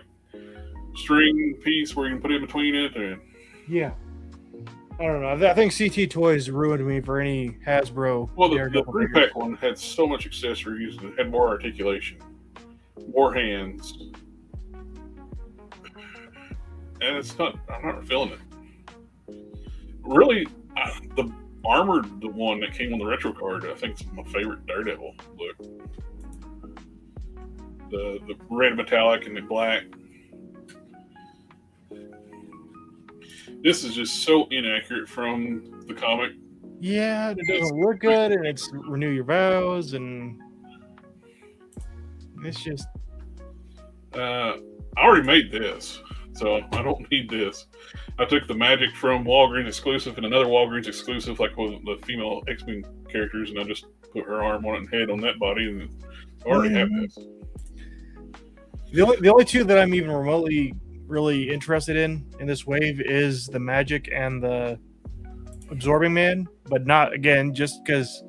string piece where you can put in between it. And yeah, I don't know. I think CT Toys ruined me for any Hasbro. Well, the 3-pack one had so much accessories and it had more articulation, more hands. And I'm not feeling it. Really, the armored, the one that came on the retro card, I think is my favorite Daredevil look. The red metallic and the black. This is just so inaccurate from the comic. Yeah, it doesn't look good, and it's Renew Your Vows, and it's just... I already made this, so I don't need this. I took the magic from Walgreens exclusive and another Walgreens exclusive, like with the female X-Men characters, and I just put her arm on it and head on that body, and I already have this. The only 2 that I'm even remotely really interested in this wave is the Magic and the Absorbing Man, but not again just because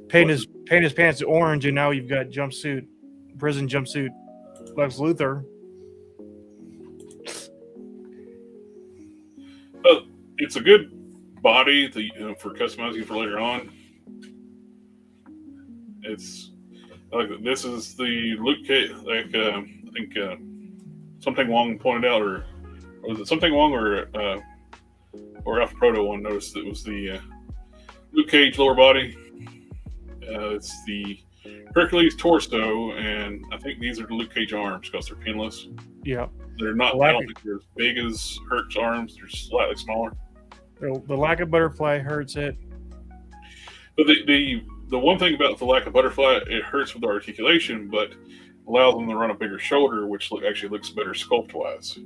paint his pants orange and now you've got prison jumpsuit Lex Luthor. It's a good body for customizing for later on. It's like this is the Luke Cage. Like I think something Wong pointed out, or was it something Wong or Alpha Proto one noticed it was the Luke Cage lower body. It's the Hercules torso, and I think these are the Luke Cage arms because they're pinless. Yeah. They're not. I don't think they're as big as Herc's arms. They're slightly smaller. The lack of butterfly hurts it. But the one thing about the lack of butterfly, it hurts with the articulation, but allows them to run a bigger shoulder, which actually looks better sculpt wise.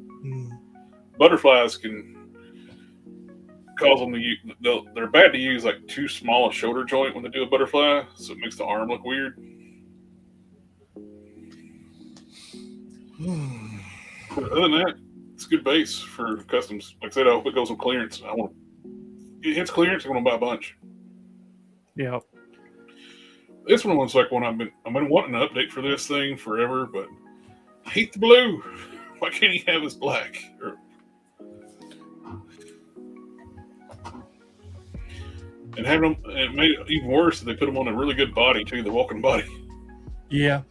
Butterflies can cause them to use. They're bad to use like too small a shoulder joint when they do a butterfly, so it makes the arm look weird. Other than that, it's a good base for customs. Like I said, I hope it goes with clearance. It hits clearance, I'm gonna buy a bunch. Yeah. This one was like one I've been wanting an update for this thing forever, but I hate the blue. Why can't he have his black? And having them, it made it even worse that they put him on a really good body too, the walking body. Yeah.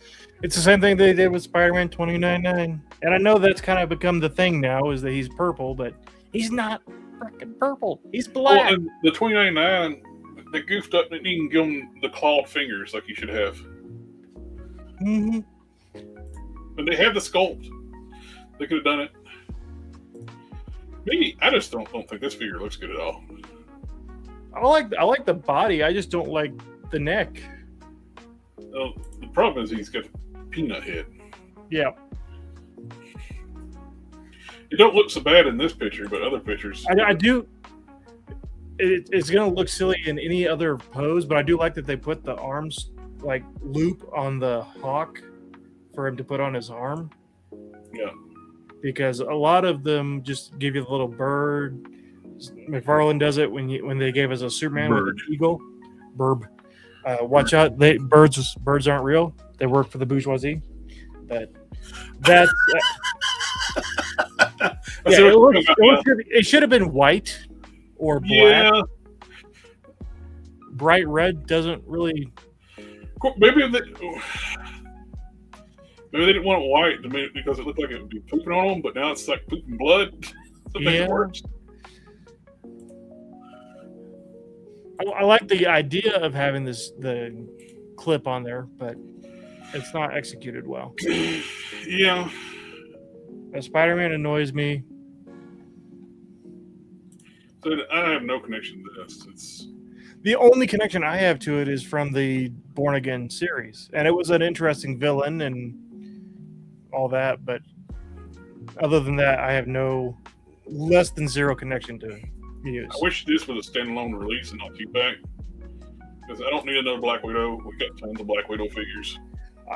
It's the same thing they did with Spider-Man 2099. And I know that's kind of become the thing now, is that he's purple, but he's not freaking purple. He's black. Well, and the 2099, they goofed up and didn't even give him the clawed fingers like he should have. Mm-hmm. But they have the sculpt. They could have done it. Me, I just don't think this figure looks good at all. I like the body. I just don't like the neck. The problem is he's got a peanut head. Yeah. It don't look so bad in this picture, but other pictures. I do. It's going to look silly in any other pose, but I do like that they put the arms like loop on the hawk for him to put on his arm. Yeah. Because a lot of them just give you the little bird. McFarlane does it when they gave us a Superman with an eagle. Burb. Watch out! Birds aren't real. They work for the bourgeoisie. But that's it should have been white or black. Yeah. Bright red doesn't really. Maybe they didn't want it white because it looked like it would be pooping on them, but now it's like pooping blood. Yeah. I like the idea of having the clip on there, but it's not executed well. Yeah. Spider-Man annoys me. So I have no connection to this. It's the only connection I have to it is from the Born Again series, and it was an interesting villain and all that, but other than that, I have less than zero connection to it. Use. I wish this was a standalone release and not two-pack, because I don't need another Black Widow. We got tons of Black Widow figures.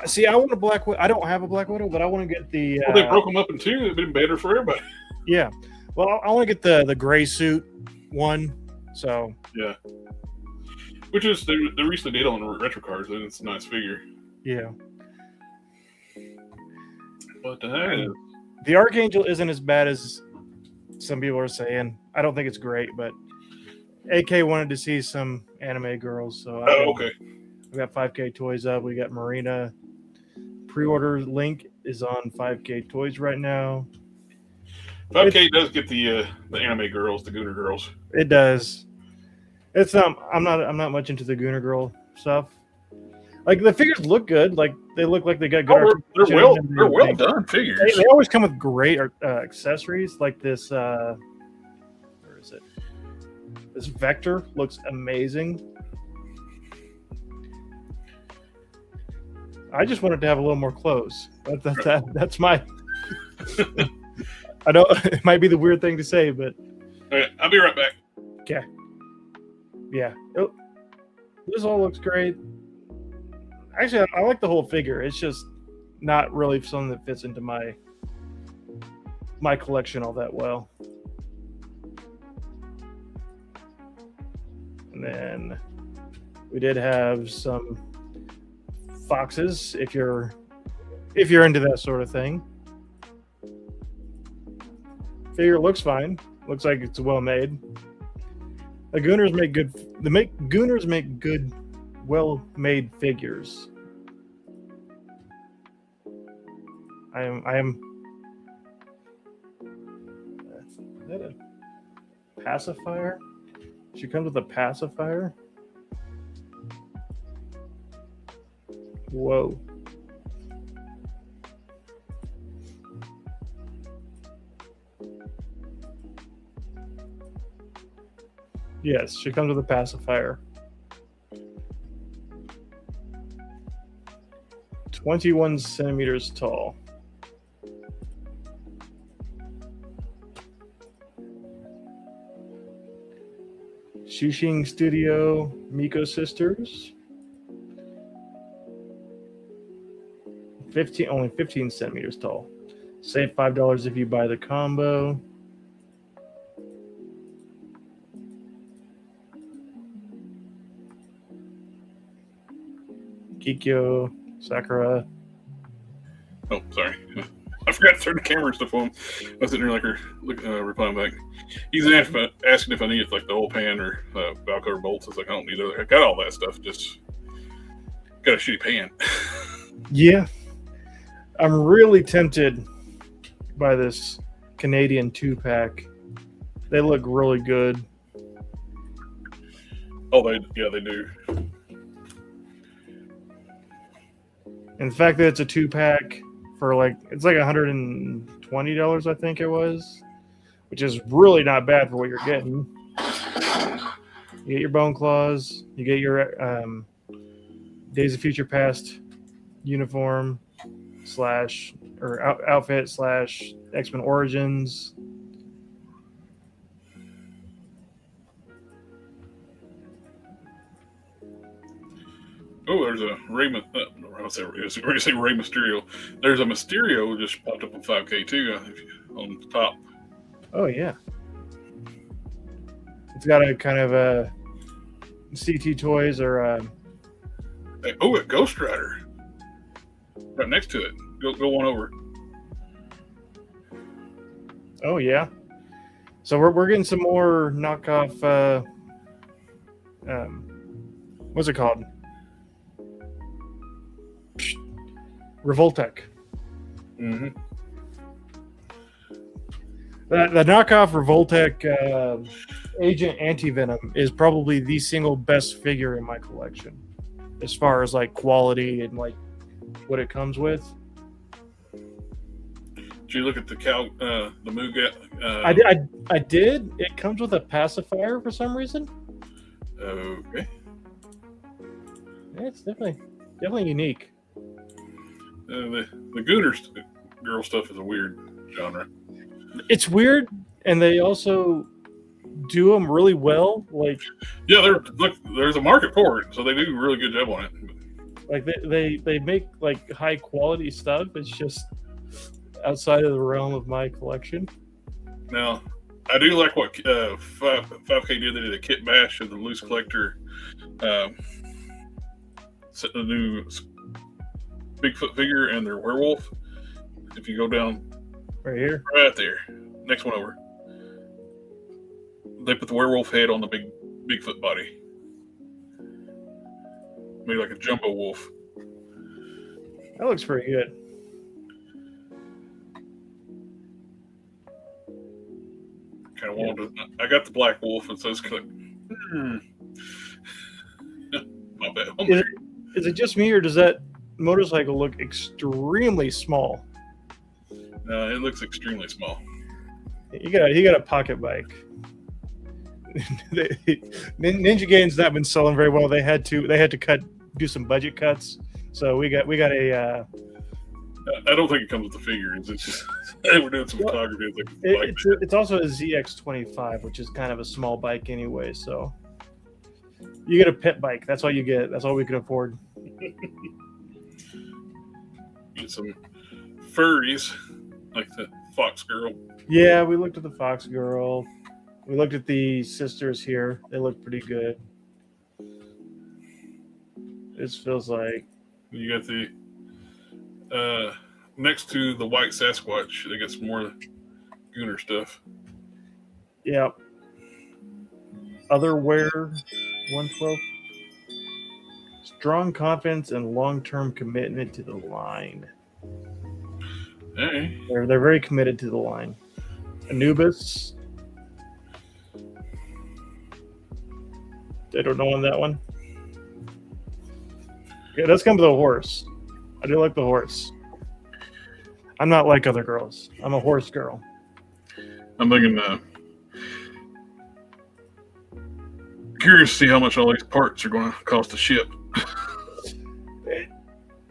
See, I want a Black Widow. I don't have a Black Widow, but I want to get the. Well, they broke them up in two. It'd been better for everybody. Yeah, well, I want to get the gray suit one. So yeah, which is they recently did on retro cards, and it's a nice figure. Yeah, but the Archangel isn't as bad as some people are saying. I don't think it's great, but AK wanted to see some anime girls, so okay. We got 5K Toys up. We got Marina. Pre-order link is on 5K Toys right now. 5K does get the anime girls, the Gooner girls. It does. It's I'm not much into the Gooner girl stuff. Like the figures look good. Like they look like they got good. They're well done figures. They always come with great accessories. Like this. Where is it? This Vector looks amazing. I just wanted to have a little more clothes. That's my. I know it might be the weird thing to say, but. All right, I'll be right back. Okay. Yeah. Oh, this all looks great. Actually, I like the whole figure. It's just not really something that fits into my collection all that well. And then we did have some foxes if you're into that sort of thing. Figure looks fine. Looks like it's well made. The Gooners make good. Gooners make good, well made figures. I am. Is that a pacifier? She comes with a pacifier. Whoa. Yes, she comes with a pacifier. 21 centimeters tall. Shushing Studio Miko Sisters. Only 15 centimeters tall. Save $5 if you buy the combo. Kikyo, Sakura. Oh, sorry. I forgot to turn the camera stuff on. I was sitting there replying back. He's asking if I needed like the oil pan or Valco bolts. I was like, I don't need it. I got all that stuff. Just got a shitty pan. Yeah. I'm really tempted by this Canadian 2-pack. They look really good. Oh, they do. And the fact that it's a 2-pack for it's like $120, I think it was, which is really not bad for what you're getting. You get your Bone Claws, you get your Days of Future Past uniform outfit / X-Men Origins. Oh, there's a Rey Mysterio. There's a Mysterio just popped up on 5K too on the top. Oh yeah, it's got a kind of a CT Toys or a Ghost Rider right next to it. Go one over. Oh yeah, so we're getting some more knockoff. What's it called? Revoltech. Mm-hmm. The knockoff Revoltech Agent Anti-Venom is probably the single best figure in my collection, as far as quality and what it comes with. Did you look at the Mugat? I did. It comes with a pacifier for some reason. Okay. Yeah, it's definitely unique. The Gooner girl stuff is a weird genre. It's weird, and they also do them really well. There's a market for it, so they do a really good job on it. They make high quality stuff. It's just outside of the realm of my collection. Now, I do like what 5K did. They did a kit bash of the loose collector, the new Bigfoot figure and their werewolf. If you go down right here, right there, next one over, they put the werewolf head on the Bigfoot body, made like a jumbo wolf. That looks pretty good. Kind of wanted to. I got the black wolf, and so it's kind of. My bad. Is it just me, or does that motorcycle look extremely small? No, it looks extremely small. He got a pocket bike. Ninja Game's not been selling very well. They had to do some budget cuts. So we got a. I don't think it comes with the figures. It's just we're doing some photography. It's also a ZX25, which is kind of a small bike anyway. So you get a pit bike. That's all you get. That's all we can afford. Get some furries like the Fox Girl. Yeah, we looked at the Fox Girl. We looked at the sisters here. They look pretty good. This feels like you got the next to the white Sasquatch. They got some more Gooner stuff. Yeah. Otherware 112. Strong confidence and long-term commitment to the line. Hey. They're very committed to the line. Anubis. I don't know on that one. Yeah, it does come with a horse. I do like the horse. I'm not like other girls. I'm a horse girl. I'm thinking, curious to see how much all these parts are going to cost to ship.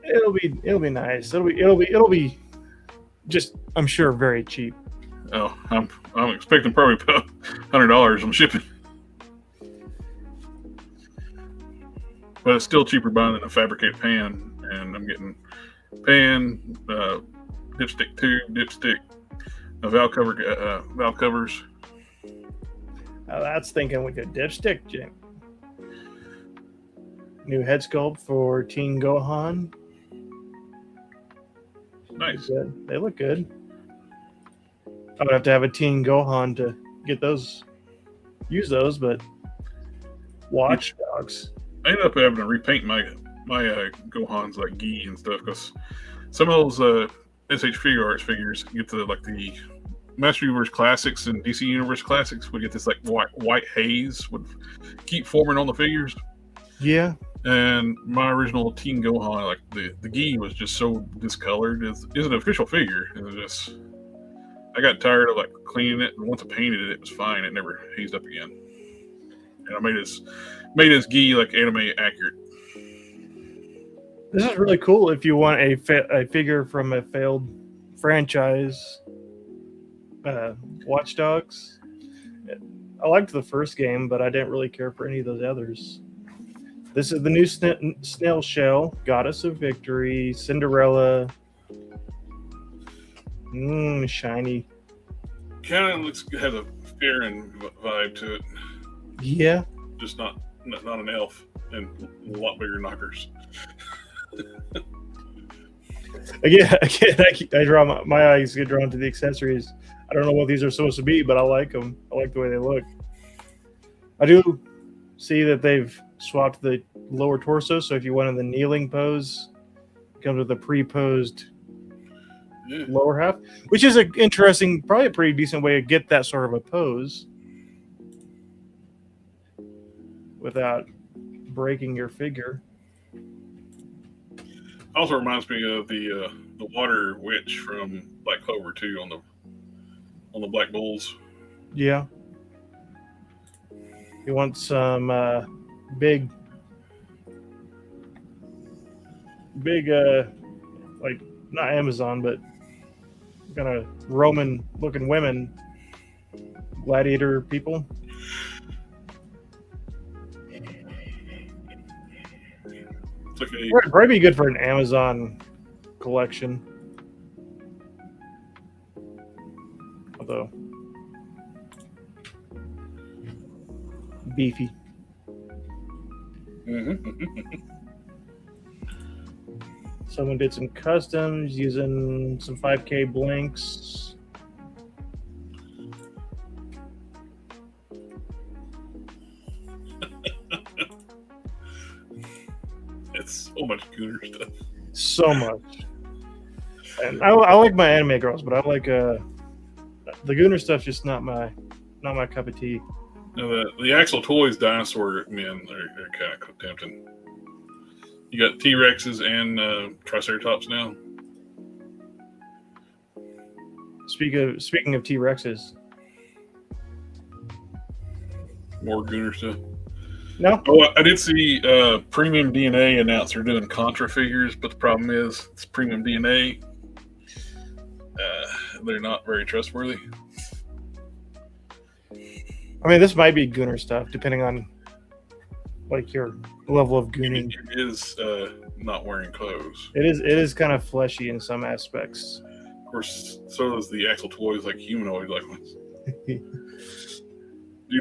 It'll be nice. It'll be just, I'm sure, very cheap. Oh, I'm expecting probably about $100 on shipping. But it's still cheaper buying than a fabricated pan, and I'm getting pan, dipstick tube, dipstick, valve covers. That's thinking with a dipstick, Jim. New head sculpt for Teen Gohan. Nice. They look good. I would have to have a Teen Gohan to get those, use those, but Watch Dogs. I ended up having to repaint my Gohans like Gi and stuff because some of those SH Figure Arts figures get to like the Master Universe Classics and DC Universe Classics would get this like white haze would keep forming on the figures. Yeah. And my original Teen Gohan, like the Gi was just so discolored. It's an official figure. It was just, I got tired of like cleaning it, and once I painted it, it was fine. It never hazed up again. And I made his Gi like anime accurate. This is really cool if you want a figure from a failed franchise. Watch Dogs. I liked the first game, but I didn't really care for any of those others. This is the new Snail Shell, Goddess of Victory, Cinderella. Shiny. Kind of has a Farron vibe to it. Yeah. Just not an elf and a lot bigger knockers. Again, I draw my eyes get drawn to the accessories. I don't know what these are supposed to be, but I like them. I like the way they look. I do see that they've swapped the lower torso, so if you went in the kneeling pose, it comes with a pre-posed lower half, which is an interesting, probably a pretty decent way to get that sort of a pose without breaking your figure. Also reminds me of the water witch from Black Clover 2 on the Black Bulls. Yeah. You want some big like not Amazon, but kind of Roman looking women, gladiator people. It'd probably be good for an Amazon collection. Although beefy. Someone did some customs using some 5K blinks. It's so much Gooner stuff. So much. And I like my anime girls, but I like the Gooner stuff's just not my cup of tea. No, the Axel Toys dinosaur men are kind of tempting. You got T-Rexes and Triceratops now. Speaking of T-Rexes, more Gooner stuff. No. Oh, I did see Premium DNA announce they're doing Contra figures, but the problem is it's Premium DNA. They're not very trustworthy. I mean, this might be Gooner stuff, depending on like your level of gooning. It is not wearing clothes. It is kind of fleshy in some aspects. Of course, so does the Axel Toys, like humanoid like ones. Do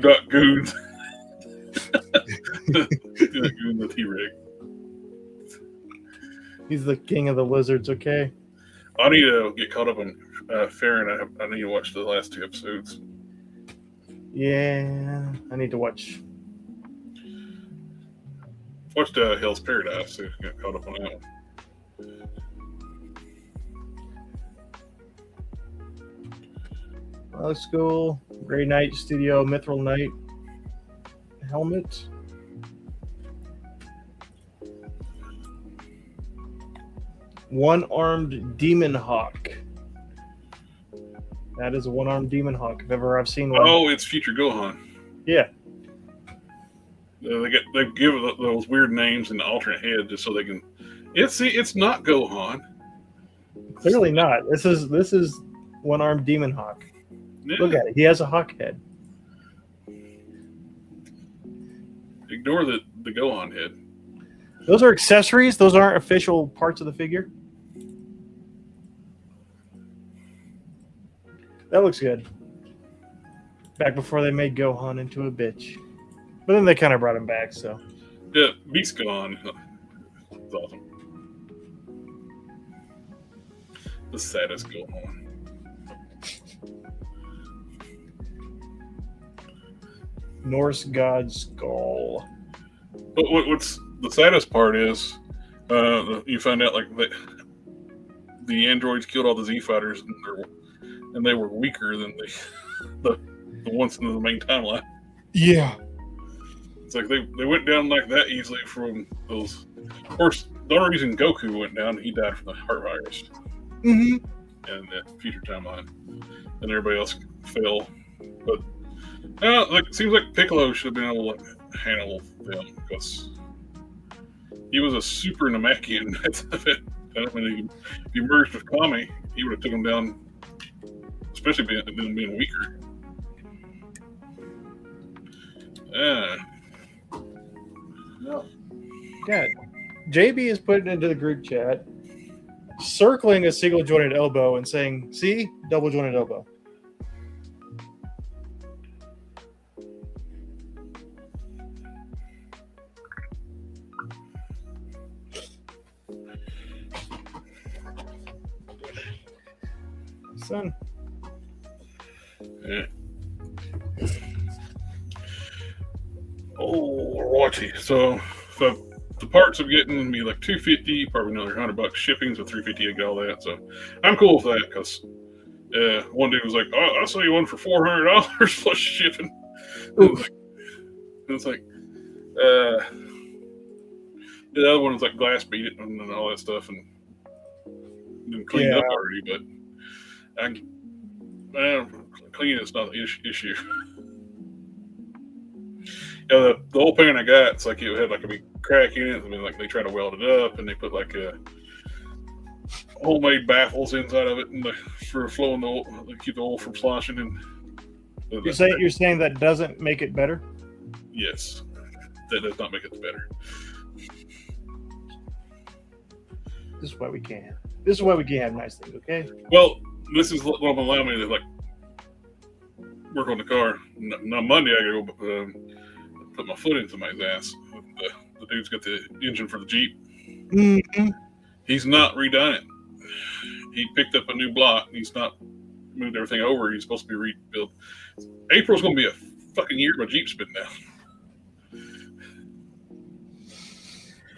not goon. Do not goon the T-Rex. He's the king of the lizards. Okay. I need to get caught up on Farron. I need to watch the last 2 episodes. Yeah, I need to watch. Watched Hell's Paradise. So got caught up on that one. Looks cool. Grey Knight Studio Mithril Knight helmet. One-armed Demon Hawk. That is a one-armed Demon Hawk if ever I've seen one. Oh, it's Future Gohan. Yeah. They give those weird names and alternate head just so they can. It's not Gohan. Clearly not. This is one-armed Demon Hawk. Yeah. Look at it. He has a hawk head. Ignore the Gohan head. Those are accessories. Those aren't official parts of the figure. That looks good. Back before they made Gohan into a bitch. But then they kind of brought him back, so. Yeah, Beast Gohan. It's awesome. The saddest Gohan. Norse god skull. But what's the saddest part is you find out like the androids killed all the Z fighters and they were weaker than the ones in the main timeline. Yeah. It's like they went down like that easily from those. Of course, the only reason Goku went down, he died from the heart virus. Mm-hmm. And the future timeline, and everybody else fell. But it seems like Piccolo should have been able to handle them because he was a super Namekian. If he merged with Kami, he would have took him down, especially being weaker. Yeah. JB is putting into the group chat, circling a single jointed elbow and saying, "See, double jointed elbow." Son. Yeah. Oh, righty. So the parts I'm getting be like $250, probably another $100 shipping, so $350 to get all that. So I'm cool with that because one dude was like, "Oh, I'll sell you one for $400 plus shipping." It's like, the other one was like glass beat it and all that stuff and been cleaned up already, but cleaning is not an issue. The whole pan I got, it's like it had like a big crack in it. I mean, like they try to weld it up, and they put like homemade baffles inside of it, and for flowing the oil, keep the oil from sloshing. And you're saying that doesn't make it better? Yes, that does not make it better. This is why we can't. This is why we can't have nice things. Okay. Well, this is what will allow me to like work on the car. On Monday, I gotta go put my foot in somebody's ass. The dude's got the engine for the Jeep. Mm-hmm. He's not redone it. He picked up a new block. He's not moved everything over. He's supposed to be rebuilt. April's going to be a fucking year my Jeep's been down.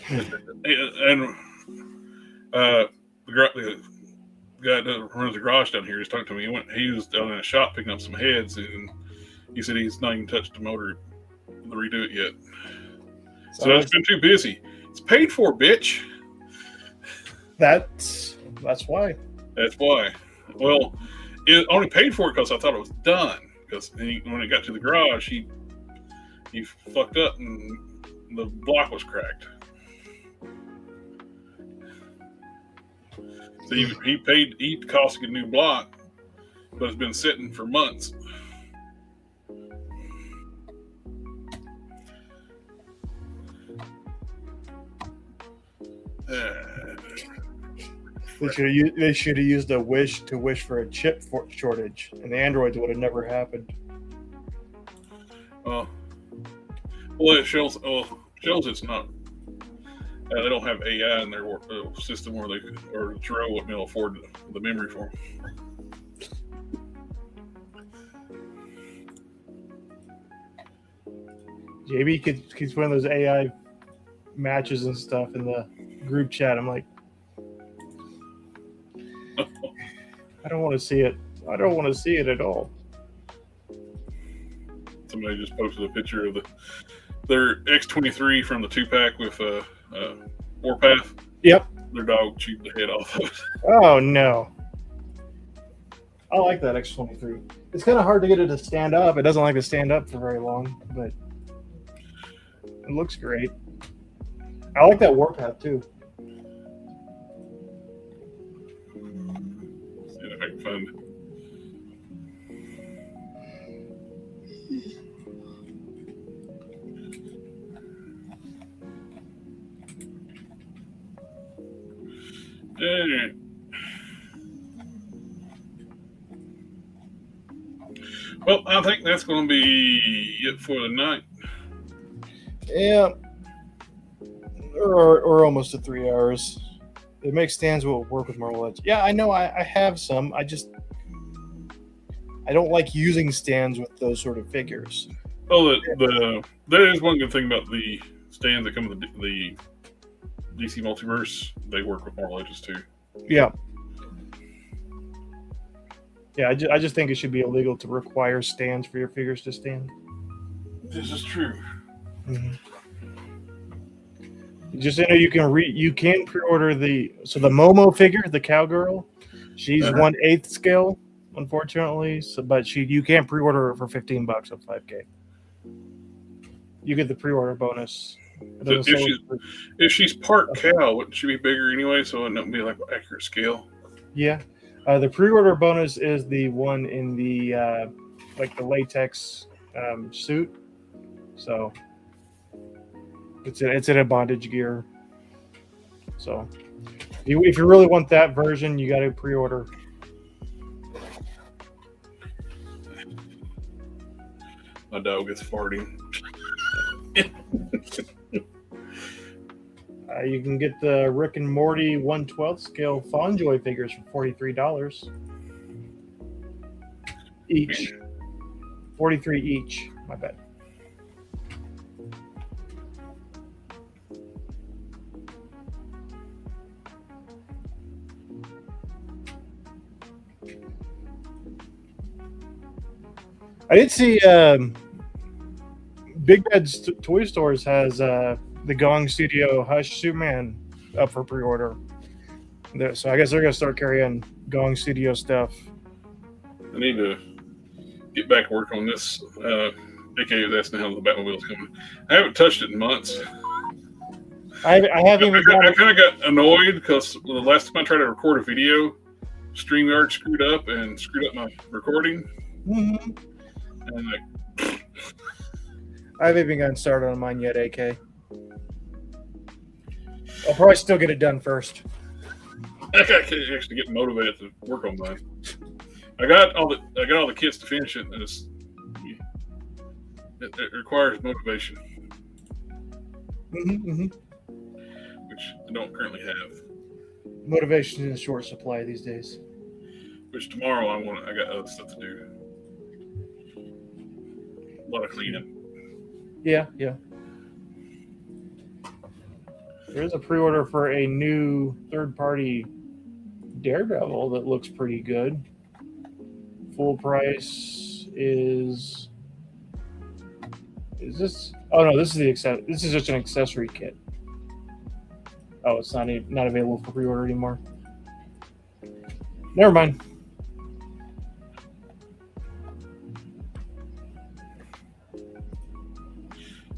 And the guy that runs the garage down here is talking to me. He was down in a shop picking up some heads, and he said he's not even touched the motor to redo it yet. So it's been too busy. It's paid for, bitch. That's why. That's why. Well, it only paid for it because I thought it was done. Because when it got to the garage, he fucked up and the block was cracked. So he cost to get a new block, but it's been sitting for months. They should have used a wish to wish for a chip shortage, and the androids would have never happened. Well, it shows it's not. They don't have AI in their system where Turo wouldn't be able to afford the memory for them. JB keeps one of those AI matches and stuff in the group chat. I'm like, I don't want to see it. I don't want to see it at all. Somebody just posted a picture of their X23 from the 2-pack with Warpath. Yep. Their dog chewed the head off of it. Oh no. I like that X23. It's kind of hard to get it to stand up. It doesn't like to stand up for very long, but it looks great. I like that Warpath too. See if I can find it. Alright. Well, I think that's going to be it for the night. Yeah. Or almost to 3 hours. It makes stands will work with Marble Edge. Yeah, I know. I have some. I don't like using stands with those sort of figures. Oh, there is one good thing about the stands that come with the DC Multiverse. They work with Marble Edges too. Yeah. Yeah, I just think it should be illegal to require stands for your figures to stand. This is true. Mm-hmm. Just so you know, you can pre-order the Momo figure, the cowgirl. She's 1/8 scale, unfortunately. But you can't pre-order her for $15 on 5K. You get the pre-order bonus. If she's part cow, wouldn't she be bigger anyway? So it wouldn't be like accurate scale. Yeah. The pre-order bonus is the one in the like the latex suit. So it's in a bondage gear. So if you really want that version, you got to pre-order. My dog is farting. You can get the Rick and Morty 1/12 scale Fawnjoy figures for $43 each. 43 each. My bad. I did see Big Bed's Toy Stores has the Gong Studio Hush Superman up for pre-order. So I guess they're going to start carrying Gong Studio stuff. I need to get back to work on this. AKA was asking how the Batmobile's coming. I haven't touched it in months. I haven't even. I kind of got annoyed because the last time I tried to record a video, StreamYard screwed up my recording. Mm-hmm. And I haven't even gotten started on mine yet, AK. I'll probably still get it done first. I can't actually get motivated to work on mine. I got all the kits to finish it, and it requires motivation, which I don't currently have. Motivation is in short supply these days. Which tomorrow I got other stuff to do. A lot of cleaning. Yeah. There's a pre-order for a new third-party Daredevil that looks pretty good. Full price is this? Oh no, this is this is just an accessory kit. Oh, it's not available for pre-order anymore. Never mind.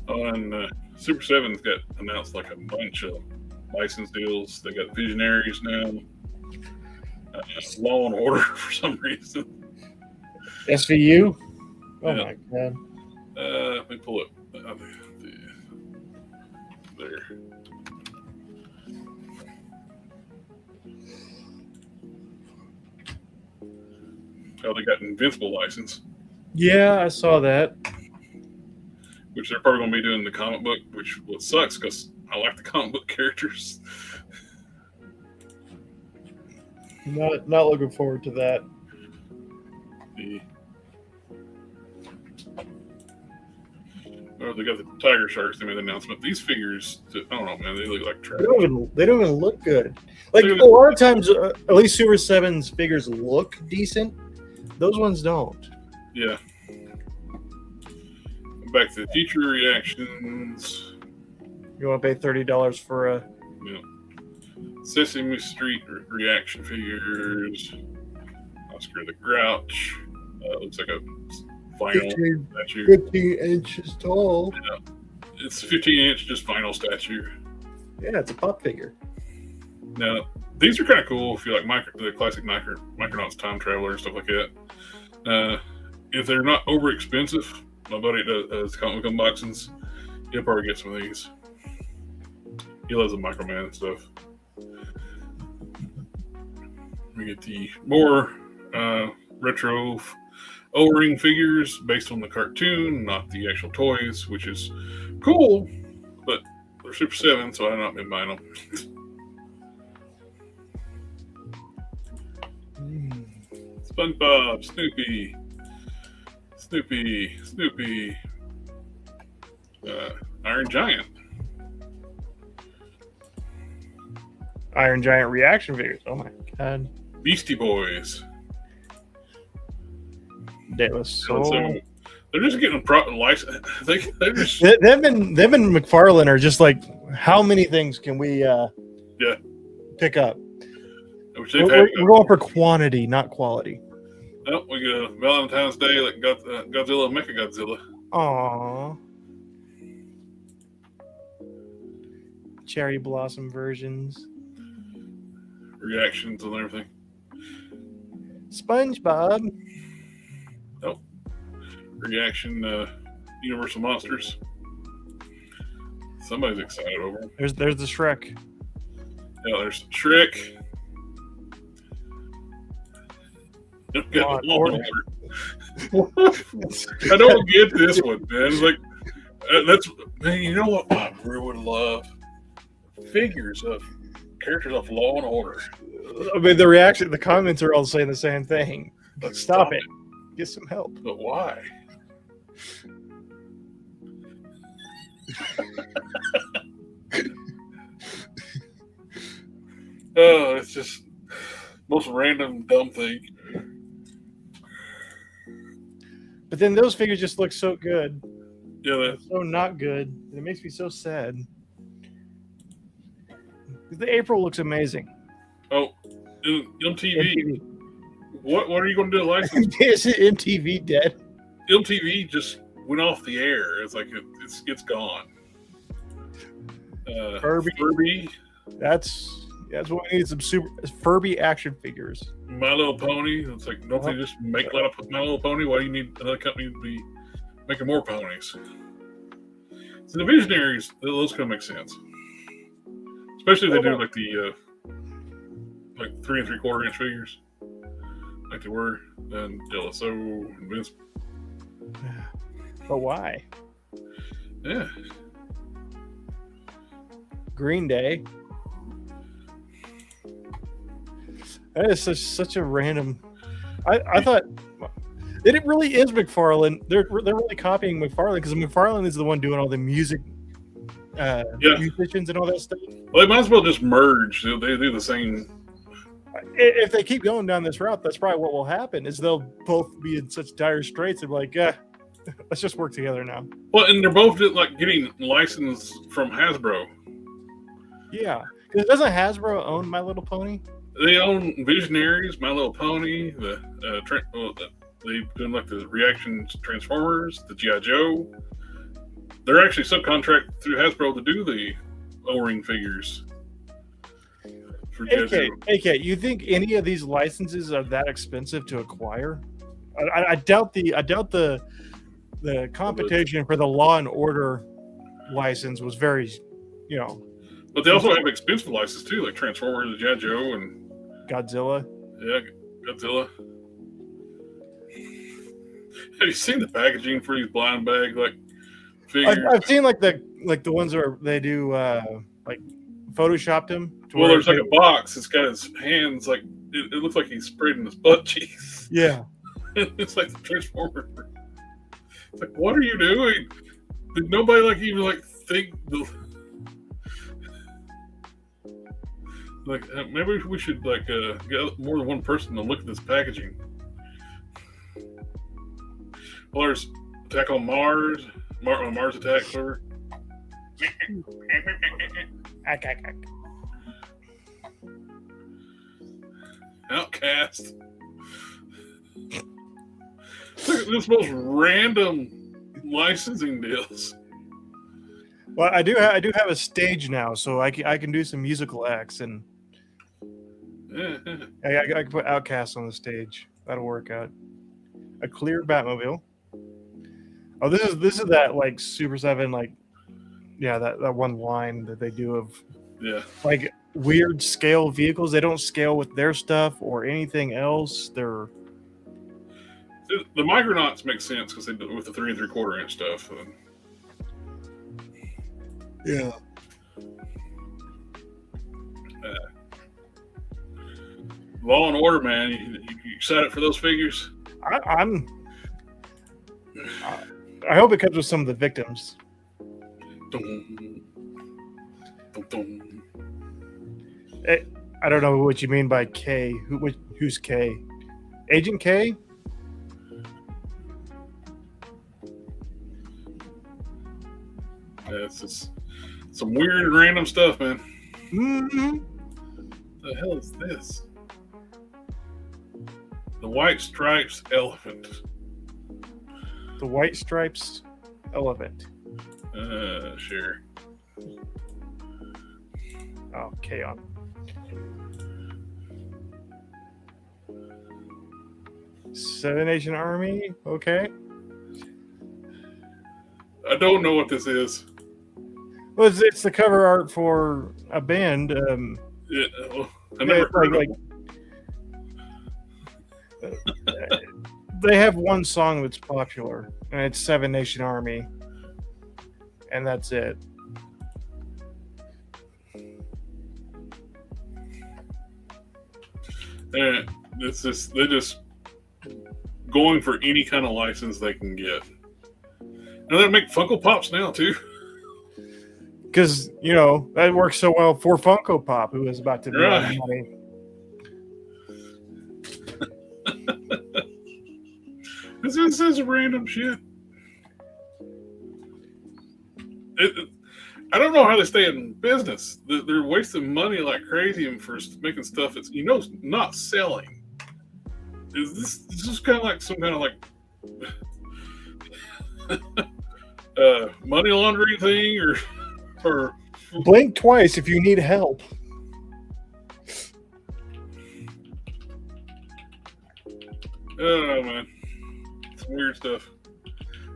Oh, and Super 7's got announced like a bunch of license deals. They got Visionaries now. Law and Order for some reason. SVU? Oh yeah. My god. Let me pull it. There. Oh, they got Invincible license. Yeah, I saw that. Which they're probably going to be doing the comic book, which sucks because I like the comic book characters. Not looking forward to that. Oh, they got the tiger sharks. They made the announcement. These figures, I don't know, man. They look like trash. They don't even look good. Like a lot of times, at least Super 7's figures look decent. Those ones don't. Yeah. Back to the Future reactions. You want to pay $30 for a Sesame Street reaction figures. Oscar the Grouch. Looks like a final statue. 15 inches tall. Yeah. It's 15-inch, just final statue. Yeah, it's a pop figure. Now, these are kind of cool if you like the classic Micronauts Time Traveler and stuff like that. If they're not over expensive, my buddy does comic book unboxings. He'll probably get some of these. He loves the Microman and stuff. We get the more retro O-ring figures based on the cartoon, not the actual toys, which is cool, but they're Super 7, so I've not been buying them. SpongeBob, Snoopy, Iron Giant. Iron Giant reaction figures. Oh my god. Beastie Boys. That was so they're just getting license. Them and McFarlane are just like, how many things can we pick up? We're going for quantity, not quality. Oh, we get a Valentine's Day like Godzilla, Mechagodzilla. Aww. Cherry blossom versions. Reactions and everything. SpongeBob. Oh. Reaction Universal Monsters. Somebody's excited over them. There's the Shrek. Yeah, there's Shrek. I don't get this one, man. It's like man. You know what I really would love? Figures of characters of Law and Order. I mean, the comments are all saying the same thing. But stop it. Get some help. But why? Oh, it's just most random dumb thing. But then those figures just look so good. Yeah, they're so not good. It makes me so sad. The April looks amazing. Oh, MTV. What are you going to do to license? Is MTV dead? MTV just went off the air. It's like it's gone. Furby. That's what we need. Some super Furby action figures. My Little Pony. It's like, don't they just make a lot of My Little Pony? Why do you need another company to be making more ponies? So the Visionaries, those kind of make sense. Especially if they do like the like 3 3/4 inch figures, like they were, and Delasso and Vince. But why? Yeah. Green Day. That is such a random. I thought it really is McFarlane. They're really copying McFarlane because McFarlane is the one doing all the music. Musicians and all that stuff. Well, they might as well just merge. They do the same. If they keep going down this route, that's probably what will happen. Is they'll both be in such dire straits and be like, yeah, let's just work together now. Well, and they're both like getting licensed from Hasbro. Yeah, because doesn't Hasbro own My Little Pony? They own Visionaries, My Little Pony. They doing like the reaction Transformers, the G.I. Joe. They're actually subcontract through Hasbro to do the O-ring figures. AK, you think any of these licenses are that expensive to acquire? I doubt the competition for the Law and Order license was very, But they also have expensive licenses too, like Transformers, the G.I. Joe, and Godzilla. Yeah, Godzilla. Have you seen the packaging for these blind bag figures? I've seen like the ones where they do like photoshopped him. Well, there's like a box. It's got his hands it looks like he's spreading his butt cheeks. Yeah, it's like the Transformer. It's like, what are you doing? Did nobody like even like think like maybe we should like get more than one person to look at this packaging? Well, there's Attack on Mars, Mars Attack, whatever. Outcast. Look at this most random licensing deals. Well, I do have a stage now, so I can do some musical acts, and I can put Outcast on the stage. That'll work out. A clear Batmobile. Oh, this is that like Super 7, like, yeah, that one line that they do of like weird scale vehicles. They don't scale with their stuff or anything else. They're the Micronauts make sense because they do it with the 3 3/4 inch stuff. Yeah. Law and Order, man. You excited for those figures? I hope it comes with some of the victims. I don't know what you mean by K. Who's K? Agent K? It's just some weird and random stuff, man. Mm-hmm. The hell is this? The White Stripes Elephant. The White Stripes Elephant. Sure. Oh, K-On. Seven Nation Army. Okay. I don't know what this is. Well, it's the cover art for a band. Yeah, well, I never heard of they have one song that's popular, and it's Seven Nation Army, and that's it. They're just going for any kind of license they can get. And they make Funko Pops now too. Because, you know, that works so well for Funko Pop, who is about to be out of money. This is random shit. I don't know how they stay in business. They're wasting money like crazy and for making stuff that's not selling. Is this kind of like some kind of like money laundering thing or blink twice if you need help. I don't know, man. It's weird stuff.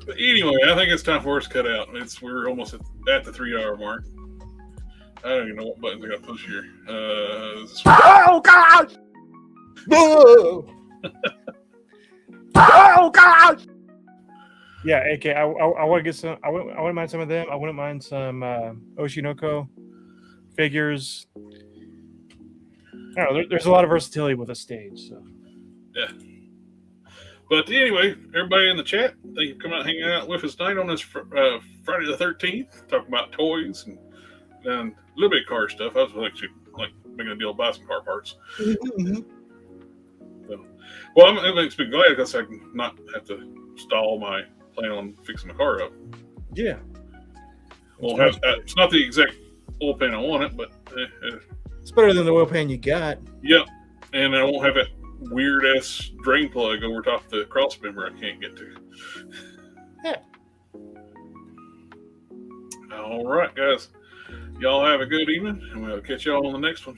But anyway, I think it's time for us to cut out. We're almost at the 3-hour mark. I don't even know what buttons I got to push here. Oh God! No! Oh God! Yeah, AK. I want to get some. I wouldn't mind some of them. I wouldn't mind some Oshinoko figures. I don't know. There's a lot of versatility with a stage. So. Yeah. But anyway, everybody in the chat, thank you for coming out and hanging out with us tonight on this Friday the 13th, talking about toys and a little bit of car stuff. I was actually like making a deal to buy some car parts. Mm-hmm. So, well, it makes me glad because I can not have to stall my plan on fixing my car up. Yeah. Well, it's not the exact oil pan I want it, but it's better than the oil pan you got. Yep. And I won't have that weird ass drain plug over top the cross member I can't get to. Yeah. All right, guys. Y'all have a good evening, and we'll catch y'all on the next one.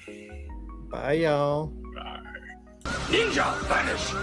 Bye, y'all. Bye. Ninja vanish.